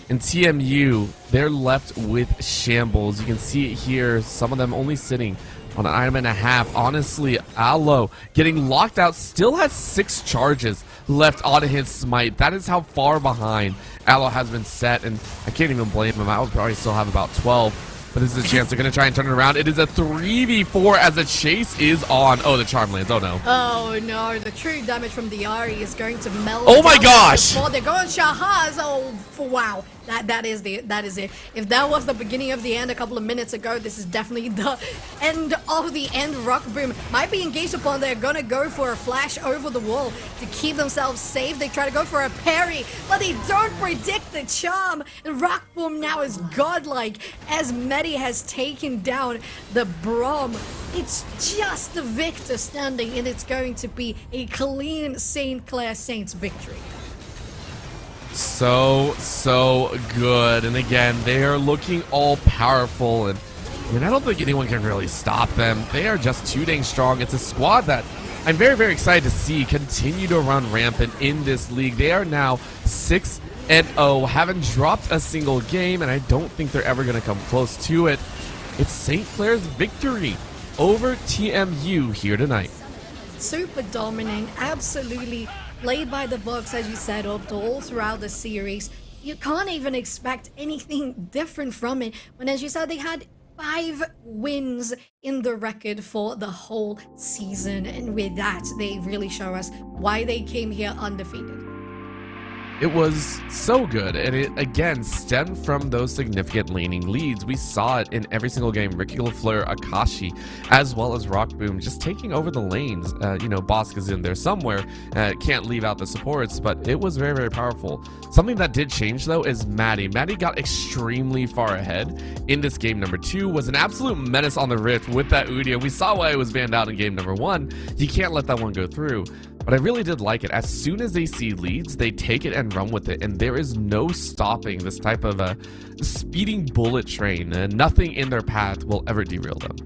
And TMU, they're left with shambles. You can see it here, some of them only sitting on an item and a half. Honestly, Aloe getting locked out, still has 6 charges left on his smite. That is how far behind Aloe has been set, and I can't even blame him. I would probably still have about 12. But this is a chance. They're going to try and turn it around. It is a 3v4 as the chase is on. Oh, the charm lands. Oh, no. Oh, no. The true damage from the Ahri is going to melt. Oh, my gosh. They're going Shahaz. Oh, wow. That is it. If that was the beginning of the end a couple of minutes ago, this is definitely the end of the end. Rock Boom might be engaged upon. They're gonna go for a flash over the wall to keep themselves safe. They try to go for a parry, but they don't predict the charm. And Rock Boom now is godlike, as Medi has taken down the Braum. It's just the Victor standing, and it's going to be a clean St. Clair Saints victory. So good. And again, they are looking all powerful, and I don't think anyone can really stop them. They are just too dang strong. It's a squad that I'm very excited to see continue to run rampant in this league. They are now 6-0, haven't dropped a single game, and I don't think they're ever going to come close to it. It's St. Clair's victory over TMU here tonight. Super dominant, absolutely played by the books, as you said, all throughout the series. You can't even expect anything different from it, when, as you said, they had 5 wins in the record for the whole season, and with that they really show us why they came here undefeated. It was so good, and it again stemmed from those significant laning leads. We saw it in every single game. Ricky LaFleur, Akashi, as well as Rock Boom just taking over the lanes. Bosk is in there somewhere. Can't leave out the supports, but it was very powerful. Something that did change though is Maddie. Maddie got extremely far ahead in this game number 2, was an absolute menace on the Rift with that Udyr. We saw why it was banned out in game number 1. You can't let that one go through. But I really did like it. As soon as they see leads, they take it and run with it. And there is no stopping this type of a speeding bullet train. And nothing in their path will ever derail them.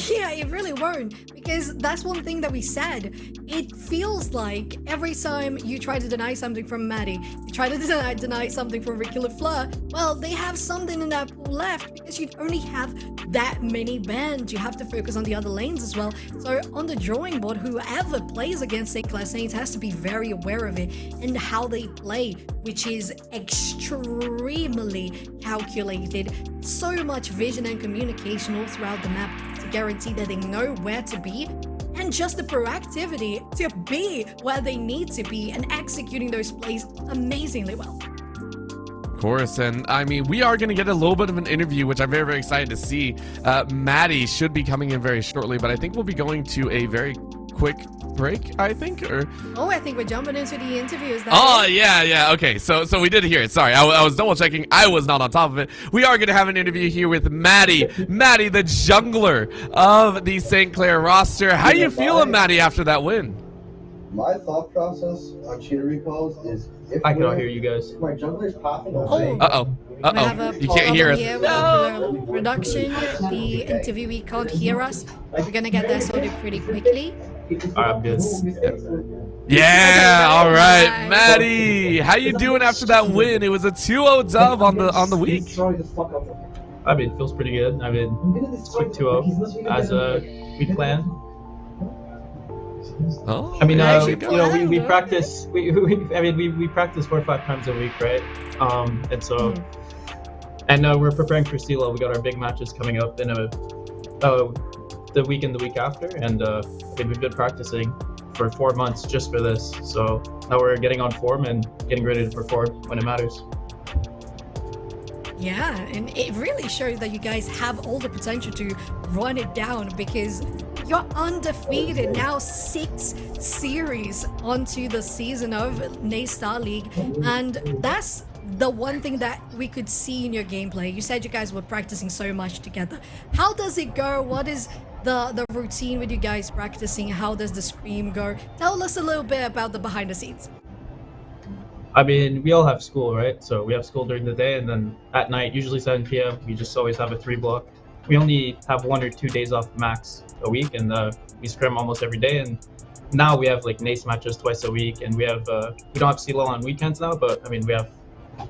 Yeah, it really won't, because that's one thing that we said. It feels like every time you try to deny something from Maddie, you try to deny something from Ricky LaFleur, well, they have something in that pool left, because you only have that many bans. You have to focus on the other lanes as well. So on the drawing board, whoever plays against St. Clair Saints has to be very aware of it and how they play, which is extremely calculated. So much vision and communication all throughout the map to guarantee that they know where to be, and just the proactivity to be where they need to be and executing those plays amazingly well. Of course, and I mean, we are going to get a little bit of an interview, which I'm very, very excited to see. Maddie should be coming in very shortly, but I think we'll be going to a very quick break, I think, or I think we're jumping into the interview. Is that it? Yeah, okay, so we did hear it. Sorry, I was double checking. I was not on top of it. We are going to have an interview here with Maddie, the jungler of the St. Clair roster. How you feeling, Maddie, after that win? My thought process on cheater recalls is if I cannot hear you guys. my jungler's popping We have a you can't hear us. here with the production. The interviewee can't hear us. We're gonna get that sorted pretty quickly. I'm good. Yeah, all right, Maddie. How you doing after that win? It was a 2-0 dub on the week. I mean, it feels pretty good. I mean, it's like 2-0 as we planned. Oh, I mean, actually, you know, we practice. We practice 4 or 5 times a week, right? And so, and we're preparing for CeeLo. We got our big matches coming up in the week and the week after, and we've been practicing for 4 months just for this. So now we're getting on form and getting ready to perform when it matters. Yeah, and it really shows that you guys have all the potential to run it down, because you're undefeated now, 6 series onto the season of NA Star League, and that's the one thing that we could see in your gameplay. You said you guys were practicing so much together. How does it go? What is the routine with you guys practicing? How does the scream go? Tell us a little bit about the behind the scenes. I mean, we all have school, right? So we have school during the day, and then at night, usually 7 p.m., we just always have a 3 block. We only have 1 or 2 days off max a week, and we scrim almost every day. And now we have like NACE matches twice a week, and we have we don't have CeeLo on weekends now, but I mean, we have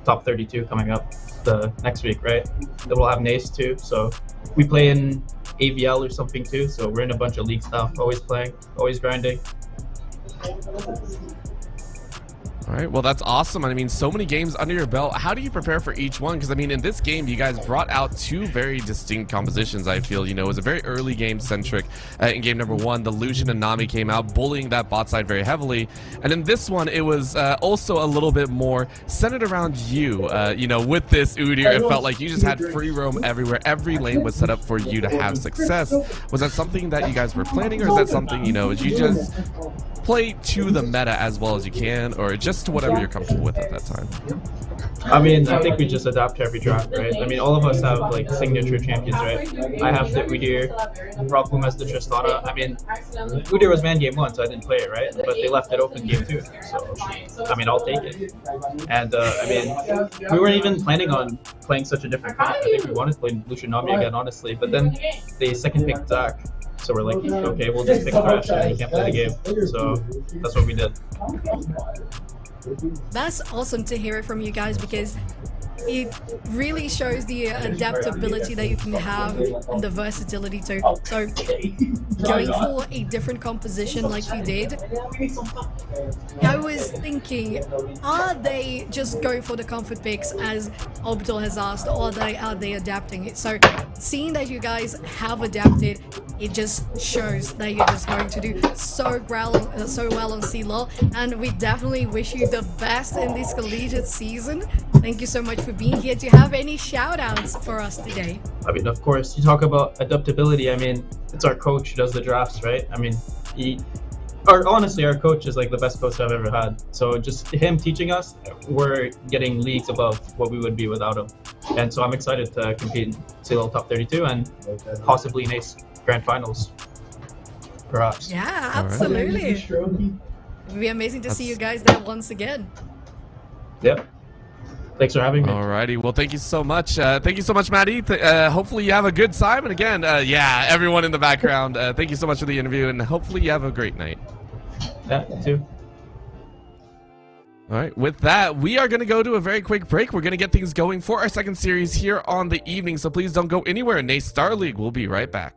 top 32 coming up the next week, right? Then we'll have NACE too. So we play in AVL or something too. So we're in a bunch of league stuff, always playing, always grinding. All right, well, that's awesome. I mean, so many games under your belt. How do you prepare for each one? Because, I mean, in this game, you guys brought out 2 very distinct compositions, I feel. You know, it was a very early game-centric. In game number 1, the Lucian and Nami came out, bullying that bot side very heavily. And in this one, it was also a little bit more centered around you. You know, with this Udyr, it felt like you just had free roam everywhere. Every lane was set up for you to have success. Was that something that you guys were planning, or is that something, you know, you just play to the meta as well as you can, or just to whatever you're comfortable with at that time? I mean, I think we just adapt to every draft, right? I mean, all of us have like signature champions, right? I have the Udyr, Rockboom has the Tristana. I mean, Udyr was banned game 1, so I didn't play it, right? But they left it open game 2, so I mean, I'll take it. And I mean, we weren't even planning on playing such a different comp. I think we wanted to play Lucian Nami again, honestly. But then they second picked Zach. So we're like, okay, we'll just pick Thresh and he can't play the game. So that's what we did. That's awesome to hear it from you guys, because it really shows the adaptability that you can have and the versatility too. So going for a different composition like you did, I was thinking, are they just going for the comfort picks as Obdol has asked, or are they adapting it? So seeing that you guys have adapted, it just shows that you're just going to do so well on CeeLo, and we definitely wish you the best in this collegiate season. Thank you so much for being here. Do you have any shout outs for us today? I mean, of course, you talk about adaptability. I mean, it's our coach who does the drafts, right? I mean, honestly, our coach is like the best coach I've ever had. So just him teaching us, we're getting leagues above what we would be without him. And so I'm excited to compete in CLL Top 32 and possibly in Ace Grand Finals, perhaps. Yeah, All right. absolutely. Strokey. It'd be amazing to see That's- you guys there once again. Yep. Thanks for having me. Alrighty, well, thank you so much. Thank you so much, Maddie. Hopefully you have a good time. And again, yeah, everyone in the background, thank you so much for the interview, and hopefully you have a great night. Yeah, you too. All right, with that, we are going to go to a very quick break. We're going to get things going for our second series here on the evening, so please don't go anywhere. Nace Star League will be right back.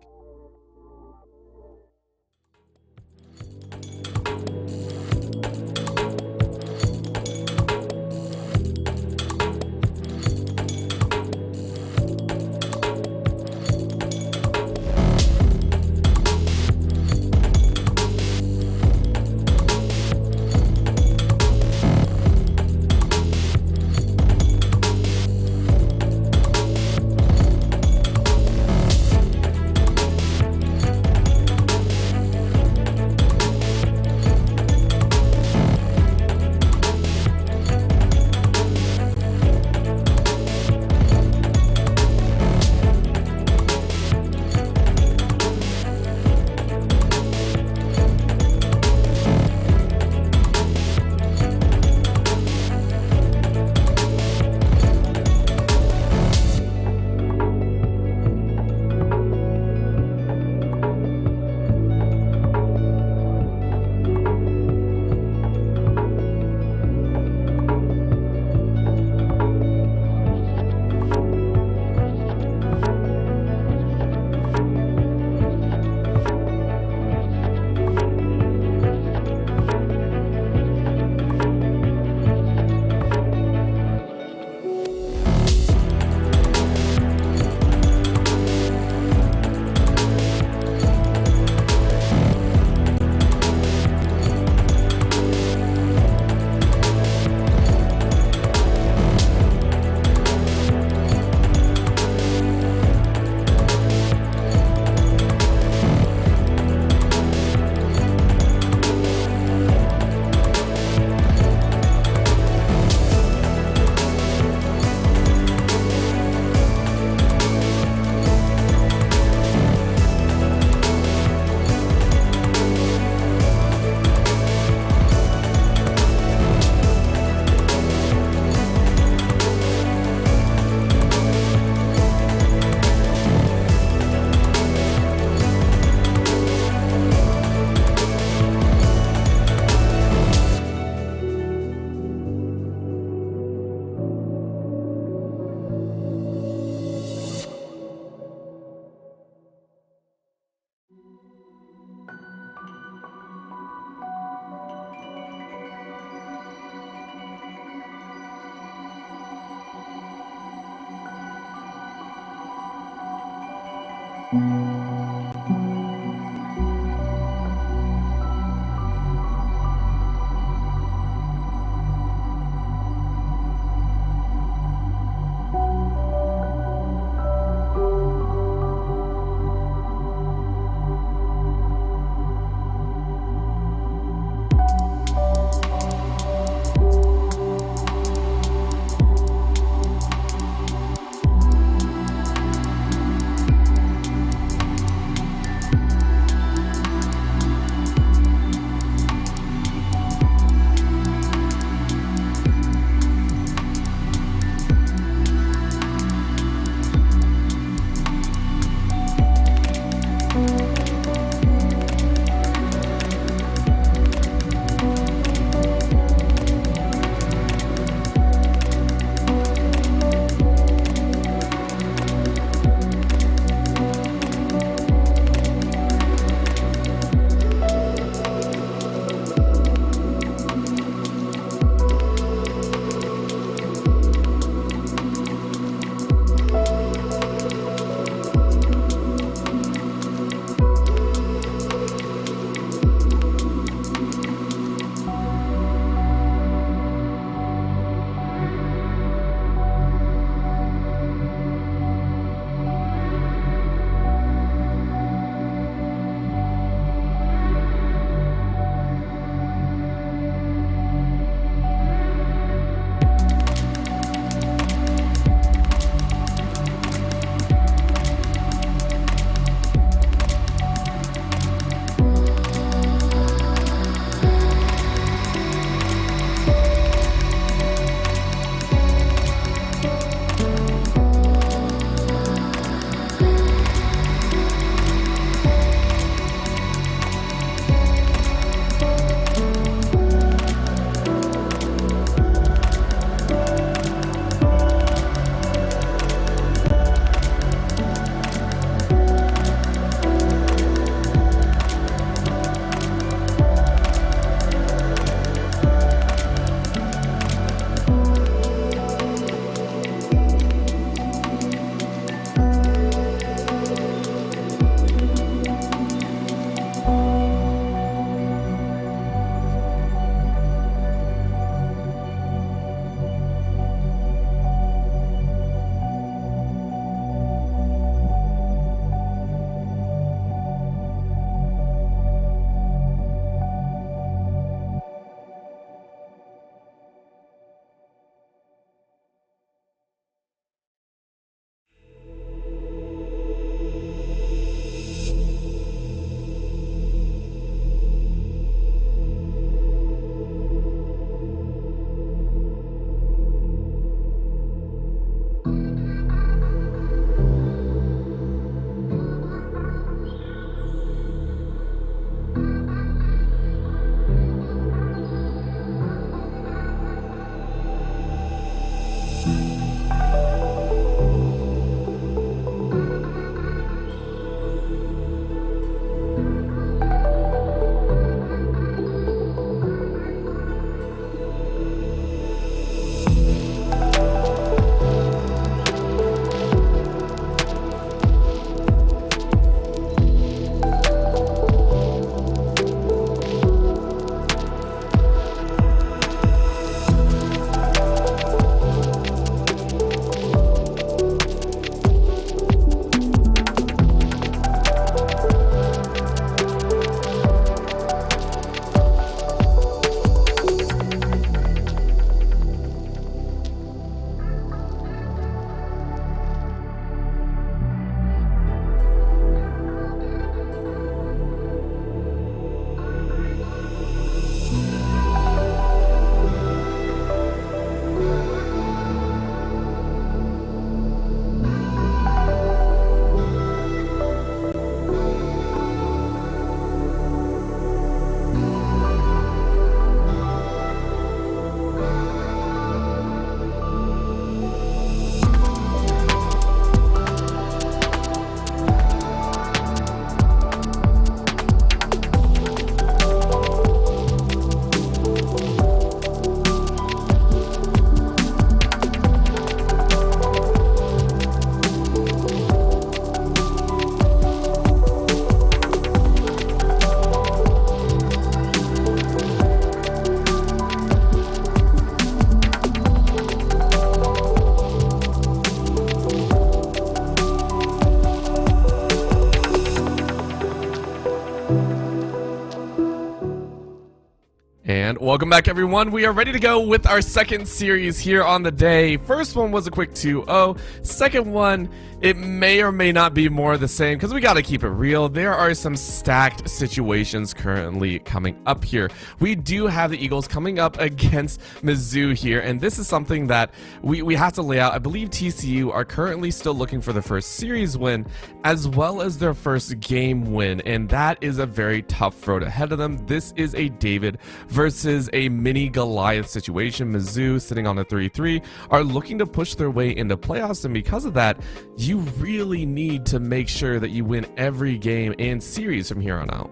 Welcome back, everyone. We are ready to go with our second series here on the day. First one was a quick 2-0. Second one, it may or may not be more of the same because we got to keep it real. There are some stacked situations currently coming up here. We do have the Eagles coming up against Mizzou here, and this is something that we have to lay out. I believe TCU are currently still looking for the first series win as well as their first game win, and that is a very tough road ahead of them. This is a David versus a mini Goliath situation. Mizzou, sitting on a 3-3, are looking to push their way into playoffs, and because of that, you really need to make sure that you win every game and series from here on out.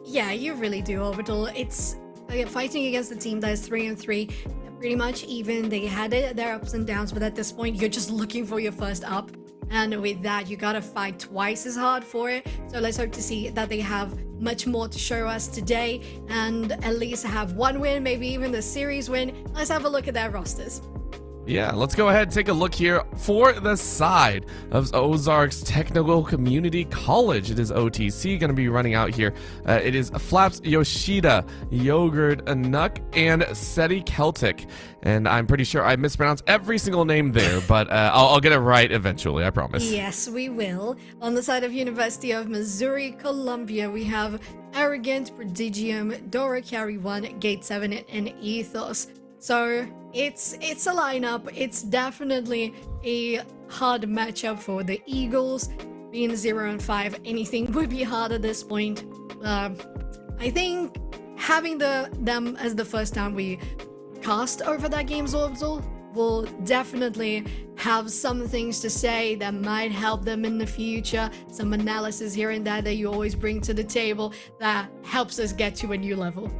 Yeah, you really do, Orbital. It's fighting against a team that is 3-3, pretty much even. They had their ups and downs, but at this point, you're just looking for your first up. And with that, you gotta fight twice as hard for it. So let's hope to see that they have much more to show us today and at least have one win, maybe even the series win. Let's have a look at their rosters. Yeah, let's go ahead and take a look here for the side of Ozarks Technical Community College. It is OTC going to be running out here. It is Flaps Yoshida, Yogurt Anuk, and Seti Celtic. And I'm pretty sure I mispronounced every single name there, but I'll get it right eventually, I promise. Yes, we will. On the side of University of Missouri, Columbia, we have Arrogant, Prodigium, Dora Carry 1, Gate 7, and Ethos. So it's a lineup. It's definitely a hard matchup for the Eagles. Being 0-5, anything would be hard at this point. I think having them as the first time we cast over that game's Orbital will definitely have some things to say that might help them in the future. Some analysis here and there that you always bring to the table that helps us get to a new level.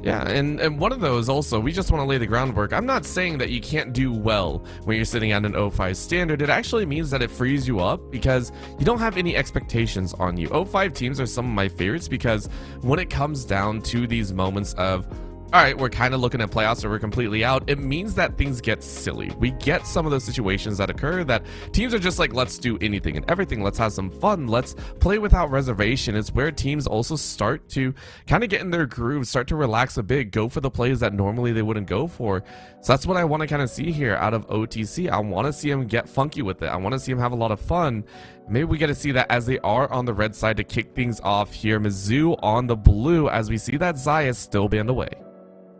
Yeah, and one of those also, we just want to lay the groundwork. I'm not saying that you can't do well when you're sitting at an 0-5 standard. It actually means that it frees you up because you don't have any expectations on you. 0-5 teams are some of my favorites because when it comes down to these moments of, all right, we're kind of looking at playoffs or we're completely out, it means that things get silly. We get some of those situations that occur that teams are just like, let's do anything and everything. Let's have some fun. Let's play without reservation. It's where teams also start to kind of get in their groove, start to relax a bit, go for the plays that normally they wouldn't go for. So that's what I want to kind of see here out of OTC. I want to see them get funky with it. I want to see them have a lot of fun. Maybe we get to see that as they are on the red side to kick things off here. Mizzou on the blue as we see that Zaya is still banned away.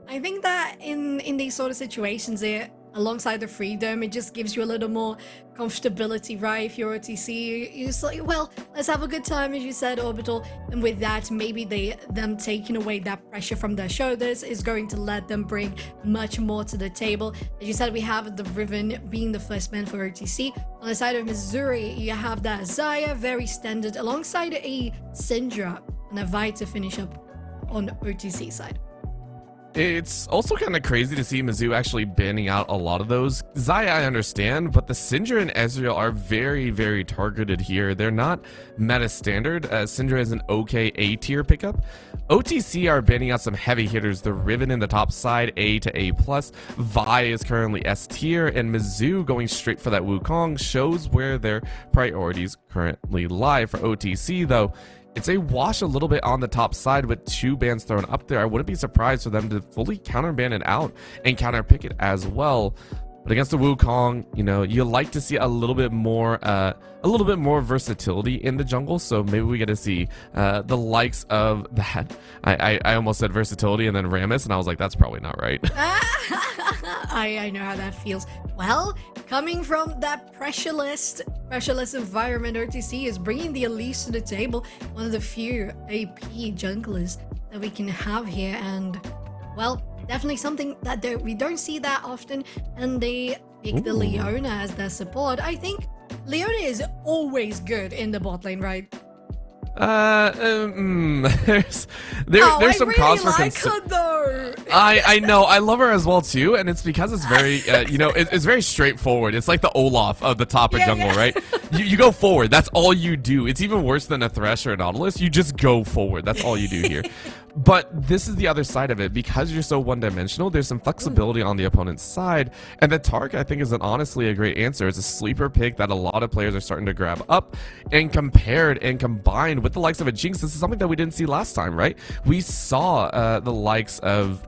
I think that in these sort of situations, alongside the freedom, it just gives you a little more comfortability, right? If you're OTC, you're just like, well, let's have a good time, as you said, Orbital. And with that, maybe them taking away that pressure from their shoulders is going to let them bring much more to the table. As you said, we have the Riven being the first man for OTC. On the side of Missouri, you have that Zaya, very standard, alongside a Syndra and a Vi to finish up on OTC side. It's also kind of crazy to see Mizzou actually banning out a lot of those. Zaya, I understand, but the Syndra and Ezreal are very, very targeted here. They're not meta standard. Syndra is an okay A tier pickup. OTC are banning out some heavy hitters. The Riven in the top side, A to A+. Vi is currently S tier, and Mizzou going straight for that Wukong shows where their priorities currently lie. For OTC, though, it's a wash a little bit on the top side with 2 bans thrown up there. I wouldn't be surprised for them to fully counterban it out and counterpick it as well. But against the Wukong, you know, you like to see a little bit more versatility in the jungle. So maybe we get to see the likes of that. I almost said versatility and then Rammus, and I was like, that's probably not right. I know how that feels. Well, coming from that pressureless environment, OTC is bringing the Elise to the table. One of the few AP junglers that we can have here, and well, definitely something that we don't see that often. And they pick the Leona as their support. I think Leona is always good in the bot lane, right? There's some cause for concern. I know, I love her as well too, and it's because it's very it's very straightforward. It's like the Olaf of the top of jungle, right? You go forward, that's all you do. It's even worse than a Thresh or a Nautilus. You just go forward, that's all you do here. But this is the other side of it. Because you're so one-dimensional, there's some flexibility on the opponent's side, and the Tark, I think, is honestly a great answer. It's a sleeper pick that a lot of players are starting to grab up, and compared and combined with the likes of a Jinx, this is something that we didn't see last time, right? We saw the likes of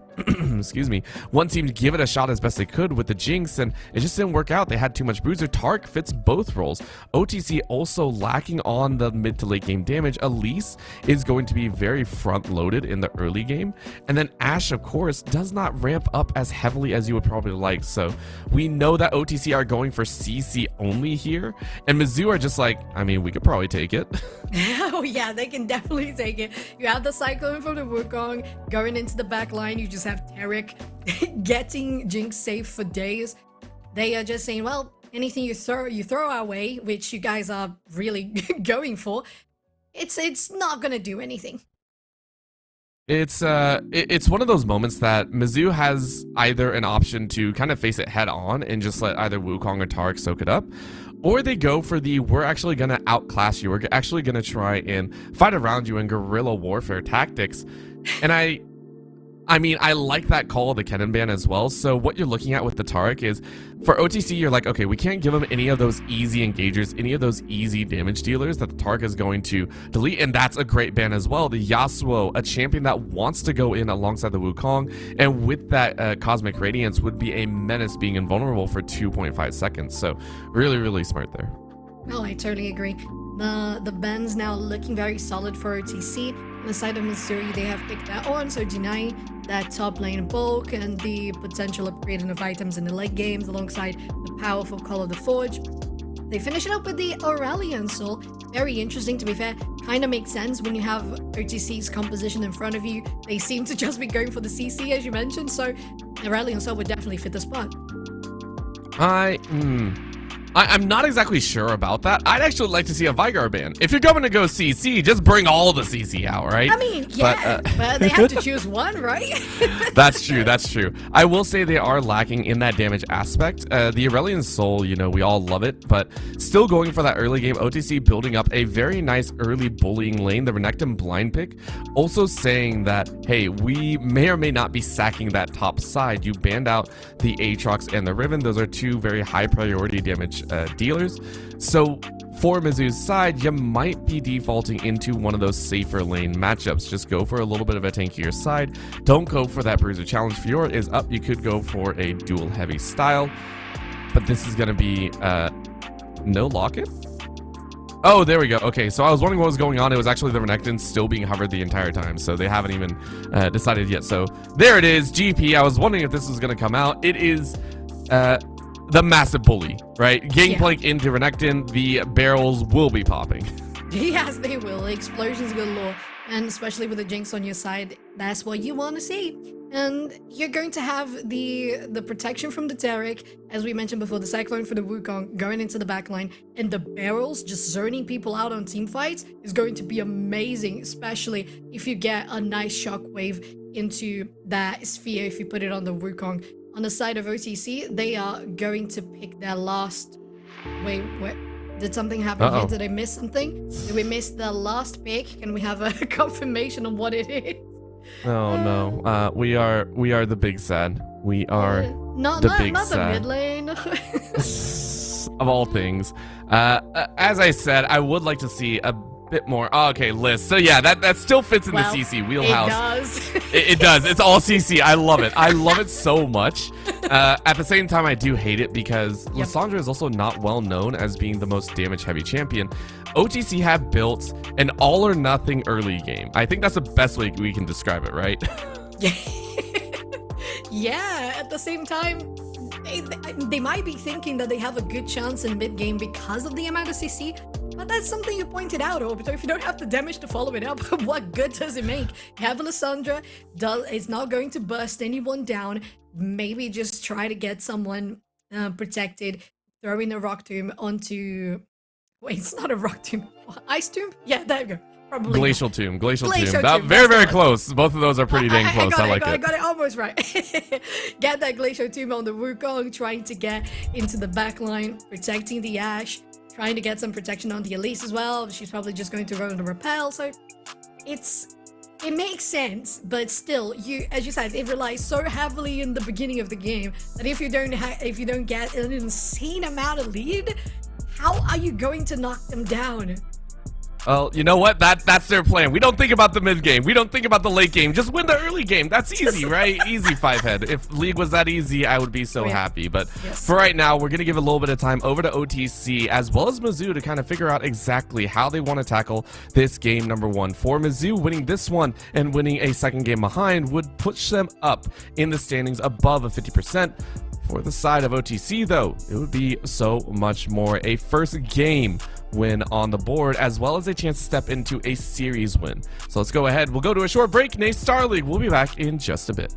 excuse me, one team to give it a shot as best they could with the Jinx, and it just didn't work out. They had too much bruiser. Tark fits both roles. OTC also lacking on the mid to late game damage. Elise is going to be very front loaded in the early game, and then Ashe, of course, does not ramp up as heavily as you would probably like. So we know that OTC are going for CC only here, and Mizzou are just like, I mean, we could probably take it. Oh yeah, they can definitely take it. You have the Cyclone from the Wukong going into the back line. You just have Tarek getting Jinx safe for days. They are just saying, well, anything you throw our way, which you guys are really going for, it's not gonna do anything. It's one of those moments that Mizzou has either an option to kind of face it head on and just let either Wukong or Tarek soak it up, or they go for the we're actually going to outclass you, we're actually going to try and fight around you in guerrilla warfare tactics. And I mean, I like that call of the Kennen ban as well. So what you're looking at with the Tarek is, for OTC, you're like, okay, we can't give him any of those easy engagers, any of those easy damage dealers that the Tarek is going to delete, and that's a great ban as well. The Yasuo, a champion that wants to go in alongside the Wukong, and with that Cosmic Radiance would be a menace being invulnerable for 2.5 seconds. So really, really smart there. Oh, I totally agree. The bans now looking very solid for OTC. On the side of Missouri, they have picked that on, so deny that top lane bulk and the potential upgrading of items in the late games alongside the powerful Call of the Forge. They finish it up with the Aurelion Soul. Very interesting, to be fair. Kind of makes sense when you have OTC's composition in front of you. They seem to just be going for the CC, as you mentioned, so Aurelion Soul would definitely fit the spot. I'm not exactly sure about that. I'd actually like to see a Vigar ban. If you're going to go CC, just bring all the CC out, right? I mean, yeah, but they have to choose one, right? That's true, that's true. I will say they are lacking in that damage aspect. The Aurelion Soul, you know, we all love it, but still going for that early game. OTC building up a very nice early bullying lane. The Renekton blind pick also saying that, hey, we may or may not be sacking that top side. You banned out the Aatrox and the Riven. Those are two very high priority damage dealers. So for Mizzou's side, you might be defaulting into one of those safer lane matchups. Just go for a little bit of a tankier side. Don't go for that bruiser challenge. Fiora is up. You could go for a dual heavy style, but this is going to be no lock-in. Oh, there we go. Okay, so I was wondering what was going on. It was actually the Renekton still being hovered the entire time, so they haven't even decided yet. So there it is, GP. I was wondering if this was going to come out. It is the massive bully, right? Gangplank into Renekton, the barrels will be popping. Yes, they will. Explosions galore. And especially with the Jinx on your side, that's what you want to see. And you're going to have the protection from the Tarek, as we mentioned before, the Cyclone for the Wukong going into the backline, and the barrels just zoning people out on team fights is going to be amazing, especially if you get a nice shockwave into that sphere if you put it on the Wukong. On the side of OTC, they are going to pick their last... Wait, did something happen here? Did I miss something? Did we miss the last pick? Can we have a confirmation on what it is? Oh no, we are the big sad. We are not the mid lane. Of all things. As I said, I would like to see a bit more. Oh, okay, list. So yeah, that still fits in the CC wheelhouse. It does. It does. It's all CC. I love it. I love it so much. At the same time, I do hate it because Lissandra is also not well known as being the most damage heavy champion. OTC have built an all or nothing early game. I think that's the best way we can describe it, right? Yeah, at the same time, they might be thinking that they have a good chance in mid game because of the amount of CC. But that's something you pointed out, Obito. If you don't have the damage to follow it up, what good does it make? You have Lissandra, is not going to burst anyone down. Maybe just try to get someone protected, throwing a rock tomb onto... Wait, it's not a rock tomb. Ice tomb? Yeah, there you go. Probably Glacial tomb. Glacial tomb. Very, very close. Both of those are pretty dang close. I got it almost right. Get that Glacial tomb on the Wukong, trying to get into the backline, protecting the Ashe. Trying to get some protection on the Elise as well. She's probably just going to run the repel, so it makes sense, but still, as you said, it relies so heavily in the beginning of the game that if you don't get an insane amount of lead, how are you going to knock them down? Well, you know what? That's their plan. We don't think about the mid game. We don't think about the late game. Just win the early game. That's easy, right? Easy, 5-head. If League was that easy, I would be so happy. But for right now, we're going to give a little bit of time over to OTC as well as Mizzou to kind of figure out exactly how they want to tackle this game number 1. For Mizzou, winning this one and winning a second game behind would push them up in the standings above a 50%. For the side of OTC, though, it would be so much more. A first game win on the board, as well as a chance to step into a series win. So let's go ahead. We'll go to a short break. Nate Star League. We'll be back in just a bit.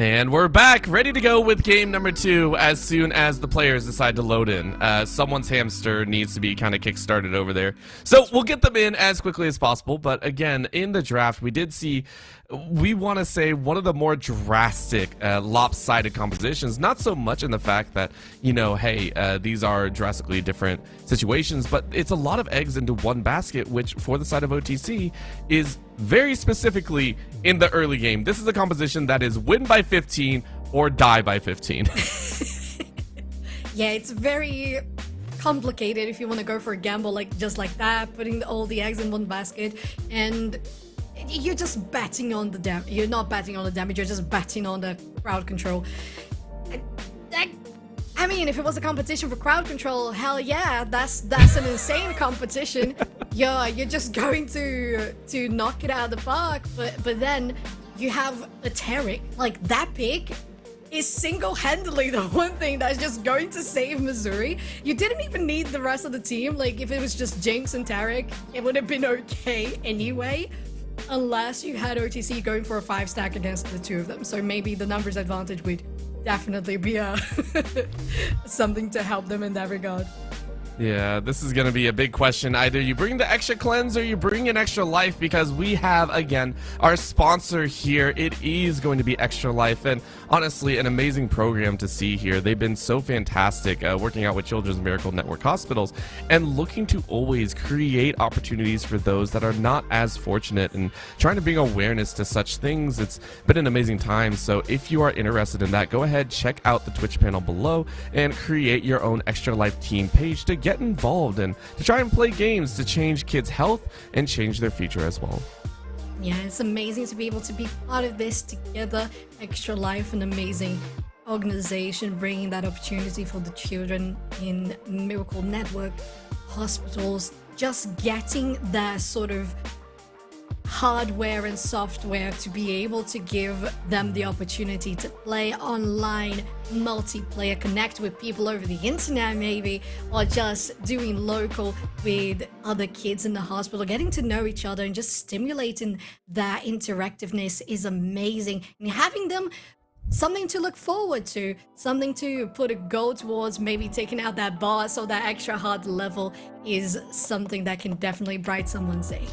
And we're back, ready to go with game number 2 as soon as the players decide to load in. Someone's hamster needs to be kind of kick-started over there. So we'll get them in as quickly as possible. But again, in the draft, we did see we want to say one of the more drastic, lopsided compositions. Not so much in the fact that, you know, hey, these are drastically different situations, but it's a lot of eggs into one basket, which for the side of OTC is very specifically in the early game. This is a composition that is win by 15 or die by 15. Yeah, it's very complicated if you want to go for a gamble like just like that, putting all the eggs in one basket, and you're just betting on the you're not betting on the damage, you're just betting on the crowd control. I mean, if it was a competition for crowd control, hell yeah, that's an insane competition. You're just going to knock it out of the park, but then you have a Tarek, like that pick is single-handedly the one thing that's just going to save Missouri. You didn't even need the rest of the team. Like, if it was just Jinx and Tarek, it would have been okay anyway, unless you had OTC going for a 5-stack against the two of them. So maybe the numbers advantage would definitely be something to help them in that regard. Yeah, this is going to be a big question. Either you bring the extra cleanse or you bring an extra life, because we have, again, our sponsor here. It is going to be Extra Life, and honestly, an amazing program to see here. They've been so fantastic working out with Children's Miracle Network hospitals and looking to always create opportunities for those that are not as fortunate and trying to bring awareness to such things. It's been an amazing time, so if you are interested in that, go ahead, check out the Twitch panel below and create your own Extra Life team page to get involved and to try and play games to change kids' health and change their future as well. Yeah, it's amazing to be able to be part of this together. Extra Life, an amazing organization bringing that opportunity for the children in Miracle Network hospitals, just getting that sort of hardware and software to be able to give them the opportunity to play online, multiplayer, connect with people over the internet maybe, or just doing local with other kids in the hospital, getting to know each other and just stimulating that interactiveness is amazing. And having them something to look forward to, something to put a goal towards, maybe taking out that boss or that extra hard level is something that can definitely brighten someone's day.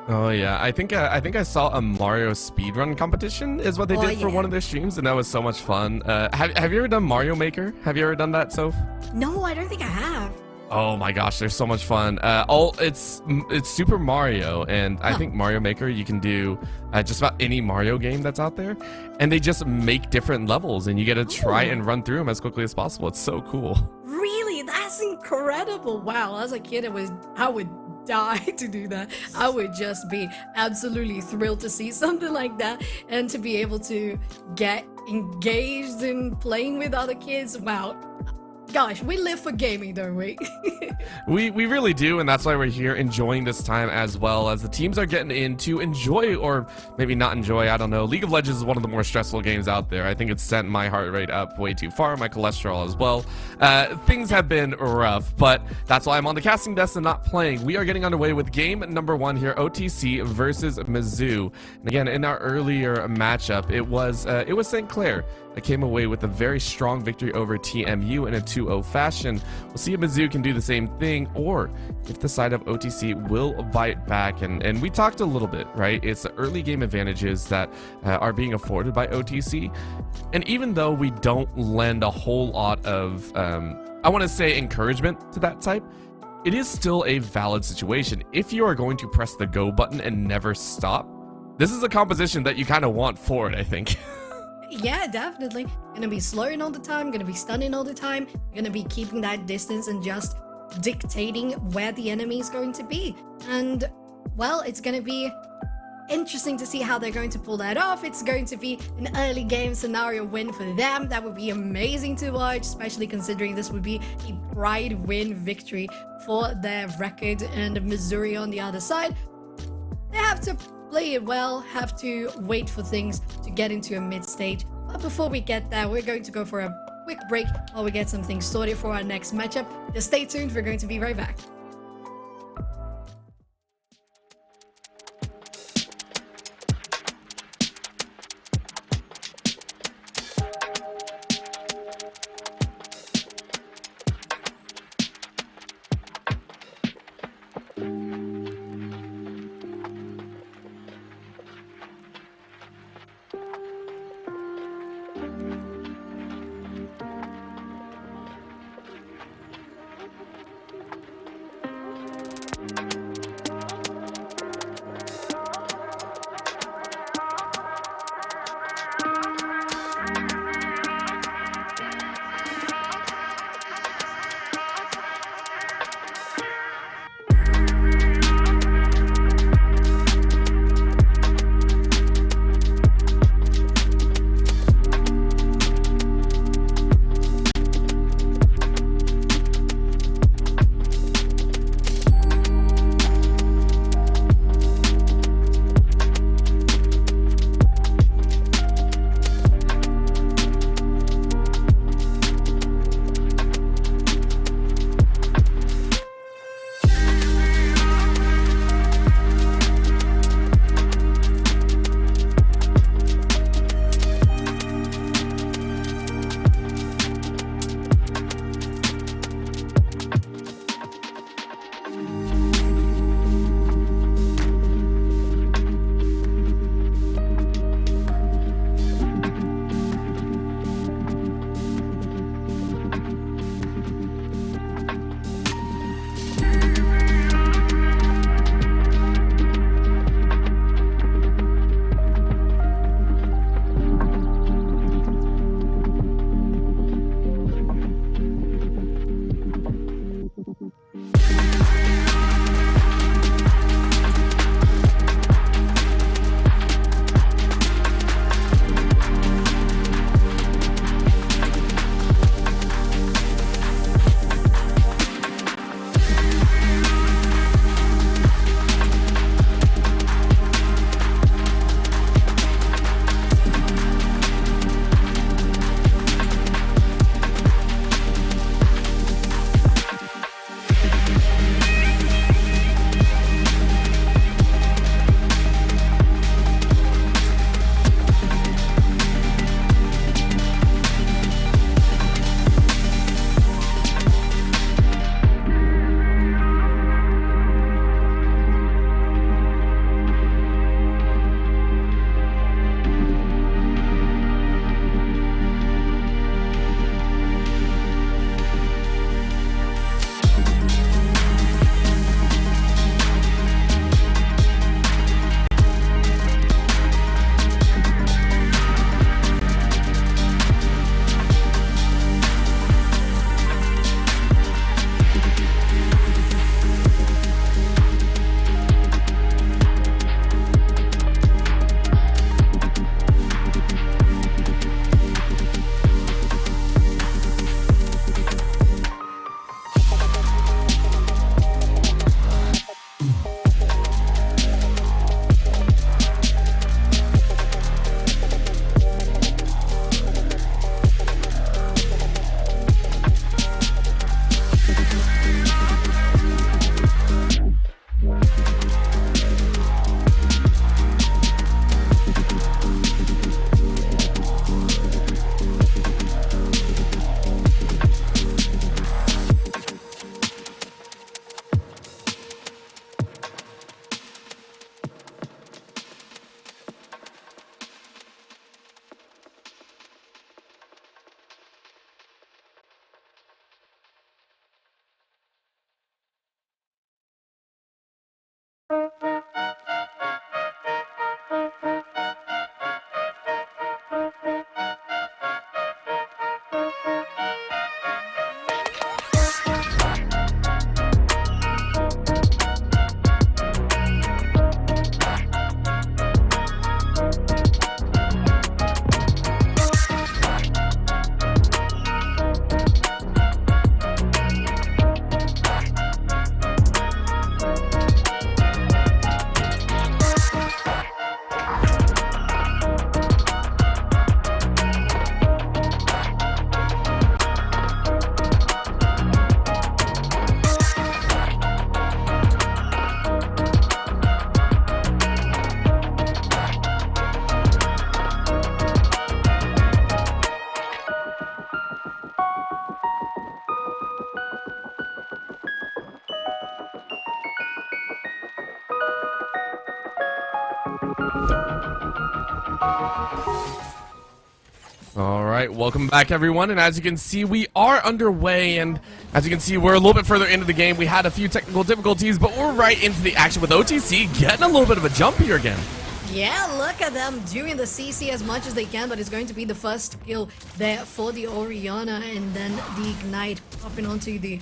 Oh yeah, I think I saw a Mario speedrun competition is what they did for one of their streams, and that was so much fun. Have you ever done Mario Maker? Have you ever done that, Soph? No, I don't think I have. Oh my gosh, they're so much fun. It's Super Mario, and I think Mario Maker you can do just about any Mario game that's out there, and they just make different levels, and you get to try and run through them as quickly as possible. It's so cool. Really, that's incredible! Wow, as a kid, I would die to do that. I would just be absolutely thrilled to see something like that and to be able to get engaged in playing with other kids. Wow. Gosh, we live for gaming, don't we? We really do, and that's why we're here enjoying this time as well, as the teams are getting in to enjoy, or maybe not enjoy, I don't know. League of Legends is one of the more stressful games out there. I think it's sent my heart rate up way too far, my cholesterol as well. Things have been rough, but that's why I'm on the casting desk and not playing. We are getting underway with game number 1 here, OTC versus Mizzou. And again, in our earlier matchup, it was St. Clair that came away with a very strong victory over TMU in a 2-0 fashion. We'll see if Mizzou can do the same thing, or if the side of OTC will bite back. And we talked a little bit, right? It's the early game advantages that are being afforded by OTC. And even though we don't lend a whole lot of, I want to say, encouragement to that type, it is still a valid situation. If you are going to press the go button and never stop, this is a composition that you kind of want for it, I think. Yeah, definitely. Gonna be slowing all the time, gonna be stunning all the time, gonna be keeping that distance and just dictating where the enemy is going to be. And, well, it's gonna be interesting to see how they're going to pull that off. It's going to be an early game scenario win for them. That would be amazing to watch, especially considering this would be a pride win victory for their record, and Missouri on the other side. They have to play it well, have to wait for things to get into a mid stage. But before we get there, we're going to go for a quick break while we get some things sorted for our next matchup. Just stay tuned, we're going to be right back. All right, welcome back, everyone. And as you can see, we are underway. And as you can see, we're a little bit further into the game. We had a few technical difficulties, but we're right into the action with OTC getting a little bit of a jump here again. Yeah, look at them doing the CC as much as they can, but it's going to be the first kill there for the Orianna, and then the Ignite popping onto the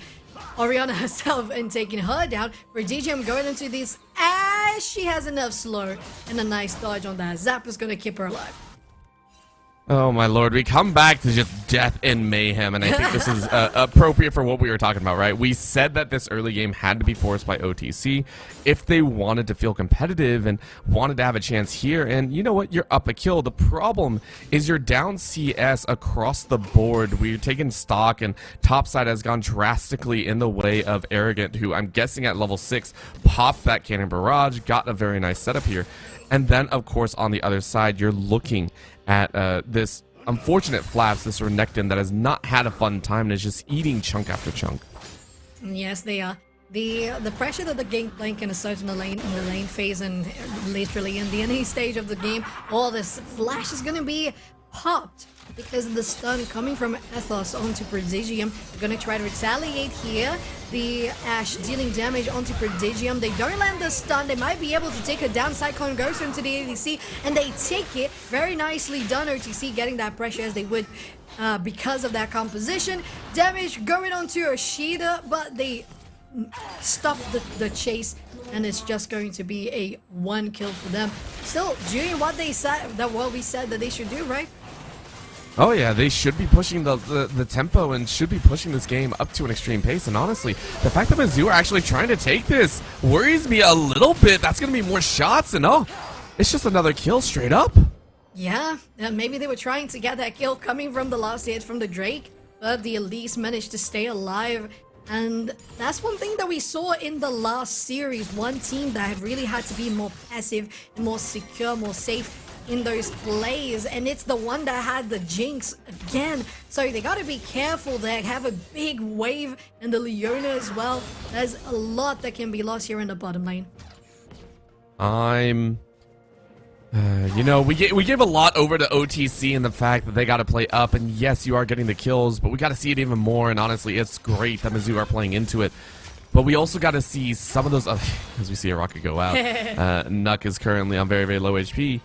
Orianna herself and taking her down. KhazixMayJump going into this as she has enough slow and a nice dodge on that. Zap is going to keep her alive. Oh my lord, we come back to just death and mayhem, and I think this is appropriate for what we were talking about, right? We said that this early game had to be forced by OTC if they wanted to feel competitive and wanted to have a chance here, and you know what? You're up a kill. The problem is you're down CS across the board. We're taking stock, and topside has gone drastically in the way of Arrogant, who I'm guessing at level 6 popped that cannon barrage, got a very nice setup here, and then of course on the other side you're looking at this unfortunate Flaps, this Renekton that has not had a fun time and is just eating chunk after chunk. Yes, they are. The pressure that the game playing can assert in the lane phase and literally in the any stage of the game, all this flash is gonna be popped because of the stun coming from Ethos onto KhazixMayJump. They're gonna try to retaliate here. The Ashe dealing damage onto KhazixMayJump. They don't land the stun. They might be able to take a down. Cyclone goes into the ADC and they take it. Very nicely done, OTC getting that pressure as they would because of that composition. Damage going onto Ashida, but they stop the chase, and it's just going to be a 1 kill for them. Still doing what they said, what we said that they should do, right? Oh yeah, they should be pushing the tempo and should be pushing this game up to an extreme pace. And honestly, the fact that Mizzou are actually trying to take this worries me a little bit. That's going to be more shots, and oh, it's just another kill straight up. Yeah, maybe they were trying to get that kill coming from the last hit from the Drake, but the Elise managed to stay alive. And that's one thing that we saw in the last series. One team that really had to be more passive and more secure, more safe in those plays, and it's the one that had the Jinx again. So they got to be careful there. Have a big wave and the Leona as well. There's a lot that can be lost here in the bottom lane. You know, we give a lot over to OTC and the fact that they got to play up, and yes, you are getting the kills, but we got to see it even more. And honestly, it's great that Mizzou are playing into it. But we also got to see some of those, as we see a rocket go out. Nuck is currently on very, very low HP.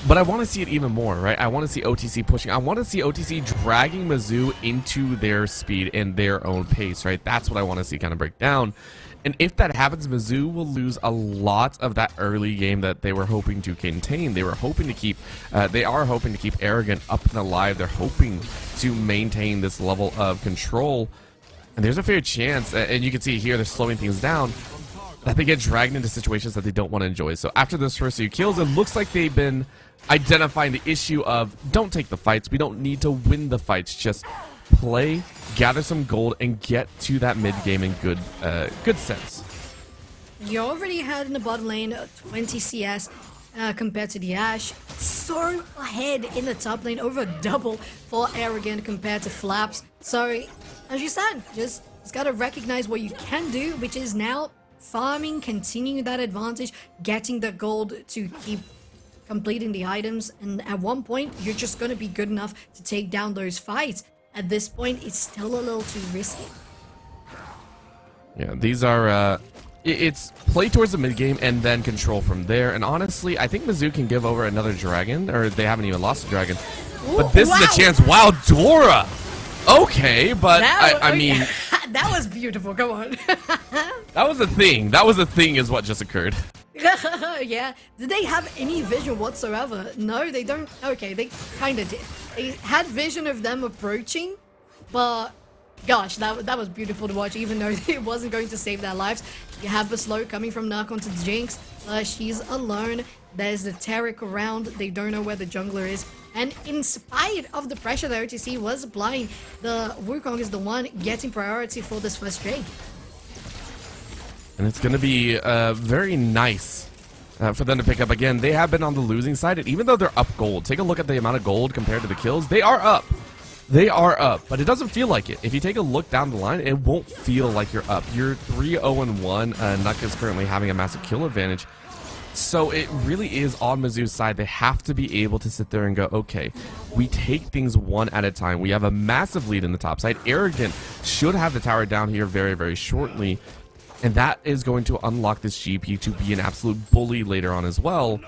But I want to see it even more, right? I want to see OTC pushing. I want to see OTC dragging Mizzou into their speed and their own pace, right? That's what I want to see kind of break down. And if that happens, Mizzou will lose a lot of that early game that they were hoping to contain. They were hoping to keep, they are hoping to keep Arrogant up and alive. They're hoping to maintain this level of control. And there's a fair chance, and you can see here they're slowing things down, that they get dragged into situations that they don't want to enjoy. So after those first few kills, it looks like they've been identifying the issue of don't take the fights. We don't need to win the fights. Just play, gather some gold, and get to that mid game in good sense. You already had in the bottom lane 20 CS compared to the Ashe. So ahead in the top lane, over double for Arrogant compared to Flaps. So as you said, just gotta recognize what you can do, which is now farming, continuing that advantage, getting the gold to keep completing the items, and at one point you're just going to be good enough to take down those fights. At this point it's still a little too risky. Yeah, these are it's play towards the mid game and then control from there. And honestly, I think Mizzou can give over another dragon, or they haven't even lost a dragon. Ooh, but this is a chance. Wow, Dora. Okay, but I mean that was beautiful. Come on. That was a thing. That was a thing is what just occurred. Yeah. Did they have any vision whatsoever? No, they don't. Okay, they kind of did. They had vision of them approaching, but gosh, that was beautiful to watch, even though it wasn't going to save their lives. You have the slow coming from Nuck onto Jinx. She's alone. There's the Taric around. They don't know where the jungler is. And in spite of the pressure that OTC was applying, the Wukong is the one getting priority for this first Drake. And it's going to be very nice for them to pick up. Again, they have been on the losing side, and even though they're up gold, take a look at the amount of gold compared to the kills. They are up. They are up, but it doesn't feel like it. If you take a look down the line, it won't feel like you're up. You're 3-0-1. Nuck is currently having a massive kill advantage. So it really is on Mizzou's side. They have to be able to sit there and go, okay, we take things one at a time. We have a massive lead in the top side. Arrogant should have the tower down here very, very shortly. And that is going to unlock this GP to be an absolute bully later on as well.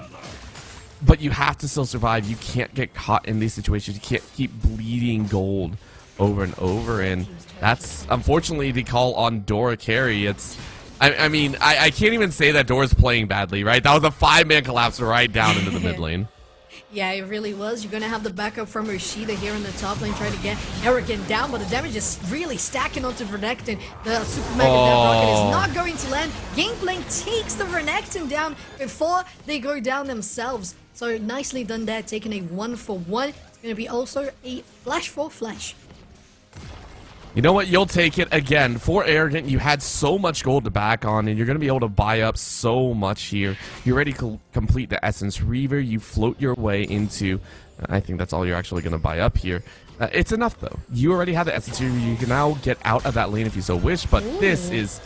But you have to still survive. You can't get caught in these situations. You can't keep bleeding gold over and over. And that's unfortunately the call on Dora carry. I mean, I can't even say that Dora's playing badly, right? That was a 5-man collapse right down into the mid lane. Yeah, it really was. You're going to have the backup from Rashida here in the top lane trying to get Arrogant down, but the damage is really stacking onto Renekton. The Super Mega Death Rocket is not going to land. Gangplank takes the Renekton down before they go down themselves. So nicely done there, taking a 1-for-1. It's going to be also a flash for flash. You know what? You'll take it again. For Arrogant, you had so much gold to back on, and you're going to be able to buy up so much here. You already complete the Essence Reaver. You float your way into... I think that's all you're actually going to buy up here. It's enough, though. You already have the Essence Reaver. You can now get out of that lane if you so wish, but this is...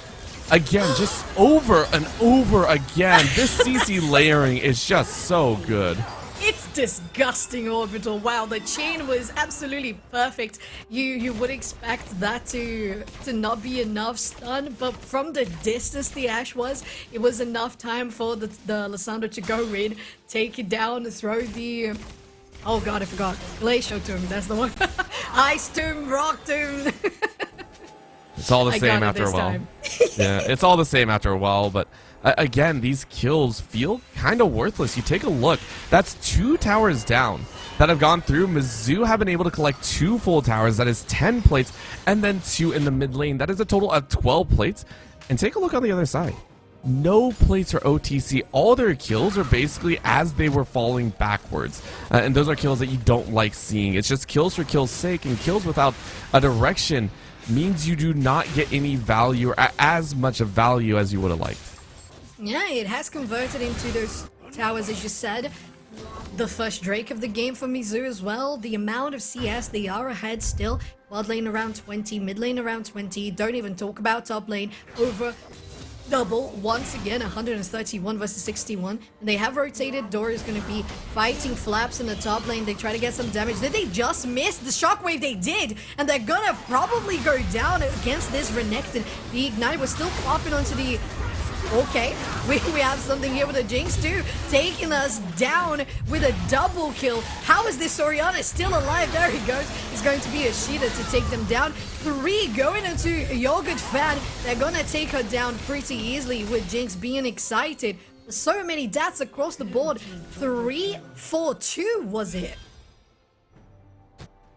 Again, just over and over again. This CC layering is just so good. It's disgusting, Orbital. Wow, the chain was absolutely perfect. You would expect that to not be enough stun, but from the distance the Ashe was, it was enough time for the Lissandra to go in, take it down, throw the... Oh god, I forgot. Glacial Tomb, that's the one. Ice Tomb, Rock Tomb. It's all the same after a while. Yeah, it's all the same after a while, but again, these kills feel kind of worthless. You take a look, that's 2 towers down that have gone through. Mizzou have been able to collect 2 full towers, that is 10 plates, and then 2 in the mid lane. That is a total of 12 plates. And take a look on the other side. No plates for OTC. All their kills are basically as they were falling backwards. And those are kills that you don't like seeing. It's just kills for kill's sake, and kills without a direction means you do not get any value, or as much of value as you would have liked. Yeah, it has converted into those towers, as you said. The first Drake of the game for Mizzou as well. The amount of CS, they are ahead still. Bot lane around 20, mid lane around 20. Don't even talk about top lane. Over double once again, 131 versus 61. And they have rotated. Dora is going to be fighting Flaps in the top lane. They try to get some damage. Did they just miss the shockwave? They did, and they're gonna probably go down against this Renekton. The Ignite was still popping onto the... Okay, we have something here with a Jinx too, taking us down with a double kill. How is this Orianna still alive? There he goes. It's going to be a Sheeta to take them down. 3 going into Yogurt Fan. They're gonna take her down pretty easily with Jinx being excited. So many deaths across the board. 3-4-2 was it?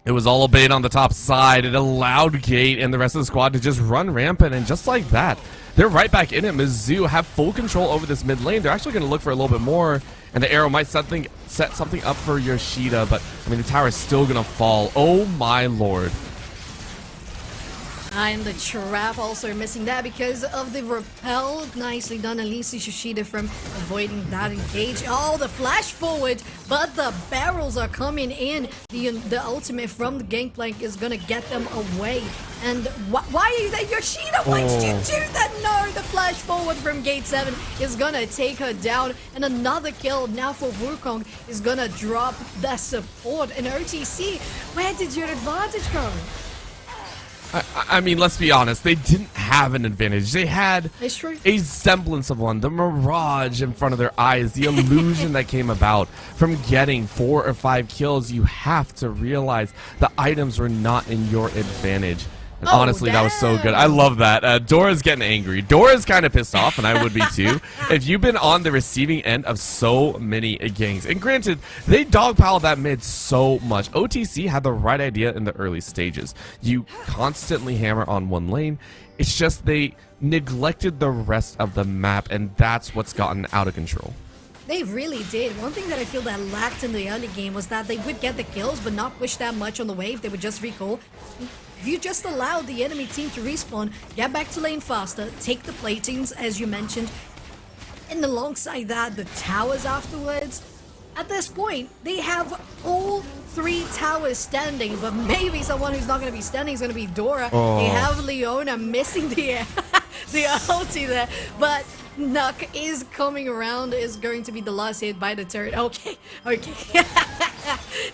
It was all a bait on the top side. It allowed Gate and the rest of the squad to just run rampant, and just like that, they're right back in it. Mizzou have full control over this mid lane. They're actually going to look for a little bit more, and the arrow might set something up for Yoshida, but I mean, the tower is still going to fall. Oh my lord. And the trap also missing that because of the repel. Nicely done, at least Yoshida from avoiding that engage. Oh, the flash forward, but the barrels are coming in. The ultimate from the Gangplank is gonna get them away. And why are you there, Yoshida? Why did you do that? No, the flash forward from Gate 7 is gonna take her down. And another kill now for Wukong is gonna drop the support. And OTC, where did your advantage go? I mean, let's be honest. They didn't have an advantage. They had a semblance of one. The mirage in front of their eyes. The illusion that came about from getting 4 or 5 kills. You have to realize the items were not in your advantage. And honestly, that was so good. I love that. Dora's getting angry. Dora's kind of pissed off, and I would be too. If you've been on the receiving end of so many gangs. And granted, they dogpiled that mid so much. OTC had the right idea in the early stages. You constantly hammer on one lane. It's just they neglected the rest of the map, and that's what's gotten out of control. They really did. One thing that I feel that lacked in the early game was that they would get the kills, but not push that much on the wave. They would just recall. You just allowed the enemy team to respawn, get back to lane faster, take the platings, as you mentioned, and alongside that, the towers afterwards. At this point, they have all 3 towers standing, but maybe someone who's not going to be standing is going to be Dora. They have Leona missing the ulti there, but Nuck is coming around, is going to be the last hit by the turret. Okay.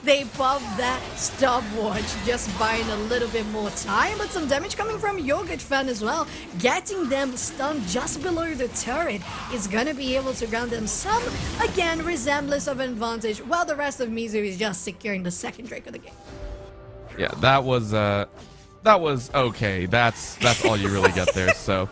They popped that stopwatch, just buying a little bit more time, but some damage coming from Yogurt Fan as well. Getting them stunned just below the turret is gonna be able to grant them some, again, resemblance of advantage, while the rest of Mizu is just securing the second Drake of the game. Yeah, that was okay. That's all you really get there. So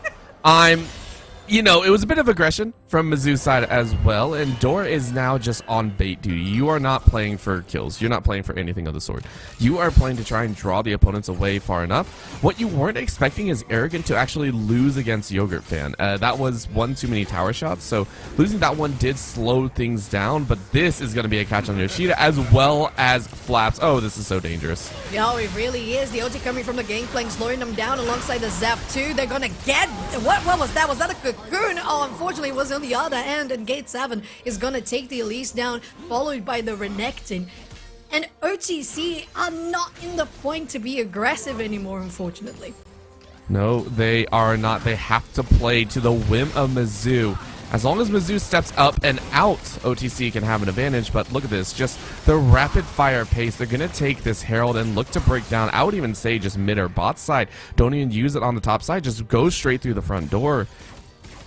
you know, it was a bit of aggression from Mizu's side as well, and Dora is now just on bait duty. You are not playing for kills. You're not playing for anything of the sort. You are playing to try and draw the opponents away far enough. What you weren't expecting is Arrogant to actually lose against Yogurt Fan. That was one too many tower shots, so losing that one did slow things down, but this is going to be a catch on Yoshida as well as Flaps. Oh, this is so dangerous. Yo, it really is. The ulti coming from the Gangplank, slowing them down alongside the Zap 2. They're gonna get... What was that? Was that a cocoon? Oh, unfortunately, it was on the other end, and Gate 7 is gonna take the Elise down, followed by the Renekton. And OTC are not in the point to be aggressive anymore, unfortunately. No, they are not. They have to play to the whim of Mizu. As long as Mizu steps up and out, OTC can have an advantage, but look at this, just the rapid fire pace. They're going to take this Herald and look to break down, I would even say just mid or bot side. Don't even use it on the top side, just go straight through the front door.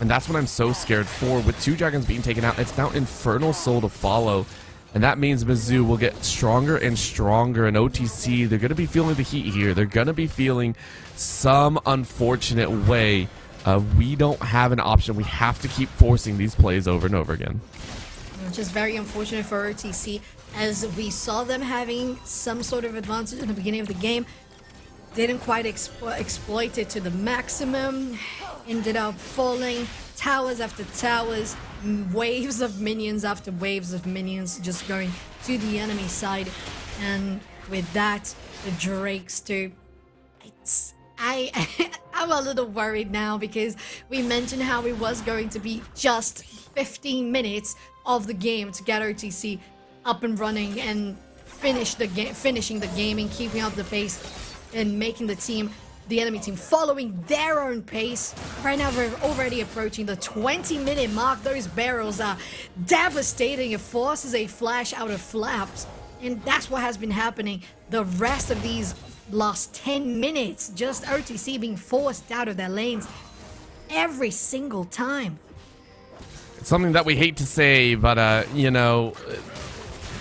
And that's what I'm so scared for. With 2 dragons being taken out, it's now Infernal Soul to follow. And that means Mizu will get stronger and stronger, and OTC, they're going to be feeling the heat here. They're going to be feeling some unfortunate way. We don't have an option. We have to keep forcing these plays over and over again. Which is very unfortunate for OTC, as we saw them having some sort of advantage in the beginning of the game. Didn't quite exploit it to the maximum. Ended up falling towers after towers, waves of minions after waves of minions just going to the enemy side. And with that, the Drakes too. I'm a little worried now, because we mentioned how it was going to be just 15 minutes of the game to get OTC up and running and finishing the game and keeping up the pace and making the enemy team following their own pace. Right now we're already approaching the 20-minute mark. Those barrels are devastating. It forces a flash out of Flaps, and that's what has been happening the rest of these last 10 minutes. Just OTC being forced out of their lanes every single time. It's something that we hate to say, but you know,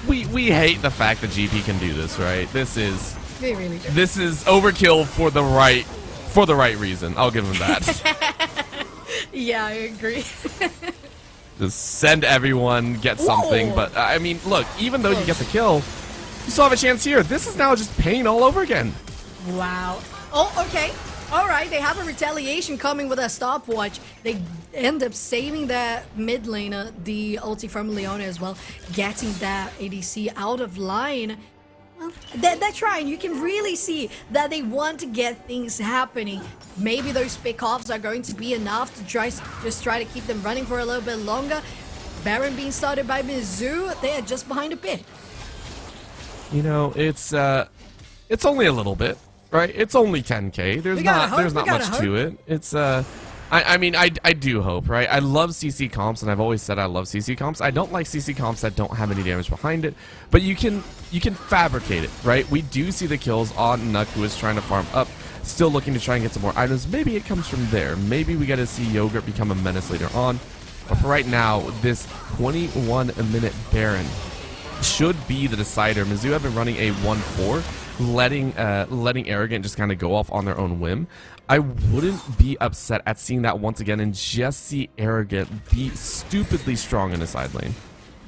we hate the fact that GP can do this, right? This is overkill for the right reason. I'll give him that. Yeah, I agree. Just send everyone, get something. Whoa. But I mean, look, even though you get the kill, you still have a chance here. This is now just pain all over again. Wow. Oh, okay. All right, they have a retaliation coming with a stopwatch. They end up saving that mid laner, the ulti from Leona as well, getting that ADC out of line. Well, they're trying. You can really see that they want to get things happening. Maybe those pick-offs are going to be enough to try to keep them running for a little bit longer. Baron being started by Mizu. They are just behind a pit. You know, it's only a little bit, right? It's only 10K. There's not much to it. It's I mean, I do hope, right? I love CC comps, and I've always said I love CC comps. I don't like CC comps that don't have any damage behind it, but you can fabricate it, right? We do see the kills on Nuck, who is trying to farm up, still looking to try and get some more items. Maybe it comes from there. Maybe we get to see Yogurt become a menace later on. But for right now, this 21-minute Baron should be the decider. Mizu have been running a 1-4, letting Arrogant just kind of go off on their own whim. I wouldn't be upset at seeing that once again and just see Arrogant be stupidly strong in the side lane.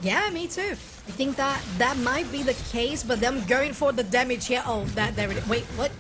Yeah, me too. I think that might be the case, but them going for the damage here. Oh, there it is. Wait, what?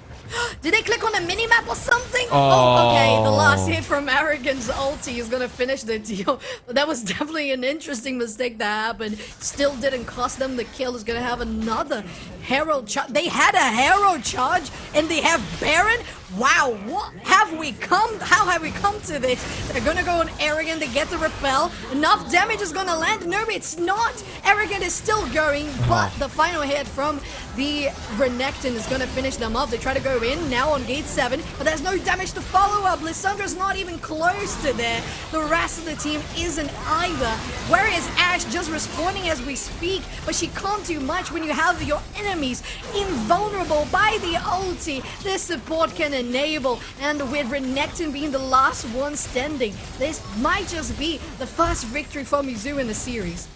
Did they click on a minimap or something? Oh, okay. The last hit from Arrogant's ulti is gonna finish the deal. But that was definitely an interesting mistake that happened. Still didn't cost them the kill. Is gonna have another Herald charge. They had a Herald charge and they have Baron? Wow, what have we come? How have we come to this? They're gonna go on Arrogant, they get the repel. Enough damage is gonna land. No, it's not. Arrogant is still going, but the final hit from the Renekton is gonna finish them off. They try to go in now on gate 7, but there's no damage to follow up. Lissandra's not even close to there. The rest of the team isn't either. Where is Ashe just respawning as we speak? But she can't do much when you have your enemies invulnerable by the ulti. This support can enable, and with Renekton being the last one standing, this might just be the first victory for Mizu in the series.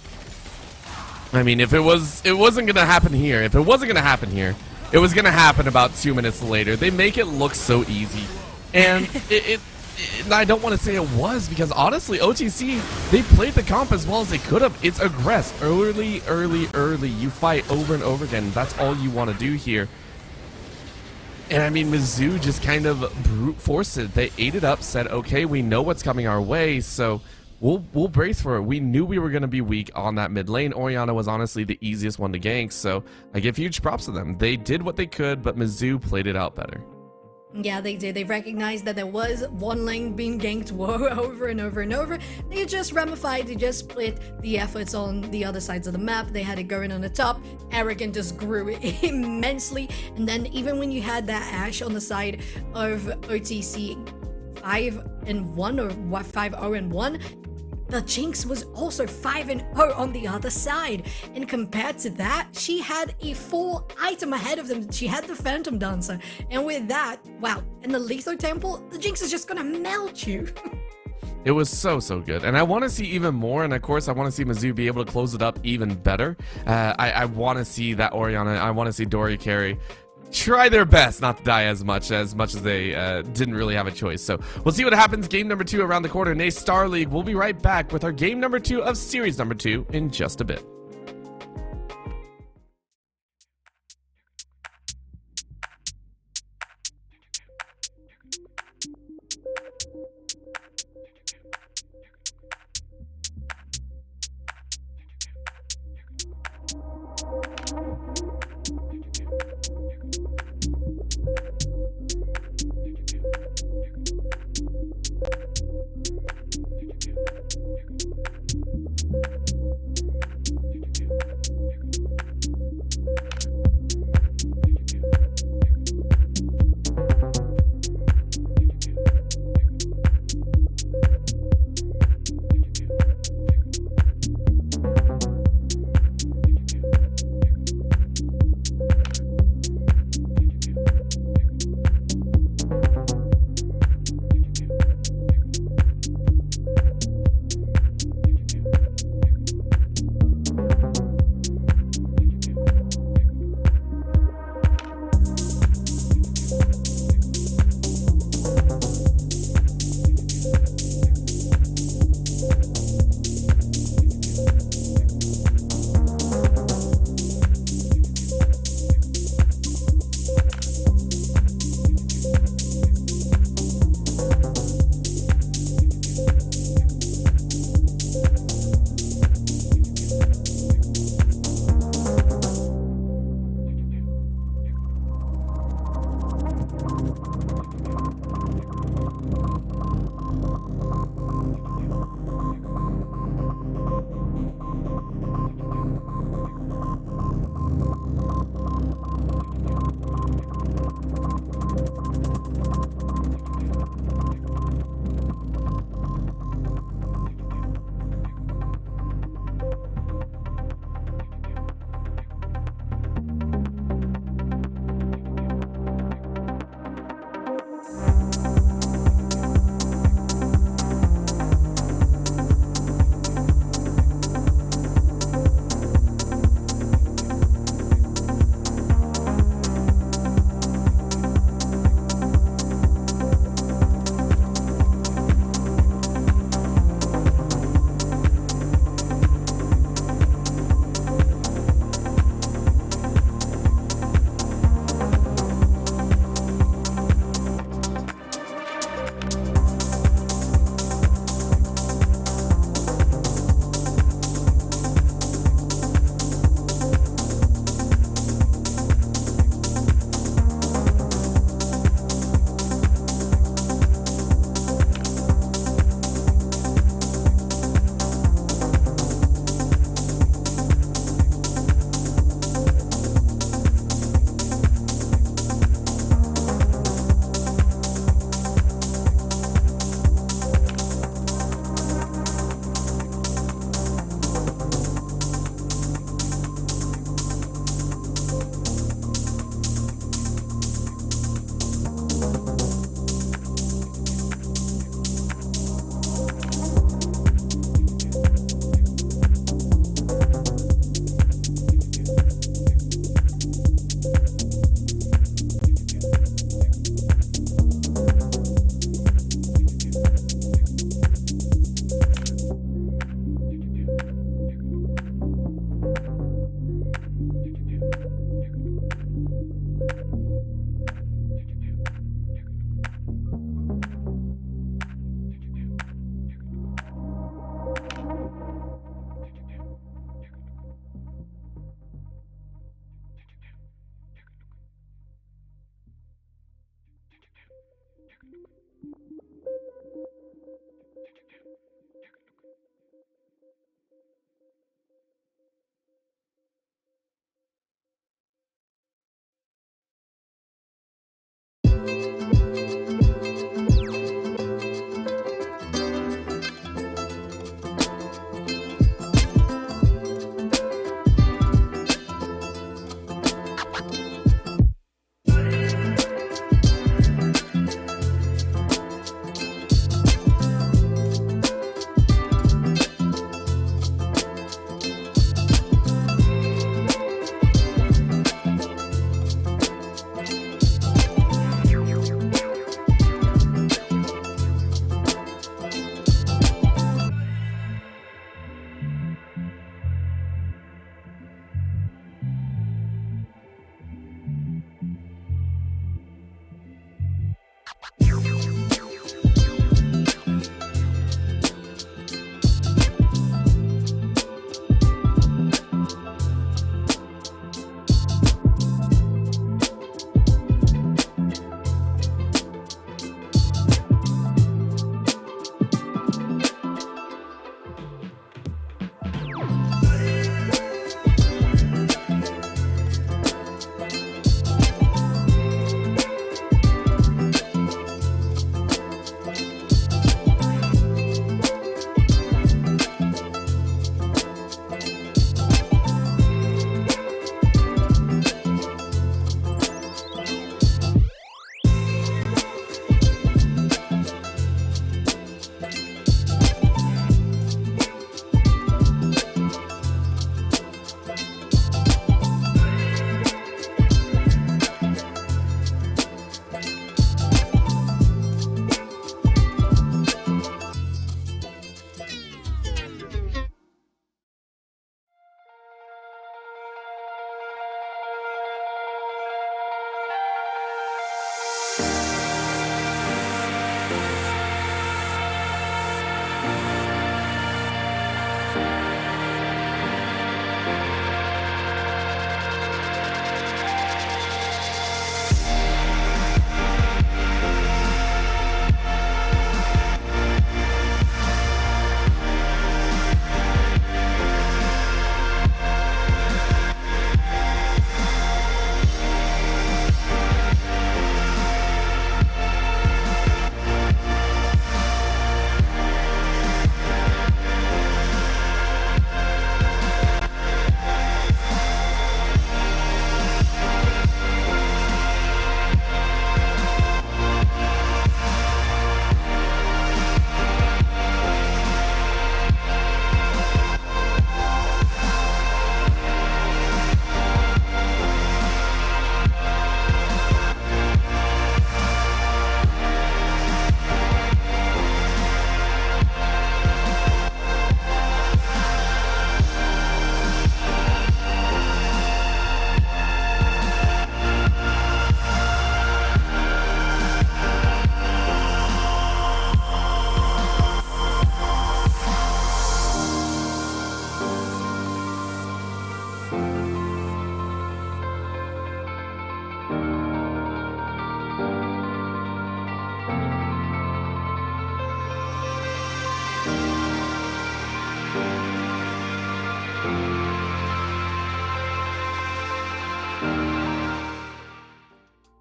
I mean, if it wasn't gonna happen here. If it wasn't gonna happen here, it was gonna happen about 2 minutes later. They make it look so easy, and I don't want to say it was, because honestly, OTC, they played the comp as well as they could have. It's aggress early. You fight over and over again. That's all you want to do here. And I mean, Mizzou just kind of brute forced it. They ate it up, said, okay, we know what's coming our way, so we'll brace for it. We knew we were going to be weak on that mid lane. Orianna was honestly the easiest one to gank, so I give huge props to them. They did what they could, but Mizzou played it out better. Yeah, they did. They recognized that there was one lane being ganked over and over and over. They just ramified, they just split the efforts on the other sides of the map. They had it going on the top. Arrogant just grew immensely. And then even when you had that Ashe on the side of OTC 5-1 or 5-0-1, the Jinx was also 5-0 on the other side. And compared to that, she had a full item ahead of them. She had the Phantom Dancer. And with that, wow, and the Lethal Temple, the Jinx is just gonna melt you. It was so good, and I want to see even more, and of course I want to see Mizzou be able to close it up even better. I want to see that Orianna, I want to see Dory carry try their best not to die as much as they didn't really have a choice. So we'll see what happens. Game number 2 around the corner in a Star League. We'll be right back with our game number 2 of series number 2 in just a bit.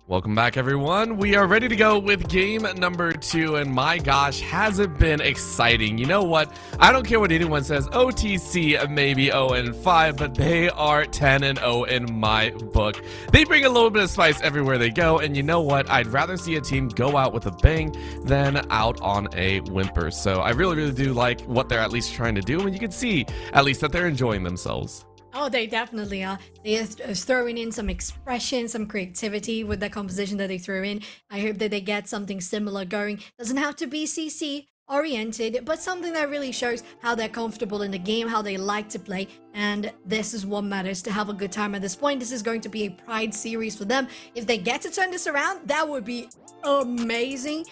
Welcome back, everyone. We are ready to go with game number 2, and my gosh, has it been exciting. You know what? I don't care what anyone says. OTC may be 0-5, but they are 10-0 in my book. They bring a little bit of spice everywhere they go, and you know what? I'd rather see a team go out with a bang than out on a whimper. So I really, really do like what they're at least trying to do, and you can see at least that they're enjoying themselves. Oh, they definitely are. They are throwing in some expression, some creativity with the composition that they throw in. I hope that they get something similar going. Doesn't have to be CC oriented, but something that really shows how they're comfortable in the game, how they like to play, and this is what matters, to have a good time at this point. This is going to be a pride series for them. If they get to turn this around, that would be amazing.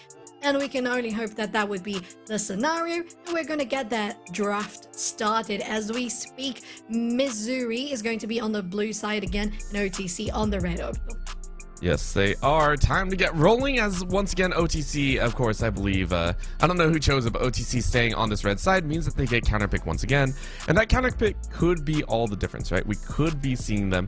And we can only hope that that would be the scenario. And we're going to get that draft started as we speak. Missouri is going to be on the blue side again, and OTC on the red. Yes, they are. Time to get rolling as once again OTC, of course, I believe, I don't know who chose it, but OTC staying on this red side means that they get counterpick once again. And that counterpick could be all the difference, right? We could be seeing them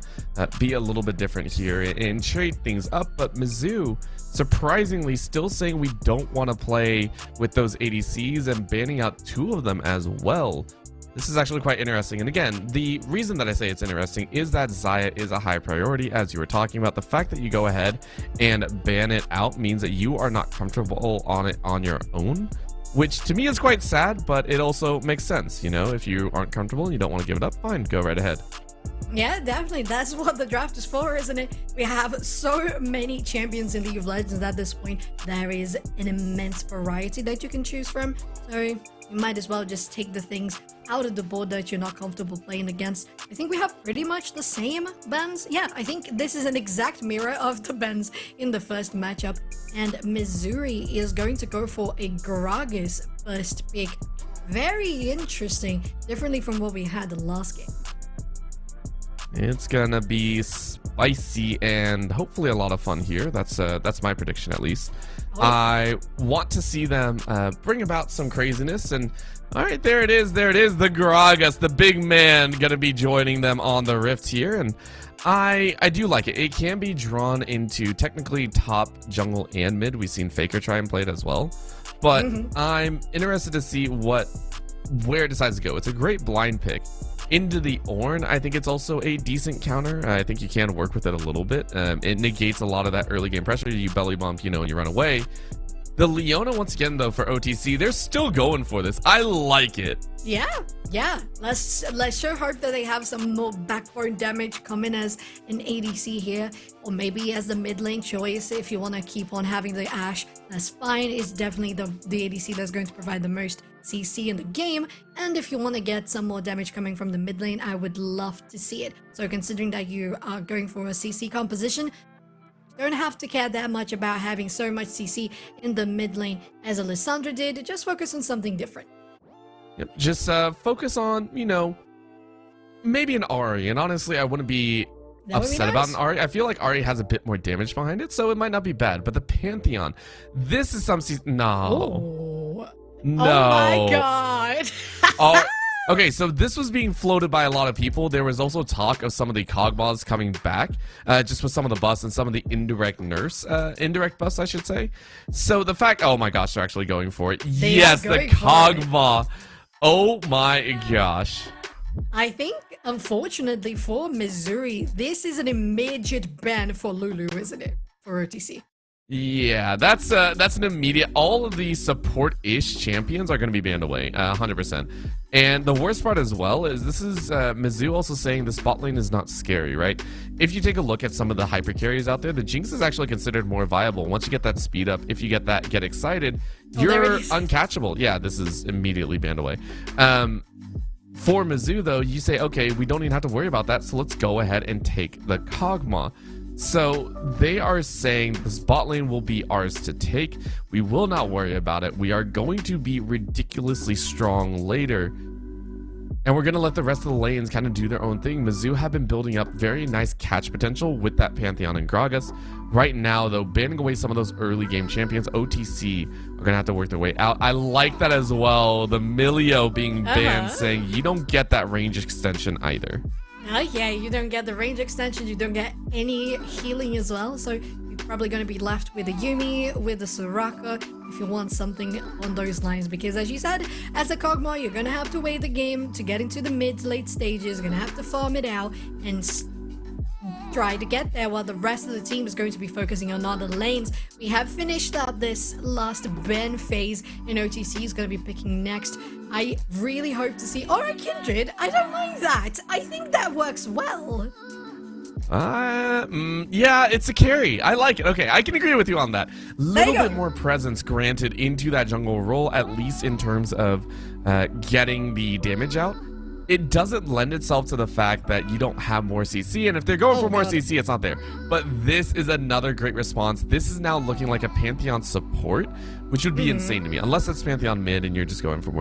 be a little bit different here and trade things up, but Mizzou surprisingly still saying we don't want to play with those ADCs and banning out 2 of them as well. This is actually quite interesting. And again, the reason that I say it's interesting is that Xayah is a high priority, as you were talking about. The fact that you go ahead and ban it out means that you are not comfortable on it on your own, which to me is quite sad, but it also makes sense. You know, if you aren't comfortable and you don't want to give it up, fine, go right ahead. Yeah, definitely. That's what the draft is for, isn't it? We have so many champions in League of Legends at this point. There is an immense variety that you can choose from. So you might as well just take the things out of the board that you're not comfortable playing against. I think we have pretty much the same bans. Yeah, I think this is an exact mirror of the bans in the first matchup. And Missouri is going to go for a Gragas first pick. Very interesting. Differently from what we had the last game. It's gonna be spicy and hopefully a lot of fun here. That's my prediction, at least. Oh. I want to see them bring about some craziness. And all right, there it is, the Gragas, the big man, gonna be joining them on the Rift here. And I do like it. It can be drawn into technically top, jungle, and mid. We've seen Faker try and play it as well, but I'm interested to see where it decides to go. It's a great blind pick. Into the Ornn, I think it's also a decent counter. I think you can work with it a little bit. It negates a lot of that early game pressure. You belly bump, you know, and you run away. The Leona, once again, though, for OTC, they're still going for this. I like it. Yeah. Let's sure hope that they have some more backbone damage coming as an ADC here, or maybe as the mid lane choice. If you want to keep on having the Ashe, that's fine. It's definitely the ADC that's going to provide the most CC in the game. And if you want to get some more damage coming from the mid lane, I would love to see it. So considering that you are going for a CC composition, don't have to care that much about having so much CC in the mid lane as Alessandra did. Just focus on something different. Yep. Just focus on, you know, maybe an Ahri. And honestly, I wouldn't be upset about an Ahri. I feel like Ahri has a bit more damage behind it, so it might not be bad. But the Pantheon, this is some no. No. Oh my god. Okay, so this was being floated by a lot of people. There was also talk of some of the Kog'Maws coming back, just with some of the buffs and some of the indirect buffs, I should say. So the fact, oh my gosh, they're actually going for it. Yes, the Kog'Maw. Oh my gosh. I think, unfortunately for Missouri, this is an immediate ban for Lulu, isn't it? For OTC. Yeah, that's an immediate. All of the support-ish champions are going to be banned away, 100%. And the worst part as well is this is Mizzou also saying the spot lane is not scary, right? If you take a look at some of the hyper carries out there, the Jinx is actually considered more viable. Once you get that speed up, if you get that get excited, you're uncatchable. Yeah, this is immediately banned away. For Mizzou though, you say, okay, we don't even have to worry about that, so let's go ahead and take the Kog'Maw. So they are saying the spot lane will be ours to take. We will not worry about it. We are going to be ridiculously strong later. And we're going to let the rest of the lanes kind of do their own thing. Mizzou have been building up very nice catch potential with that Pantheon and Gragas. Right now, though, banning away some of those early game champions, OTC are going to have to work their way out. I like that as well. The Milio being banned, saying you don't get that range extension either. Yeah, you don't get the range extension, you don't get any healing as well, so you're probably going to be left with a Yuumi, with a Soraka, if you want something on those lines, because as you said, as a Kog'Maw, you're going to have to wait the game to get into the mid-late stages, you're going to have to farm it out, and try to get there while the rest of the team is going to be focusing on other lanes. We have finished up this last ban phase, and OTC is going to be picking next. I really hope to see Aura Kindred. I don't mind that. I think that works well. Yeah, it's a carry. I like it. Okay, I can agree with you on that. Little bit more presence granted into that jungle role, at least in terms of getting the damage out. It doesn't lend itself to the fact that you don't have more CC, and if they're going for more CC, it's not there. But this is another great response. This is now looking like a Pantheon support, which would be insane to me, unless it's Pantheon mid and you're just going for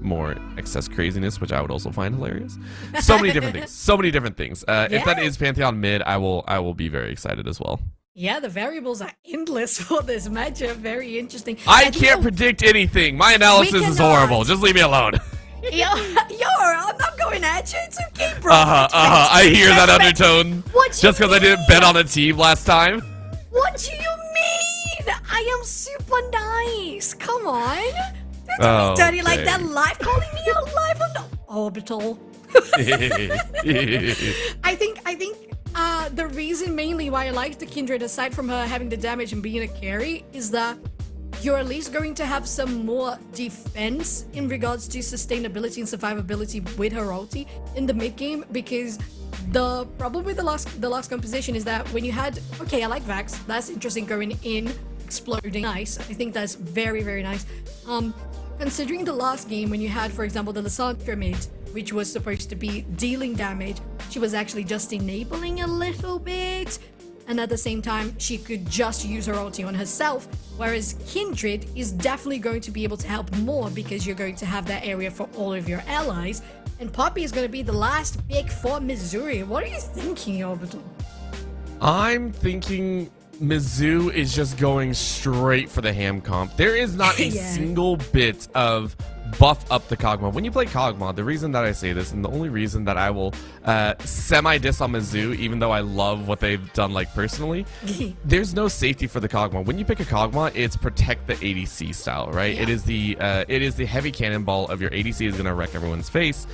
more excess craziness, which I would also find hilarious. So many different things. So many different things. If that is Pantheon mid, I will be very excited as well. Yeah, the variables are endless for this matchup. Very interesting. I can't predict anything. My analysis is horrible. Just leave me alone. Yo, I'm not going at you. It's okay, bro. I hear that undertone. What do Just you because I didn't mean? bet on a team last time. What do you mean? I am super nice. Come on. Don't do Oh, me dirty like okay. that. Live calling me out live on the orbital. I think the reason mainly why I like the Kindred, aside from her having the damage and being a carry, is that you're at least going to have some more defense in regards to sustainability and survivability with her ulti in the mid game, because the problem with the last composition is that when you had, okay, I like Vax, that's interesting, going in, exploding, nice. I think that's very, very nice. Considering the last game when you had, for example, the Lysandra mid, which was supposed to be dealing damage, she was actually just enabling a little bit, and at the same time she could just use her ulti on herself, whereas Kindred is definitely going to be able to help more because you're going to have that area for all of your allies, and Poppy is going to be the last pick for Missouri. What are you thinking, Orbital? I'm thinking Mizzou is just going straight for the ham comp. There is not a Yeah. single bit of buff up the Kog'Maw. When you play Kog'Maw, the reason that I say this, and the only reason that I will semi-diss on Mizzou, even though I love what they've done, like, personally, there's no safety for the Kog'Maw. When you pick a Kog'Maw, it's protect the ADC style, right? Yeah. It is the heavy cannonball of your ADC is going to wreck everyone's face.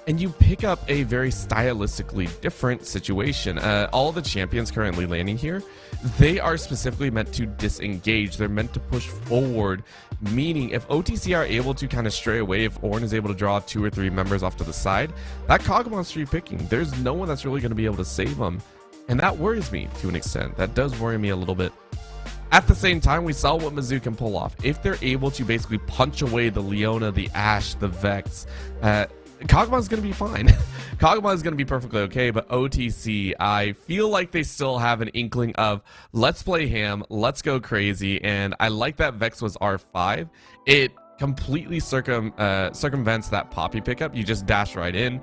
And you pick up a very stylistically different situation. All the champions currently landing here, they are specifically meant to disengage. They're meant to push forward, meaning if OTC are able to kind of stray away, if Ornn is able to draw 2 or 3 members off to the side, that Kog'Maw's free picking. There's no one that's really going to be able to save them. And that worries me to an extent. That does worry me a little bit. At the same time, we saw what Mizzou can pull off. If they're able to basically punch away the Leona, the Ashe, the Vex, Kog'Maw's going to be fine. Kog'Maw is going to be perfectly okay, but OTC, I feel like they still have an inkling of, let's play ham, let's go crazy, and I like that Vex was R5. It completely circumvents that Poppy pickup. You just dash right in.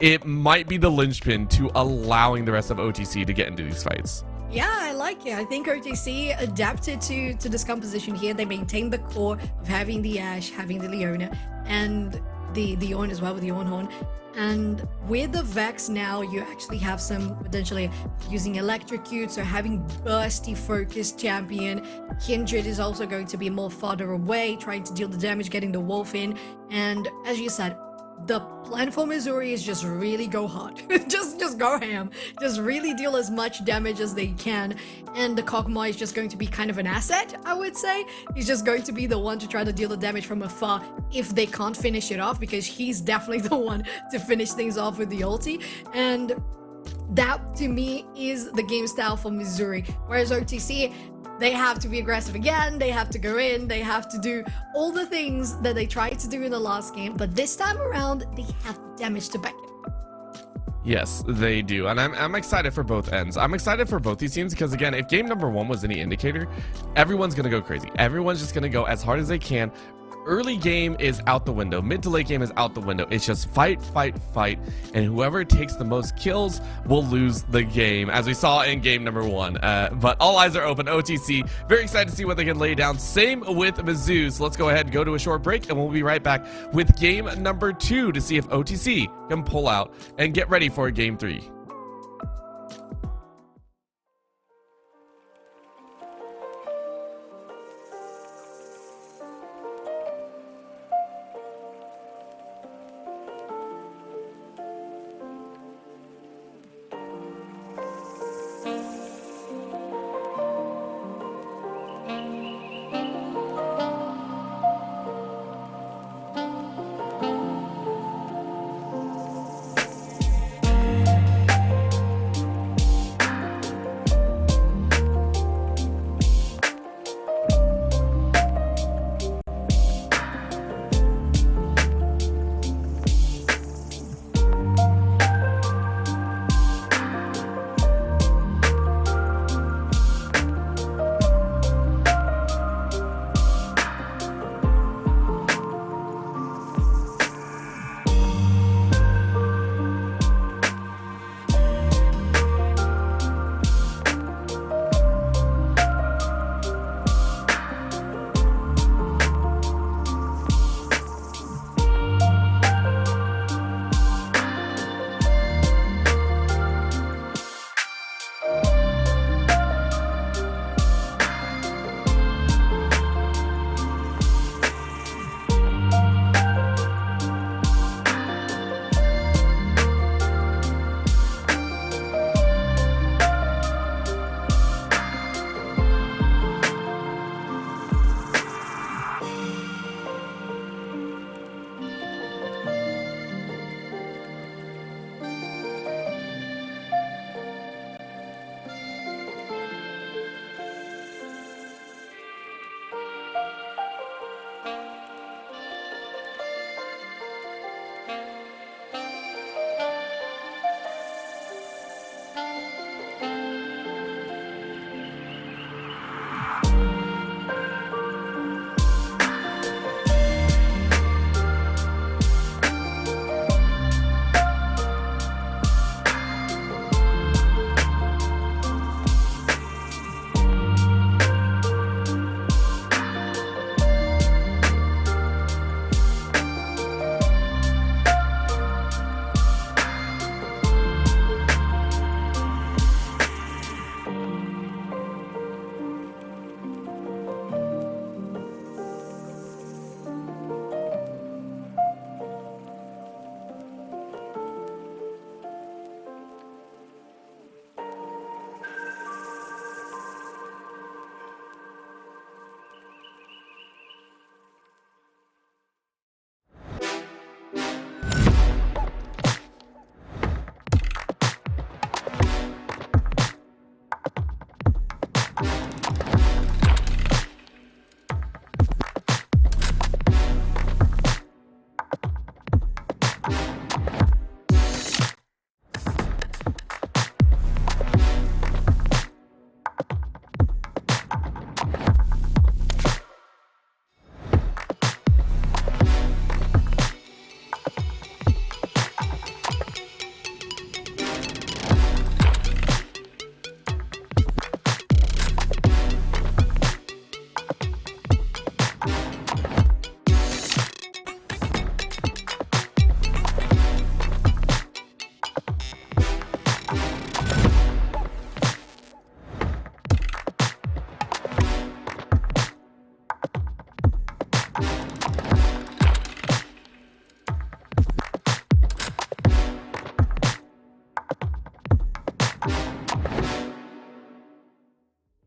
It might be the linchpin to allowing the rest of OTC to get into these fights. Yeah, I like it. I think OTC adapted to this composition here. They maintained the core of having the Ashe, having the Leona, and the Ornn as well with the Ornn Horn. And with the Vex now, you actually have some potentially using electrocutes or having bursty focused champion. Kindred is also going to be more farther away, trying to deal the damage, getting the wolf in. And as you said, the plan for Missouri is just really go hard. just go ham. Just really deal as much damage as they can. And the Kog'Maw is just going to be kind of an asset, I would say. He's just going to be the one to try to deal the damage from afar if they can't finish it off, because he's definitely the one to finish things off with the ulti. And that, to me, is the game style for Missouri. Whereas OTC, they have to be aggressive again, they have to go in, they have to do all the things that they tried to do in the last game, but this time around, they have damage to back it. Yes, they do. And I'm excited for both ends. I'm excited for both these teams because, again, if game number 1 was any indicator, everyone's going to go crazy. Everyone's just going to go as hard as they can. Early game is out the window. Mid to late game is out the window. It's just fight, fight, fight. And whoever takes the most kills will lose the game, as we saw in game number 1. But all eyes are open. OTC, very excited to see what they can lay down. Same with Mizzou. So let's go ahead and go to a short break, and we'll be right back with game number 2 to see if OTC can pull out and get ready for game 3.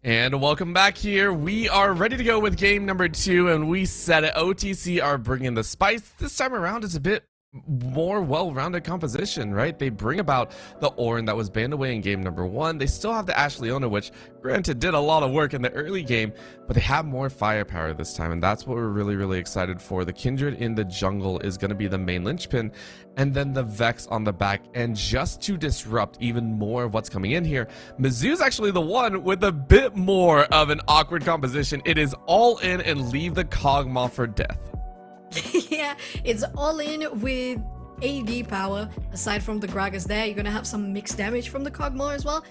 And welcome back here. We are ready to go with game number 2, and we said it. OTC are bringing the spice. This time around, it's a bit more well-rounded composition, right? They bring about the Ornn that was banned away in game number 1. They still have the Ash Leona, which granted did a lot of work in the early game, but they have more firepower this time, and that's what we're really excited for. The Kindred in the jungle is going to be the main linchpin, and then the Vex on the back. And just to disrupt even more of what's coming in here, Mizzou's actually the one with a bit more of an awkward composition. It is all in and leave the Kog'Maw for death. Yeah, it's all in with AD power. Aside from the Gragas there, you're gonna have some mixed damage from the Kog'Maw as well.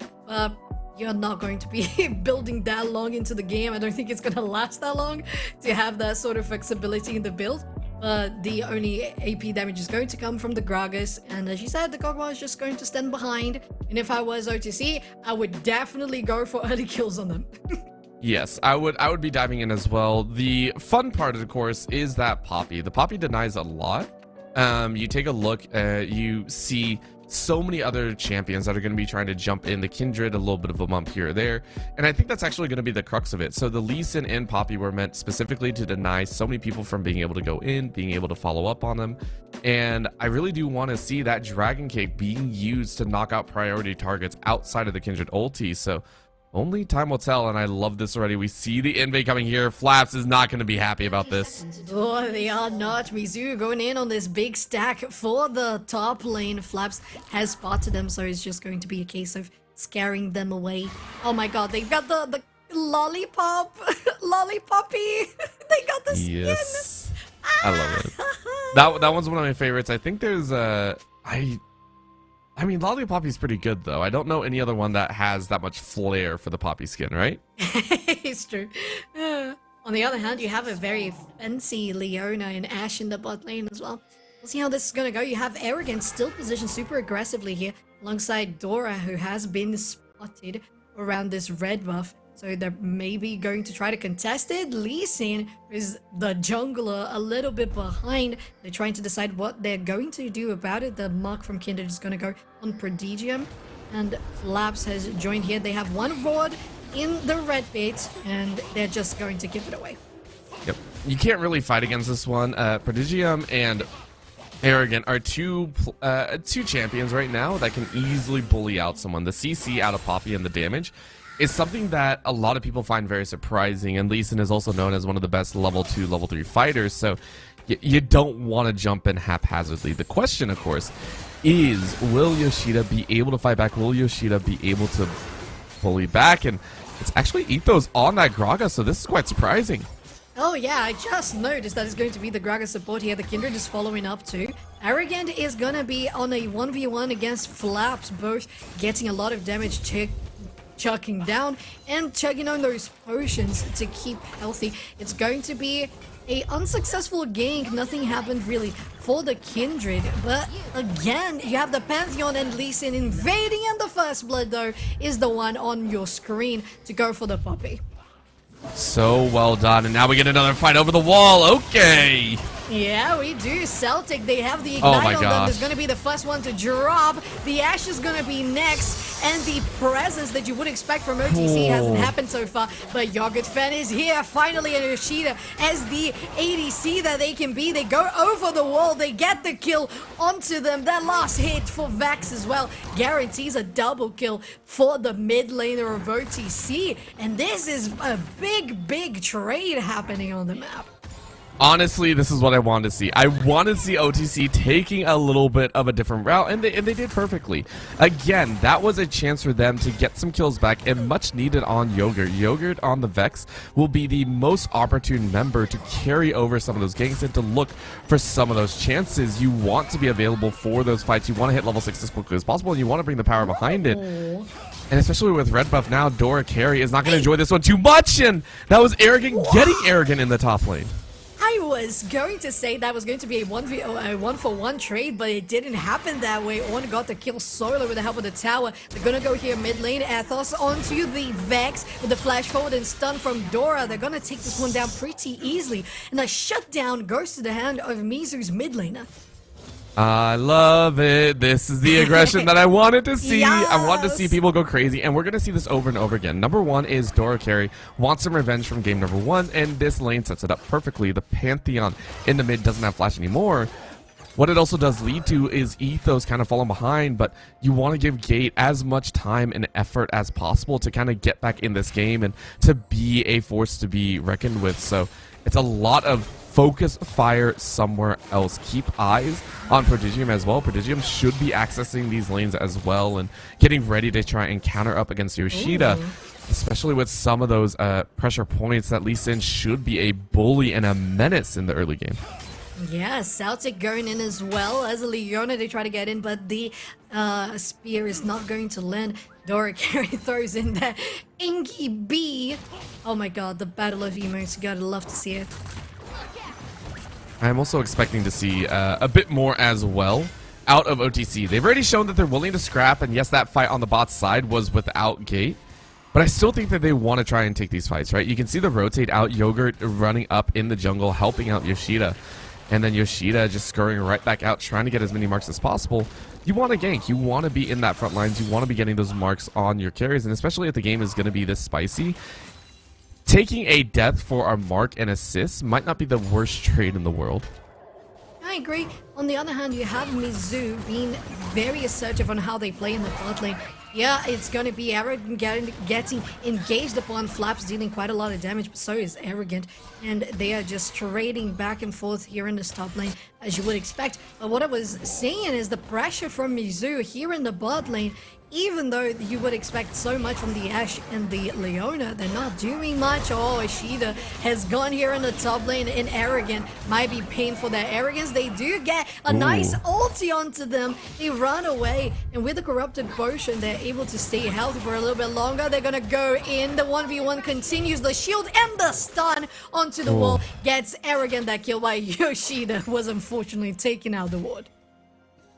You're not going to be building that long into the game. I don't think it's gonna last that long to have that sort of flexibility in the build. The only AP damage is going to come from the Gragas, and as you said, the Kog'Maw is just going to stand behind. And if I was OTC, I would definitely go for early kills on them. Yes, I would be diving in as well. The fun part, of course, is that Poppy. The Poppy denies a lot. You take a look, you see so many other champions that are going to be trying to jump in. The Kindred, a little bit of a bump here or there. And I think that's actually going to be the crux of it. So the Lee Sin and Poppy were meant specifically to deny so many people from being able to go in, being able to follow up on them. And I really do want to see that Dragon Cake being used to knock out priority targets outside of the Kindred ulti. So only time will tell, and I love this already. We see the invade coming here. Flaps is not going to be happy about this. Oh, they are not. Mizzou going in on this big stack for the top lane. Flaps has spotted them, so it's just going to be a case of scaring them away. Oh my god, they've got the lollipop. Lollipoppy. They got the skin. Yes. I love it. That one's one of my favorites. I think there's I mean, Lollipoppy's pretty good, though. I don't know any other one that has that much flair for the Poppy skin, right? It's true. On the other hand, you have a very fancy Leona and Ashe in the bot lane as well. We'll see how this is going to go. You have Arrogant still positioned super aggressively here, alongside Dora, who has been spotted around this red buff. So they're maybe going to try to contest it. Lee Sin is the jungler a little bit behind. They're trying to decide what they're going to do about it. The mark from Kindred is going to go on Prodigium. And Flaps has joined here. They have one ward in the red pit, and they're just going to give it away. Yep. You can't really fight against this one. Prodigium and Arrogant are two champions right now that can easily bully out someone. The CC out of Poppy and the damage is something that a lot of people find very surprising, and Lee Sin is also known as one of the best level 2, level 3 fighters, so you don't want to jump in haphazardly. The question, of course, is will Yoshida be able to fight back? Will Yoshida be able to bully back? And it's actually Ethos on that Graga, so this is quite surprising. Oh yeah, I just noticed that it's going to be the Graga support here. The Kindred is following up too. Arrogant is going to be on a 1v1 against Flaps, both getting a lot of damage chucking down and chugging on those potions to keep healthy. It's going to be a unsuccessful gank. Nothing happened really for the Kindred, but again you have the Pantheon and Lee Sin invading, and the first blood though is the one on your screen to go for the Poppy. So well done, and now we get another fight over the wall. Okay. Yeah, we do. Celtic, they have the Oh Ignite my on them. gosh. There's going to be the first one to drop. The Ashe is going to be next. And the presence that you would expect from OTC hasn't happened so far. But Yogurt Fan is here, finally, and Yoshida as the ADC that they can be. They go over the wall. They get the kill onto them. That last hit for Vax as well guarantees a double kill for the mid laner of OTC. And this is a big trade happening on the map. Honestly, this is what I wanted to see. I wanted to see OTC taking a little bit of a different route, and they did perfectly. Again, that was a chance for them to get some kills back, and much needed on Yogurt. Yogurt on the Vex will be the most opportune member to carry over some of those ganks and to look for some of those chances. You want to be available for those fights. You want to hit level 6 as quickly as possible, and you want to bring the power behind it. And especially with red buff now, Dora Carey is not going to enjoy this one too much, and that was Arrogant getting Arrogant in the top lane. I was going to say that was going to be a 1-for-1 trade, but it didn't happen that way. Ornn got the kill solo with the help of the tower. They're gonna go here mid lane. Athos onto the Vex with the flash forward and stun from Dora. They're gonna take this one down pretty easily. And the shutdown goes to the hand of Mizu's mid laner. I love it. This is the aggression that I wanted to see. I wanted to see Yes. people go crazy, and we're going to see this over and over again. Number one is Dora Carey wants some revenge from game number one, and this lane sets it up perfectly. The Pantheon in the mid doesn't have flash anymore. What it also does lead to is Ethos kind of falling behind, but you want to give Gate as much time and effort as possible to kind of get back in this game and to be a force to be reckoned with. So it's a lot of focus fire somewhere else. Keep eyes on Prodigium as well. Prodigium should be accessing these lanes as well and getting ready to try and counter up against Yoshida. Ooh. Especially with some of those pressure points that Lee Sin should be a bully and a menace in the early game. Yeah, Celtic going in as well. As a Leona, they try to get in, but the spear is not going to land. Dora Carey throws in that Inky B. Oh my god, the battle of emotes. Gotta love to see it. I'm also expecting to see a bit more as well out of OTC. They've already shown that they're willing to scrap, and yes, that fight on the bot side was without Gate. But I still think that they want to try and take these fights, right? You can see the rotate out, Yogurt running up in the jungle, helping out Yoshida. And then Yoshida just scurrying right back out, trying to get as many marks as possible. You want to gank. You want to be in that front lines. You want to be getting those marks on your carries. And especially if the game is going to be this spicy, taking a death for a mark and assist might not be the worst trade in the world. I agree. On the other hand, you have Mizu being very assertive on how they play in the bot lane. Yeah, it's going to be Arrogant getting engaged upon Flaps, dealing quite a lot of damage, but so is Arrogant. And they are just trading back and forth here in the top lane, as you would expect. But what I was saying is the pressure from Mizu here in the bot lane, even though you would expect so much from the Ashe and the Leona, they're not doing much. Oh, Ishida has gone here in the top lane, and Arrogant might be paying for their arrogance. They do get a nice ulti onto them. They run away, and with the Corrupted Potion, they're able to stay healthy for a little bit longer. They're gonna go in. The 1v1 continues. The shield and the stun onto the wall gets Arrogant. That kill by Yoshida was unfortunately taken out the ward.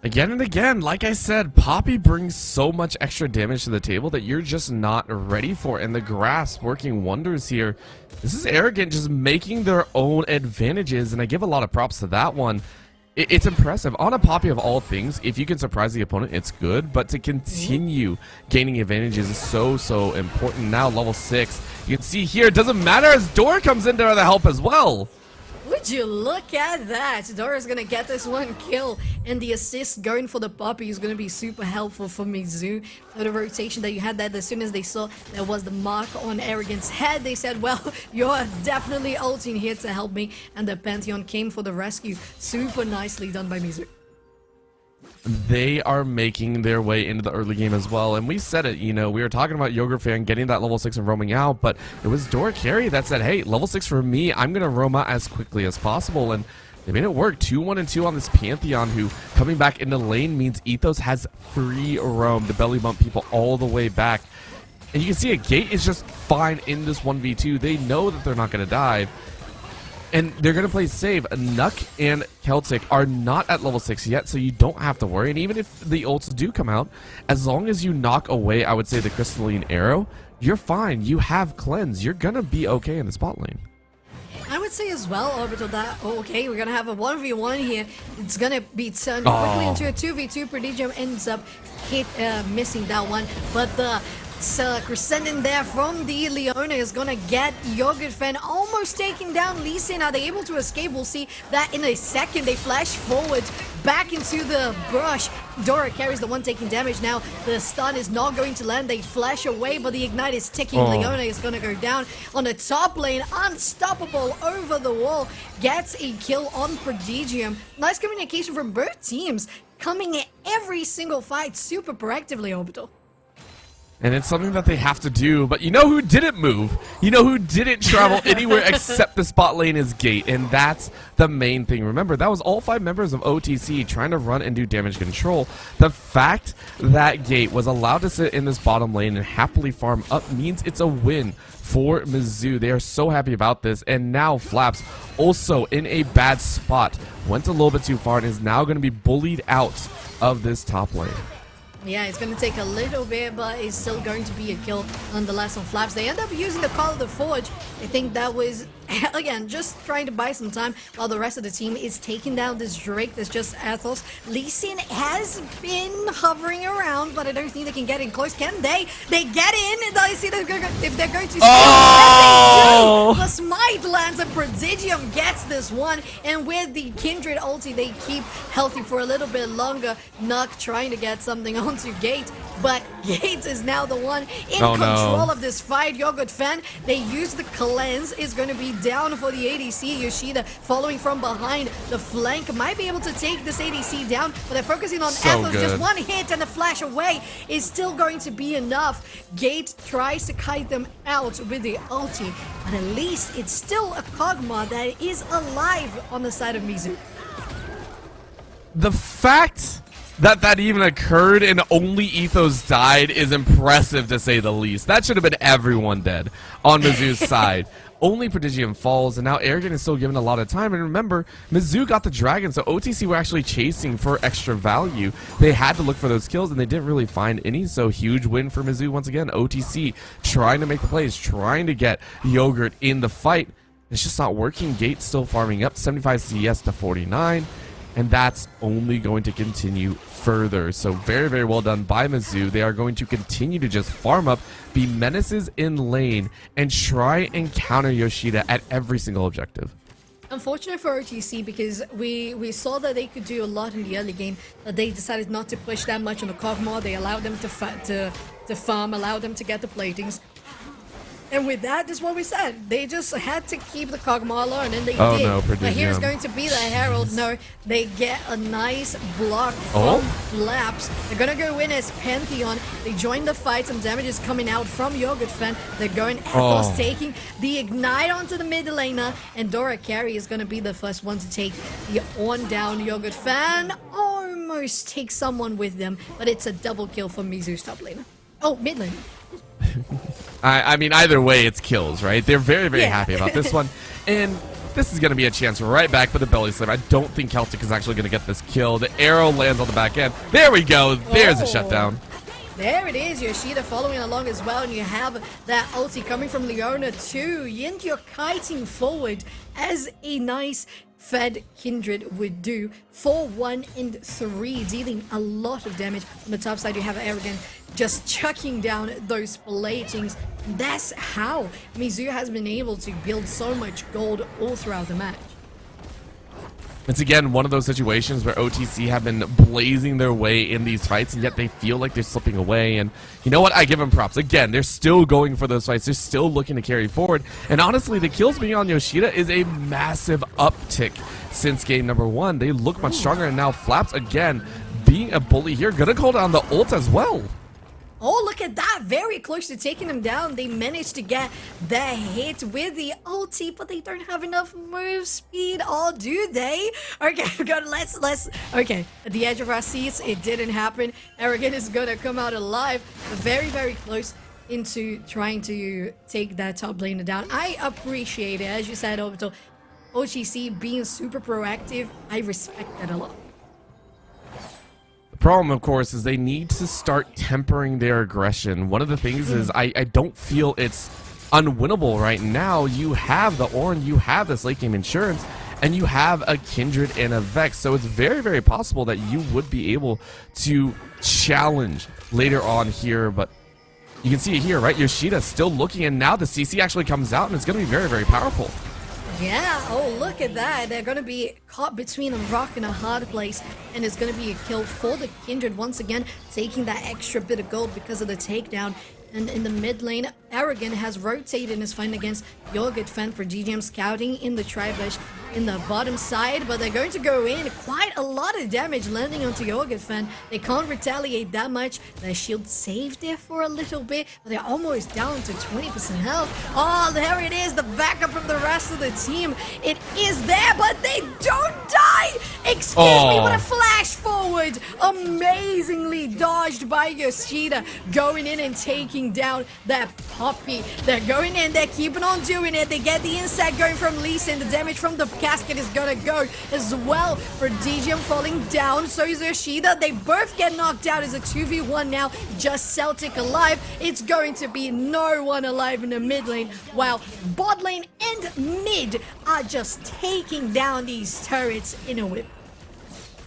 Again and again, like I said, Poppy brings so much extra damage to the table that you're just not ready for, and the Grasp working wonders here. This is Arrogant just making their own advantages, and I give a lot of props to that one. It's impressive. On a Poppy of all things, if you can surprise the opponent, it's good, but to continue gaining advantages is so important. Now level 6, you can see here, it doesn't matter as Dora comes in there to help as well. Would you look at that? Dora's gonna get this one kill, and the assist going for the Poppy is gonna be super helpful for Mizu. So the rotation that you had that, as soon as they saw there was the mark on Arrogant's head, they said, well, you're definitely ulting here to help me, and the Pantheon came for the rescue. Super nicely done by Mizu. They are making their way into the early game as well, and we said it, you know, we were talking about Yogurt Fan getting that level 6 and roaming out, but it was Dora Carey that said, hey, level 6 for me, I'm gonna roam out as quickly as possible, and they made it work. 2-1-2 on this Pantheon, who coming back into lane means Ethos has free roam to belly bump people all the way back. And you can see a Gate is just fine in this 1v2. They know that they're not gonna dive, and they're going to play safe. Nuck and Celtic are not at level 6 yet, so you don't have to worry. And even if the ults do come out, as long as you knock away, I would say, the Crystalline Arrow, you're fine. You have Cleanse. You're going to be okay in the spot lane. I would say as well, Orbital, that, okay, we're going to have a 1v1 here. It's going to be turned quickly into a 2v2. Prodigium ends up missing that one, but the Crescending there from the Leona is gonna get Yogurt Fan almost taking down Lee Sin. Are they able to escape? We'll see that in a second. They flash forward back into the brush. Dora carries the one taking damage now. The stun is not going to land. They flash away, but the ignite is ticking. Leona is gonna go down on the top lane. Unstoppable over the wall. Gets a kill on Prodigium. Nice communication from both teams. Coming in every single fight super proactively, Orbital. And it's something that they have to do, but you know who didn't move? You know who didn't travel anywhere except the spot lane is Gate, and that's the main thing. Remember, that was all 5 members of OTC trying to run and do damage control. The fact that Gate was allowed to sit in this bottom lane and happily farm up means it's a win for Mizzou. They are so happy about this, and now Flaps also in a bad spot. Went a little bit too far and is now going to be bullied out of this top lane. Yeah, it's going to take a little bit, but it's still going to be a kill nonetheless on Flaps. They end up using the Call of the Forge. I think that was, again, just trying to buy some time while the rest of the team is taking down this Drake that's just Athos. Lee Sin has been hovering around, but I don't think they can get in close. Can they? They get in, and I see if they're going to... Oh! And they do! The Smite lands, and Prodigium gets this one, and with the Kindred ulti, they keep healthy for a little bit longer. Nuck trying to get something onto Gate, but Gate is now the one in control of this fight. Yogurt Fan, they use the cleanse, is going to be down for the ADC. Yoshida following from behind the flank, might be able to take this ADC down, but they're focusing on Athos. Just one hit and a flash away is still going to be enough. Gate tries to kite them out with the ulti, but at least it's still a Kog'Maw that is alive on the side of Mizu. The fact that even occurred and only Ethos died is impressive, to say the least. That should have been everyone dead on Mizu's side. Only Prodigium falls, and now Arrogant is still given a lot of time. And remember, Mizu got the dragon, so OTC were actually chasing for extra value. They had to look for those kills, and they didn't really find any, so huge win for Mizu once again. OTC trying to make the plays, trying to get Yogurt in the fight. It's just not working. Gate still farming up, 75 CS to 49. And that's only going to continue further. So very, very well done by Mizu. They are going to continue to just farm up, be menaces in lane, and try and counter Yoshida at every single objective. Unfortunate for OTC, because we saw that they could do a lot in the early game, but they decided not to push that much on the Kog'Maw. They allowed them to farm, allowed them to get the platings. And with that, this is what we said. They just had to keep the Kog'Maw alone, and they did. No, Prodigium. But here's going to be the Herald. No, they get a nice block from Flaps. They're going to go in as Pantheon. They join the fight. Some damage is coming out from Yogurt Fan. They're going Athos, taking the Ignite onto the mid laner. And Dora Carey is going to be the first one to take the on down. Yogurt Fan almost takes someone with them, but it's a double kill for Mizu's top laner. Oh, mid laner. I mean, either way, it's kills, right? They're very, very happy about this one. And this is going to be a chance right back for the belly slam. I don't think Celtic is actually going to get this kill. The arrow lands on the back end. There we go. There's a shutdown. There it is, Yoshida following along as well, and you have that ulti coming from Leona too. And you're kiting forward as a nice Fed Kindred would do. 4, 1, and 3, dealing a lot of damage. On the top side, you have Arrogant just chucking down those platings. That's how Mizu has been able to build so much gold all throughout the match. It's again one of those situations where OTC have been blazing their way in these fights, and yet they feel like they're slipping away. And you know what? I give them props. Again, they're still going for those fights. They're still looking to carry forward. And honestly, the kills being on Yoshida is a massive uptick since game number 1. They look much stronger, and now Flaps, again, being a bully here, gonna call down the ult as well. Oh, look at that. Very close to taking him down. They managed to get the hit with the ulti, but they don't have enough move speed. Oh, do they? Okay, let's... Okay, at the edge of our seats, it didn't happen. Arrogant is gonna come out alive. Very, very close into trying to take that top laner down. I appreciate it. As you said, Orbital, OTC being super proactive, I respect that a lot. Problem, of course, is they need to start tempering their aggression. One of the things is I don't feel it's unwinnable right now. You have the Ornn, you have this late game insurance, and you have a Kindred and a Vex. So it's very, very possible that you would be able to challenge later on here. But you can see it here, right? Yoshida still looking, and now the CC actually comes out, and it's going to be very, very powerful. Yeah, oh, look at that. They're going to be caught between a rock and a hard place, and it's going to be a kill for the Kindred once again, taking that extra bit of gold because of the takedown. And in the mid lane, Arrogant has rotated in his fight against Yogurt Fan for GGM scouting in the tri-bush in the bottom side, but they're going to go in. Quite a lot of damage landing onto Yogurt Fan. They can't retaliate that much. Their shield saved there for a little bit, but they're almost down to 20% health. Oh, there it is, the backup from the rest of the team. It is there, but they don't die! Excuse me, what a flash forward! Amazingly dodged by Yoshida, going in and taking down that copy. They're going in, they're keeping on doing it. They get the insect going from Lee Sin. The damage from the casket is gonna go as well. Prodigium falling down, so is Yoshida. They both get knocked out. It's a 2v1 now, just Celtic alive. It's going to be no one alive in the mid lane, while bot lane and mid are just taking down these turrets in a whip.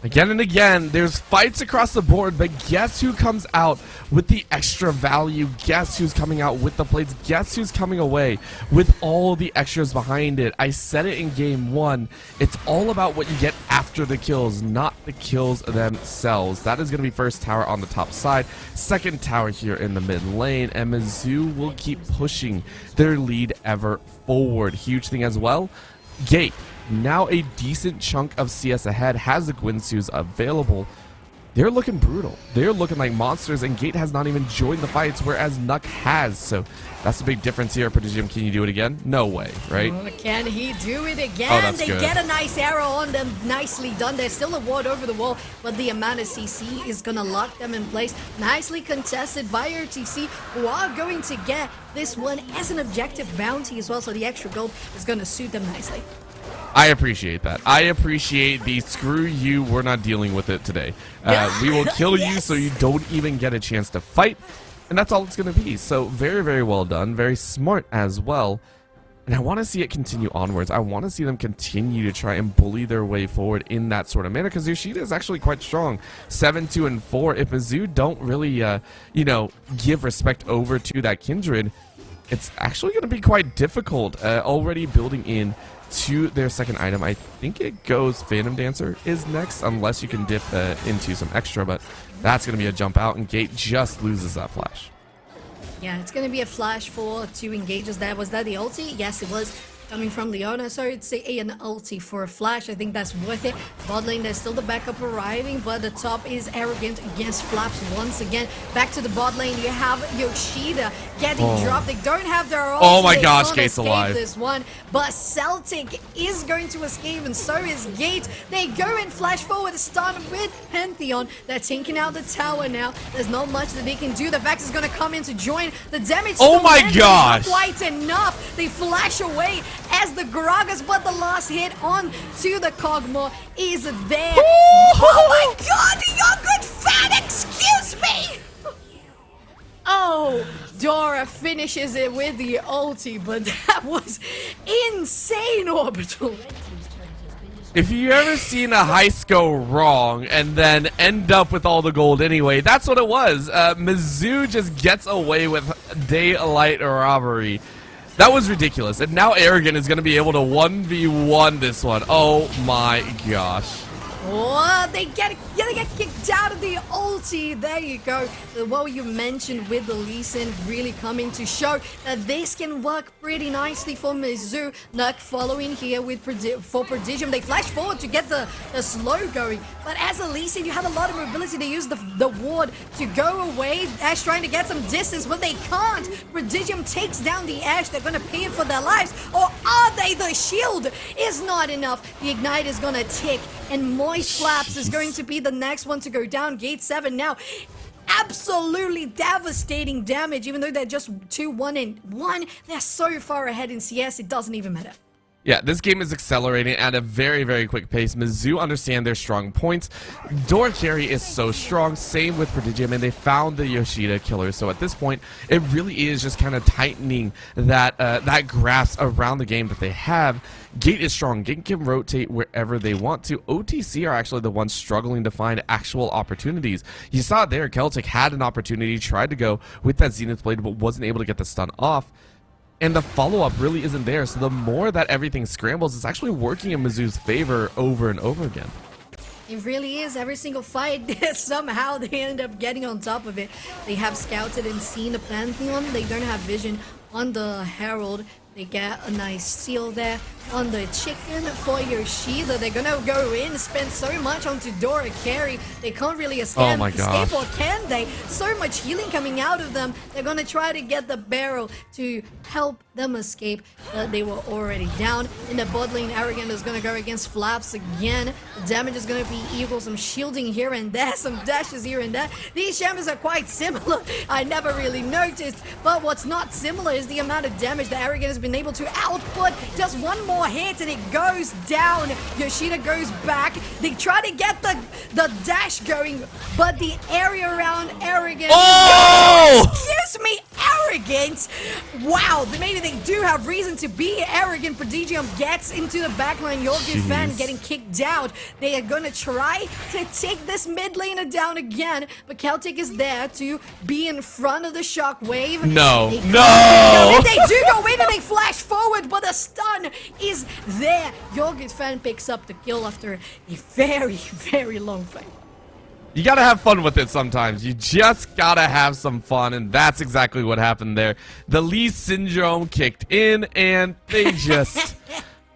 Again and again, there's fights across the board, but guess who comes out with the extra value? Guess who's coming out with the plates? Guess who's coming away with all the extras behind it? I said it in game one. It's all about what you get after the kills, not the kills themselves. That is going to be first tower on the top side, second tower here in the mid lane, and Mizzou will keep pushing their lead ever forward. Huge thing as well, Gate, now a decent chunk of CS ahead, has the Gwynsues available. They're looking brutal. They're looking like monsters, and Gate has not even joined the fights, whereas Nuck has. So that's a big difference here. Prodigium, can you do it again? No way, right? Oh, can he do it again? Oh, that's they good. get a nice arrow on them. Nicely done. There's still a ward over the wall, but the amount of CC is going to lock them in place. Nicely contested by RTC, who are going to get this one as an objective bounty as well, so the extra gold is going to suit them nicely. I appreciate that. I appreciate the screw you, we're not dealing with it today. We will kill you so you don't even get a chance to fight. And that's all it's going to be. So very, very well done. Very smart as well. And I want to see it continue onwards. I want to see them continue to try and bully their way forward in that sort of manner, because Yoshida is actually quite strong. 7, 2, and 4. If Mizzou don't really, you know, give respect over to that Kindred, it's actually going to be quite difficult. Already building in to their second item. I think it goes Phantom Dancer is next, unless you can dip into some extra, but that's going to be a jump out, and Gate just loses that flash. Yeah, it's going to be a flash for 2 engages there. Was that the ulti? Yes, it was. Coming from Leona, so it's an ulti for a flash. I think that's worth it. Bot lane, there's still the backup arriving, but the top is arrogant against Flaps once again. Back to the bot lane, you have Yoshida getting dropped. They don't have their ult. Oh my They gosh, can't Gate's escape alive. this one, but Celtic is going to escape, and so is Gate. They go and flash forward, stun with Pantheon. They're taking out the tower now. There's not much that they can do. The Vex is going to come in to join. The damage Oh still my lands, gosh. not quite enough. They flash away as the Gragas, but the last hit on to the Kog'Maw is there. Oh my god, you're good fan, excuse me! Oh, Dora finishes it with the ulti, but that was insane, Orbital. If you ever seen a heist go wrong and then end up with all the gold anyway, that's what it was. Mizzou just gets away with daylight robbery. That was ridiculous. And now Arrogant is going to be able to 1v1 this one. Oh my gosh. Oh, they get kicked out of the ulti. There you go. What you mentioned with the Lee Sin really coming to show that this can work pretty nicely for Mizzou. Nuck following here with for Prodigium. They flash forward to get the slow going. But as a Lee Sin, you have a lot of mobility to use the ward to go away. Ash trying to get some distance, but they can't. Prodigium takes down the Ash. They're going to pay it for their lives. Or are they? The shield is not enough. The Ignite is going to tick, and Moist Flaps is going to be the next one to go down. Gate 7 now. Absolutely devastating damage, even though they're just 2-1-1. They're so far ahead in CS, it doesn't even matter. Yeah, this game is accelerating at a very, very quick pace. Mizzou understand their strong points. Door carry is so strong, same with Prodigium, and they found the Yoshida killer. So at this point, it really is just kind of tightening that that grasp around the game that they have. Gate is strong. Gate can rotate wherever they want to. OTC are actually the ones struggling to find actual opportunities. You saw it there. Celtic had an opportunity, tried to go with that Zenith Blade, but wasn't able to get the stun off. And the follow-up really isn't there, so the more that everything scrambles, it's actually working in Mizzou's favor over and over again. It really is. Every single fight, somehow they end up getting on top of it. They have scouted and seen the Pantheon. They don't have vision on the Herald. They get a nice steal there on the chicken for Yoshida. They're gonna go in, spend so much onto Dora carry. They can't really Oh my gosh. escape, or can they? So much healing coming out of them. They're gonna try to get the barrel to help them escape, but they were already down. In the bot lane, Arrogant is gonna go against Flaps again. The damage is gonna be equal. Some shielding here and there, some dashes here and there. These champions are quite similar. I never really noticed, but what's not similar is the amount of damage that Arrogant has been able to output. Just one more hit and it goes down. Yoshida goes back. They try to get the dash going, but the area around Arrogant excuse me, Arrogant. Wow, maybe they do have reason to be arrogant. Prodigium gets into the backline. Yorgis Fan getting kicked out. They are gonna try to take this mid laner down again, but Celtic is there to be in front of the shockwave. No. They do go in and they flash forward, but the stun is there. Yorgis Fan picks up the kill after a very, very long fight. You gotta have fun with it sometimes. You just gotta have some fun, and that's exactly what happened there. The Lee syndrome kicked in, and they just...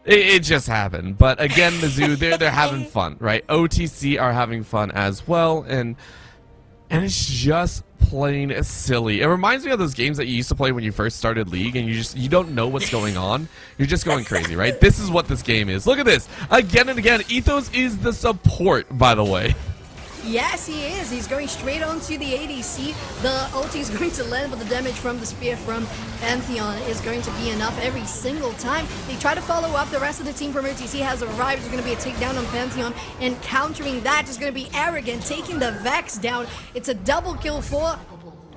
it just happened. But again, Mizzou, they're having fun, right? OTC are having fun as well, and it's just plain silly. It reminds me of those games that you used to play when you first started League, and you don't know what's going on. You're just going crazy, right? This is what this game is. Look at this. Again and again, Ethos is the support, by the way. Yes, he is. He's going straight onto the ADC. The ulti is going to land, but the damage from the spear from Pantheon is going to be enough every single time. They try to follow up. The rest of the team from OTC has arrived. There's going to be a takedown on Pantheon, and countering that is going to be Arrogant, taking the Vex down. It's a double kill for...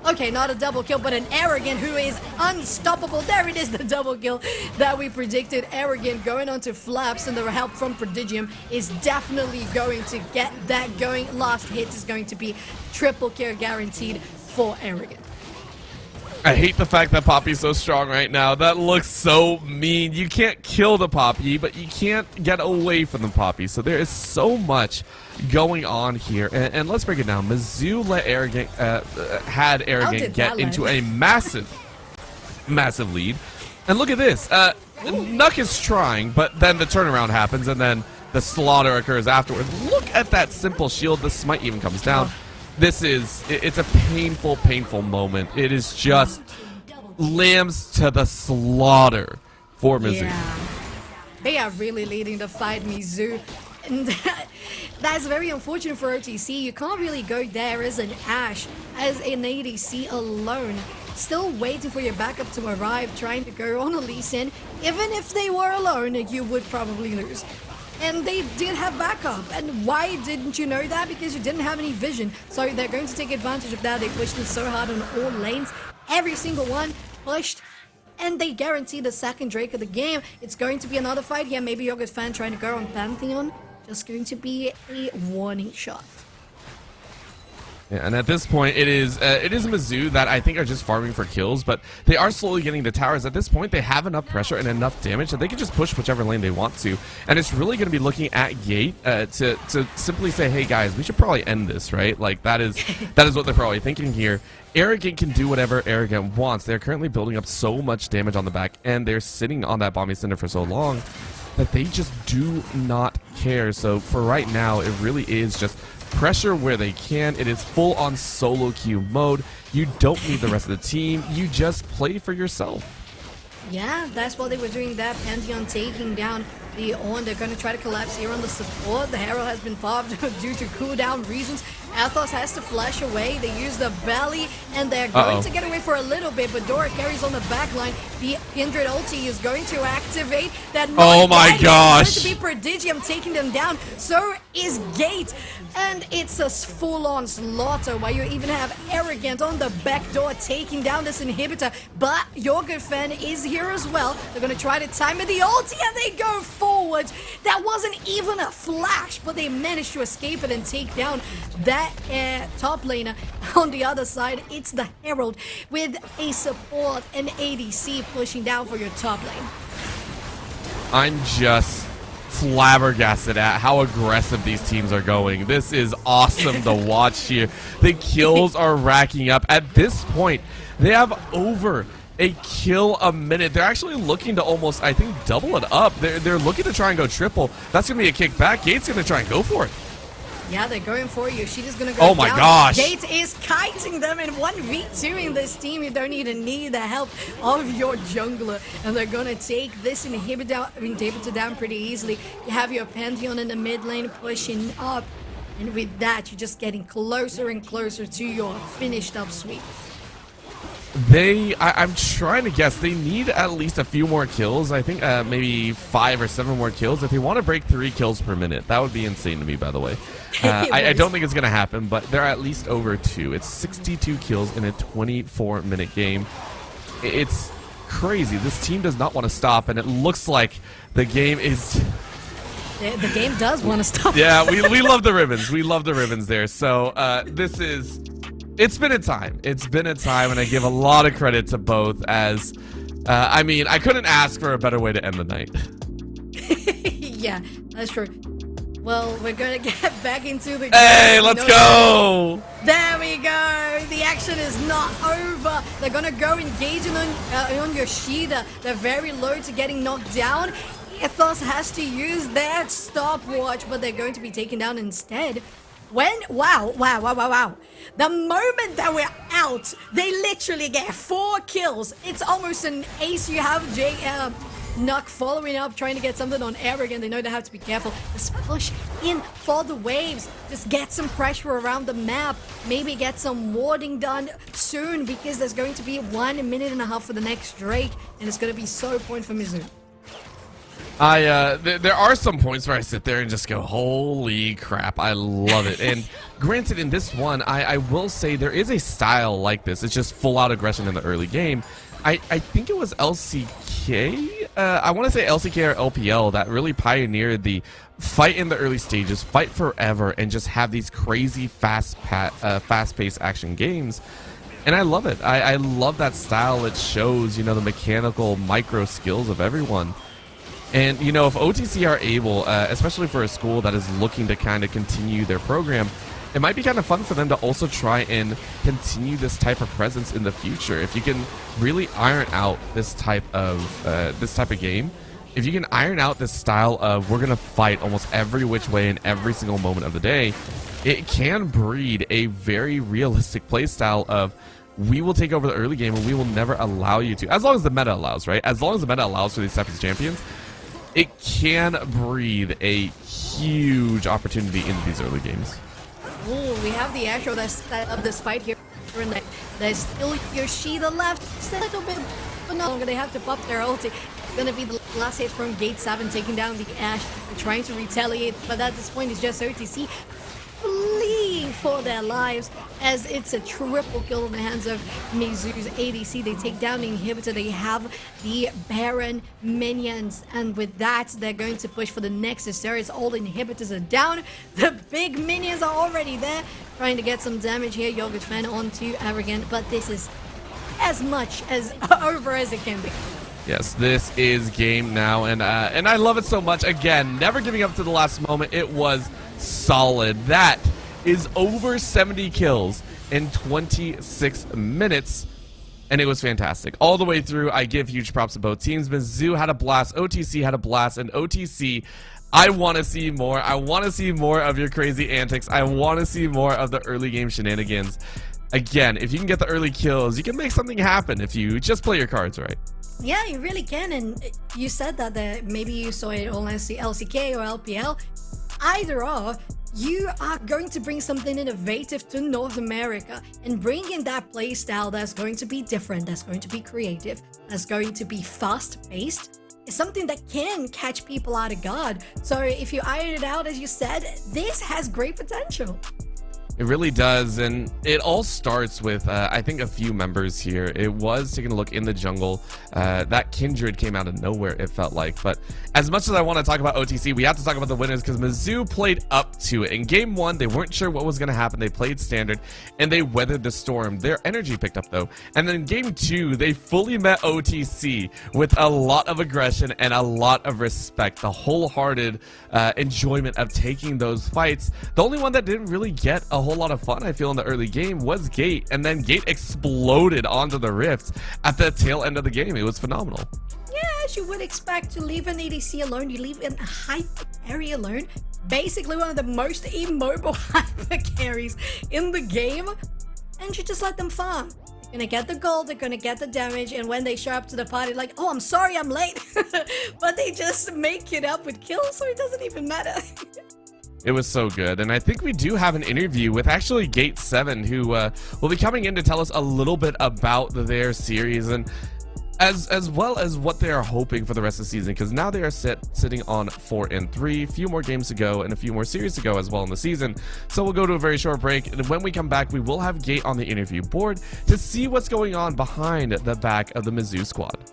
Okay, not a double kill, but an Arrogant who is unstoppable. There it is, the double kill that we predicted. Arrogant going on to Flaps, and the help from Prodigium is definitely going to get that going. Last hit is going to be triple kill guaranteed for Arrogant. I hate the fact that Poppy's so strong right now. That looks so mean. You can't kill the Poppy, but you can't get away from the Poppy. So there is so much going on here. And let's break it down. Mizzou let had Arrogant get into a massive lead. And look at this. Nuck is trying, but then the turnaround happens, and then the slaughter occurs afterwards. Look at that simple shield. The smite even comes down. It's a painful, painful moment. It is just lambs to the slaughter for Mizzou. Yeah. They are really leading the fight, Mizzou. And that's very unfortunate for OTC. You can't really go there as an Ashe, as an ADC alone. Still waiting for your backup to arrive, trying to go on a Lee Sin. Even if they were alone, you would probably lose. And they did have backup. And why didn't you know that? Because you didn't have any vision. So they're going to take advantage of that. They pushed it so hard on all lanes. Every single one pushed. And they guarantee the second Drake of the game. It's going to be another fight here. Maybe Yoga's Fan trying to go on Pantheon. Just going to be a warning shot. Yeah, and at this point, it is Mizzou that I think are just farming for kills, but they are slowly getting the towers. At this point, they have enough pressure and enough damage that they can just push whichever lane they want to. And it's really going to be looking at Gate to simply say, hey guys, we should probably end this, right? Like that is what they're probably thinking here. Arrogant can do whatever Arrogant wants. They're currently building up so much damage on the back, and they're sitting on that bombing cinder for so long that they just do not care. So for right now, it really is just pressure where they can. It is full on solo queue mode. You don't need the rest of the team. You just play for yourself. Yeah, that's what they were doing there. Pantheon taking down the Ornn. They're going to try to collapse here on the support. The Herald has been popped due to cooldown reasons. Athos has to flash away. They use the belly, and they're going to get away for a little bit, but Dora carries on the back line. The Kindred ulti is going to activate. That oh my gosh! It's going to be Prodigium taking them down. So is Gate. And it's a full-on slaughter while you even have Arrogant on the back door taking down this inhibitor. But Jorgenfen is here as well. They're going to try to time it the ulti, and they go forward. That wasn't even a flash, but they managed to escape it and take down that top laner. On the other side, it's the Herald with a support and ADC pushing down for your top lane. I'm just flabbergasted at how aggressive these teams are going. This is awesome to watch here. The kills are racking up. At this point, they have over a kill a minute. They're actually looking to almost, I think, double it up. They're looking to try and go triple. That's going to be a kickback. Gate's going to try and go for it. Yeah, they're going for you. Yoshida's gonna go Oh my down. gosh. Gate is kiting them in 1v2 in this team. You don't even need the help of your jungler. And they're gonna take this inhibitor down pretty easily. You have your Pantheon in the mid lane pushing up. And with that, you're just getting closer and closer to your finished up sweep. I'm trying to guess, they need at least a few more kills. I think maybe 5 or 7 more kills if they want to break 3 kills per minute. That would be insane to me, by the way. I don't think it's going to happen, but they're at least over 2. It's 62 kills in a 24-minute game. It's crazy. This team does not want to stop, and it looks like the game is... The game does want to stop. Yeah, we love the ribbons. We love the ribbons there. So this is... It's been a time. It's been a time, and I give a lot of credit to both as... I mean, I couldn't ask for a better way to end the night. Yeah, that's true. Well, we're gonna get back into the game. Hey, let's go! There we go. The action is not over. They're gonna go engaging on Yoshida. They're very low to getting knocked down. Ethos has to use that stopwatch, but they're going to be taken down instead. Wow. The moment that we're out, they literally get 4 kills. It's almost an ace. You have Nuck following up, trying to get something on air again. They know they have to be careful. Just push in for the waves. Just get some pressure around the map. Maybe get some warding done soon, because there's going to be 1.5 minutes for the next Drake, and it's going to be so point for Mizzou. There are some points where I sit there and just go, holy crap, I love it. And granted, in this one, I will say there is a style like this. It's just full out aggression in the early game. I think it was LCK. I want to say LCK or LPL that really pioneered the fight in the early stages, fight forever, and just have these crazy fast-paced action games. And I love it. I love that style. It shows, you know, the mechanical micro skills of everyone. And, you know, if OTC are able, especially for a school that is looking to kind of continue their program, it might be kind of fun for them to also try and continue this type of presence in the future. If you can really iron out this type of game, if you can iron out this style of we're going to fight almost every which way in every single moment of the day, it can breed a very realistic play style of we will take over the early game and we will never allow you to, as long as the meta allows, right? As long as the meta allows for these types of champions, it can breed a huge opportunity in these early games. Ooh, we have the actual of this fight here. And there's still Yoshida left. Still a little bit, but no longer. They have to pop their ulti. It's gonna be the last hit from Gate 7, taking down the Ashe. They're trying to retaliate, but at this point it's just OTC fleeing for their lives, as it's a triple kill in the hands of Mizzou's ADC. They take down the inhibitor. They have the Baron minions, and with that they're going to push for the Nexus there. It's all the inhibitors are down. The big minions are already there, trying to get some damage here. Yogurt Fan onto Arrogant, but this is as much as over as it can be. Yes, this is game now, and I love it so much. Again, never giving up to the last moment. It was solid. That is over 70 kills in 26 minutes, and it was fantastic all the way through. I give huge props to both teams. Mizzou had a blast, OTC had a blast, and OTC, I want to see more. I want to see more of your crazy antics. I want to see more of the early game shenanigans. Again, if you can get the early kills, you can make something happen if you just play your cards right. Yeah, you really can. And you said that maybe you saw it on LCK or LPL. Either or, you are going to bring something innovative to North America and bring in that play style that's going to be different, that's going to be creative, that's going to be fast-paced. It's something that can catch people out of guard. So if you iron it out, as you said, this has great potential. It really does, and it all starts with, I think, a few members here. It was taking a look in the jungle. That Kindred came out of nowhere, it felt like. But as much as I want to talk about OTC, we have to talk about the winners, because Mizzou played up to it. In Game 1, they weren't sure what was going to happen. They played standard, and they weathered the storm. Their energy picked up, though. And then in Game 2, they fully met OTC with a lot of aggression and a lot of respect. The wholehearted enjoyment of taking those fights. The only one that didn't really get a whole whole lot of fun, I feel, in the early game was Gate, and then Gate exploded onto the Rift at the tail end of the game. It was phenomenal. Yeah, as you would expect, to leave an ADC alone, you leave a hyper carry alone. Basically one of the most immobile hyper carries in the game, and you just let them farm. They're gonna get the gold, they're gonna get the damage, and when they show up to the party, like, oh, I'm sorry I'm late. But they just make it up with kills, so it doesn't even matter. It was so good, and I think we do have an interview with actually Gate 7, who will be coming in to tell us a little bit about their series, and as well as what they are hoping for the rest of the season, because now they are sitting on 4-3, a few more games to go and a few more series to go as well in the season. So we'll go to a very short break, and when we come back, we will have Gate on the interview board to see what's going on behind the back of the Mizzou squad.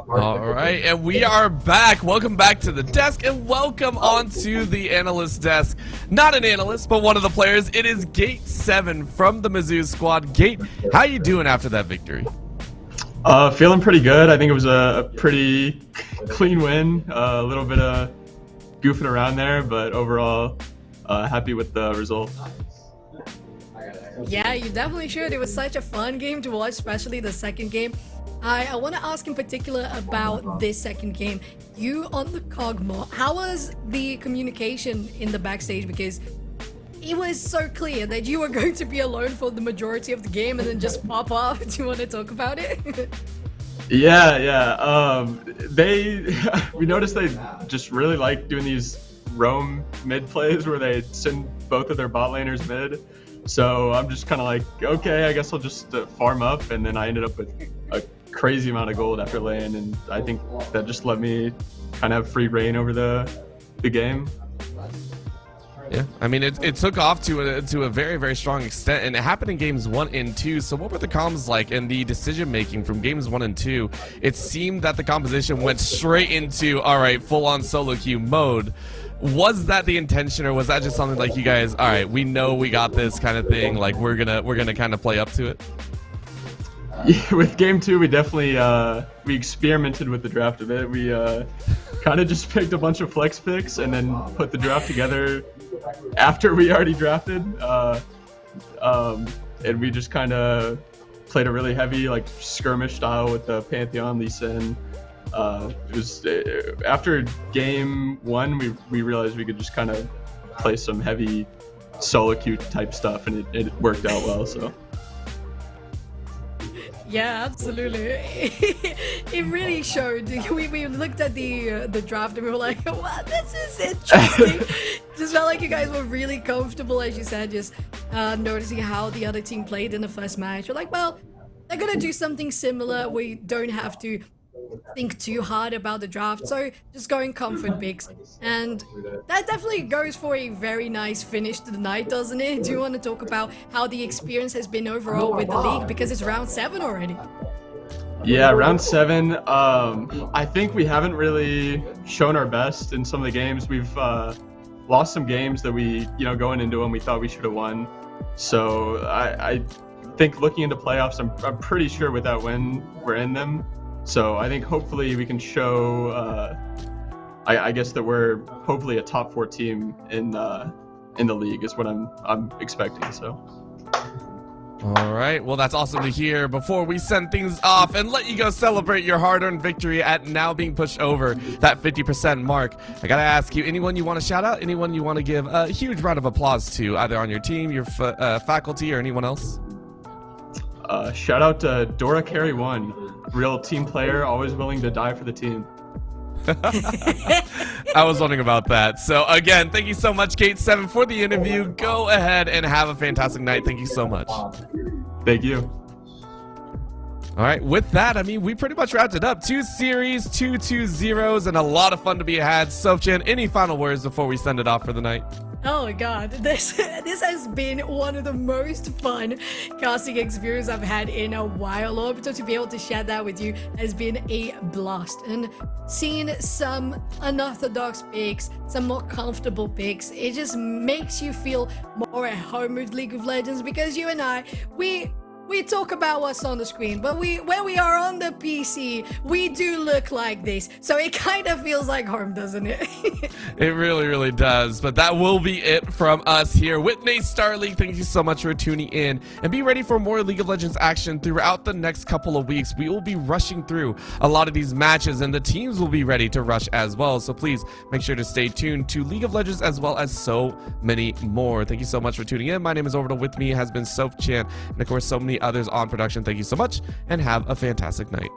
All right, and we are back. Welcome back to the desk, and welcome onto the analyst desk. Not an analyst, but one of the players. It is Gate 7 from the Mizzou squad. Gate, how you doing after that victory? Feeling pretty good. I think it was a pretty clean win. A little bit of goofing around there, but overall, happy with the result. Yeah, you definitely should. It was such a fun game to watch, especially the second game. I want to ask in particular about this second game. You on the Cogmo, how was the communication in the backstage? Because it was so clear that you were going to be alone for the majority of the game and then just pop off. Do you want to talk about it? Yeah. We noticed they just really like doing these roam mid plays where they send both of their bot laners mid. So I'm just kind of like, okay, I guess I'll just farm up, and then I ended up with a crazy amount of gold after lane, and I think that just let me kind of have free reign over the the game. Yeah, I mean, it took off to a very, very strong extent, and it happened in games 1 and 2. So what were the comms like and the decision making from games 1 and 2? It seemed that the composition went straight into, all right, full on solo queue mode. Was that the intention, or was that just something like you guys, all right, we know we got this kind of thing, like we're gonna kind of play up to it? Yeah, with game 2, we definitely we experimented with the draft a bit. We kind of just picked a bunch of flex picks and then put the draft together after we already drafted, and we just kind of played a really heavy like skirmish style with the Pantheon, Lee Sin. It was after game 1 we realized we could just kind of play some heavy solo queue type stuff, and it worked out well. So. Yeah, absolutely. It really showed. We looked at the draft and we were like, wow, this is interesting. Just felt like you guys were really comfortable, as you said, just noticing how the other team played in the first match. You're like, well, they're gonna do something similar. We don't have to think too hard about the draft, so just going comfort picks, and that definitely goes for a very nice finish to the night, doesn't it? Do you want to talk about how the experience has been overall with the league, because it's round 7 already? Yeah, round 7. I think we haven't really shown our best in some of the games. We've lost some games that we, going into them, we thought we should have won. So I think looking into playoffs, I'm pretty sure with that win we're in them. So I think hopefully we can show, I guess that we're hopefully a top 4 team in the league is what I'm expecting. So. All right, well, that's awesome to hear. Before we send things off and let you go celebrate your hard-earned victory at now being pushed over that 50% mark, I gotta ask you, anyone you want to shout out, anyone you want to give a huge round of applause to, either on your team, your faculty, or anyone else? Shout out to Dora Carey 1, real team player, always willing to die for the team. I was wondering about that. So again, thank you so much, Kate7, for the interview. Go ahead and have a fantastic night. Thank you so much. Thank you. All right, with that, I mean, we pretty much wrapped it up. 2 series, 2 2-0s, and a lot of fun to be had. Sofchan, any final words before we send it off for the night? Oh my god, this has been one of the most fun casting experience I've had in a while. Orbital, to be able to share that with you has been a blast. And seeing some unorthodox picks, some more comfortable picks, it just makes you feel more at home with League of Legends, because you and I, we talk about what's on the screen, but when we are on the PC, we do look like this. So it kind of feels like home, doesn't it? It really, really does. But that will be it from us here with Nate Star League. Thank you so much for tuning in, and be ready for more League of Legends action throughout the next couple of weeks. We will be rushing through a lot of these matches, and the teams will be ready to rush as well. So please make sure to stay tuned to League of Legends as well as so many more. Thank you so much for tuning in. My name is Orbital. With me has been Sofchan, and of course so many others on production. Thank you so much, and have a fantastic night.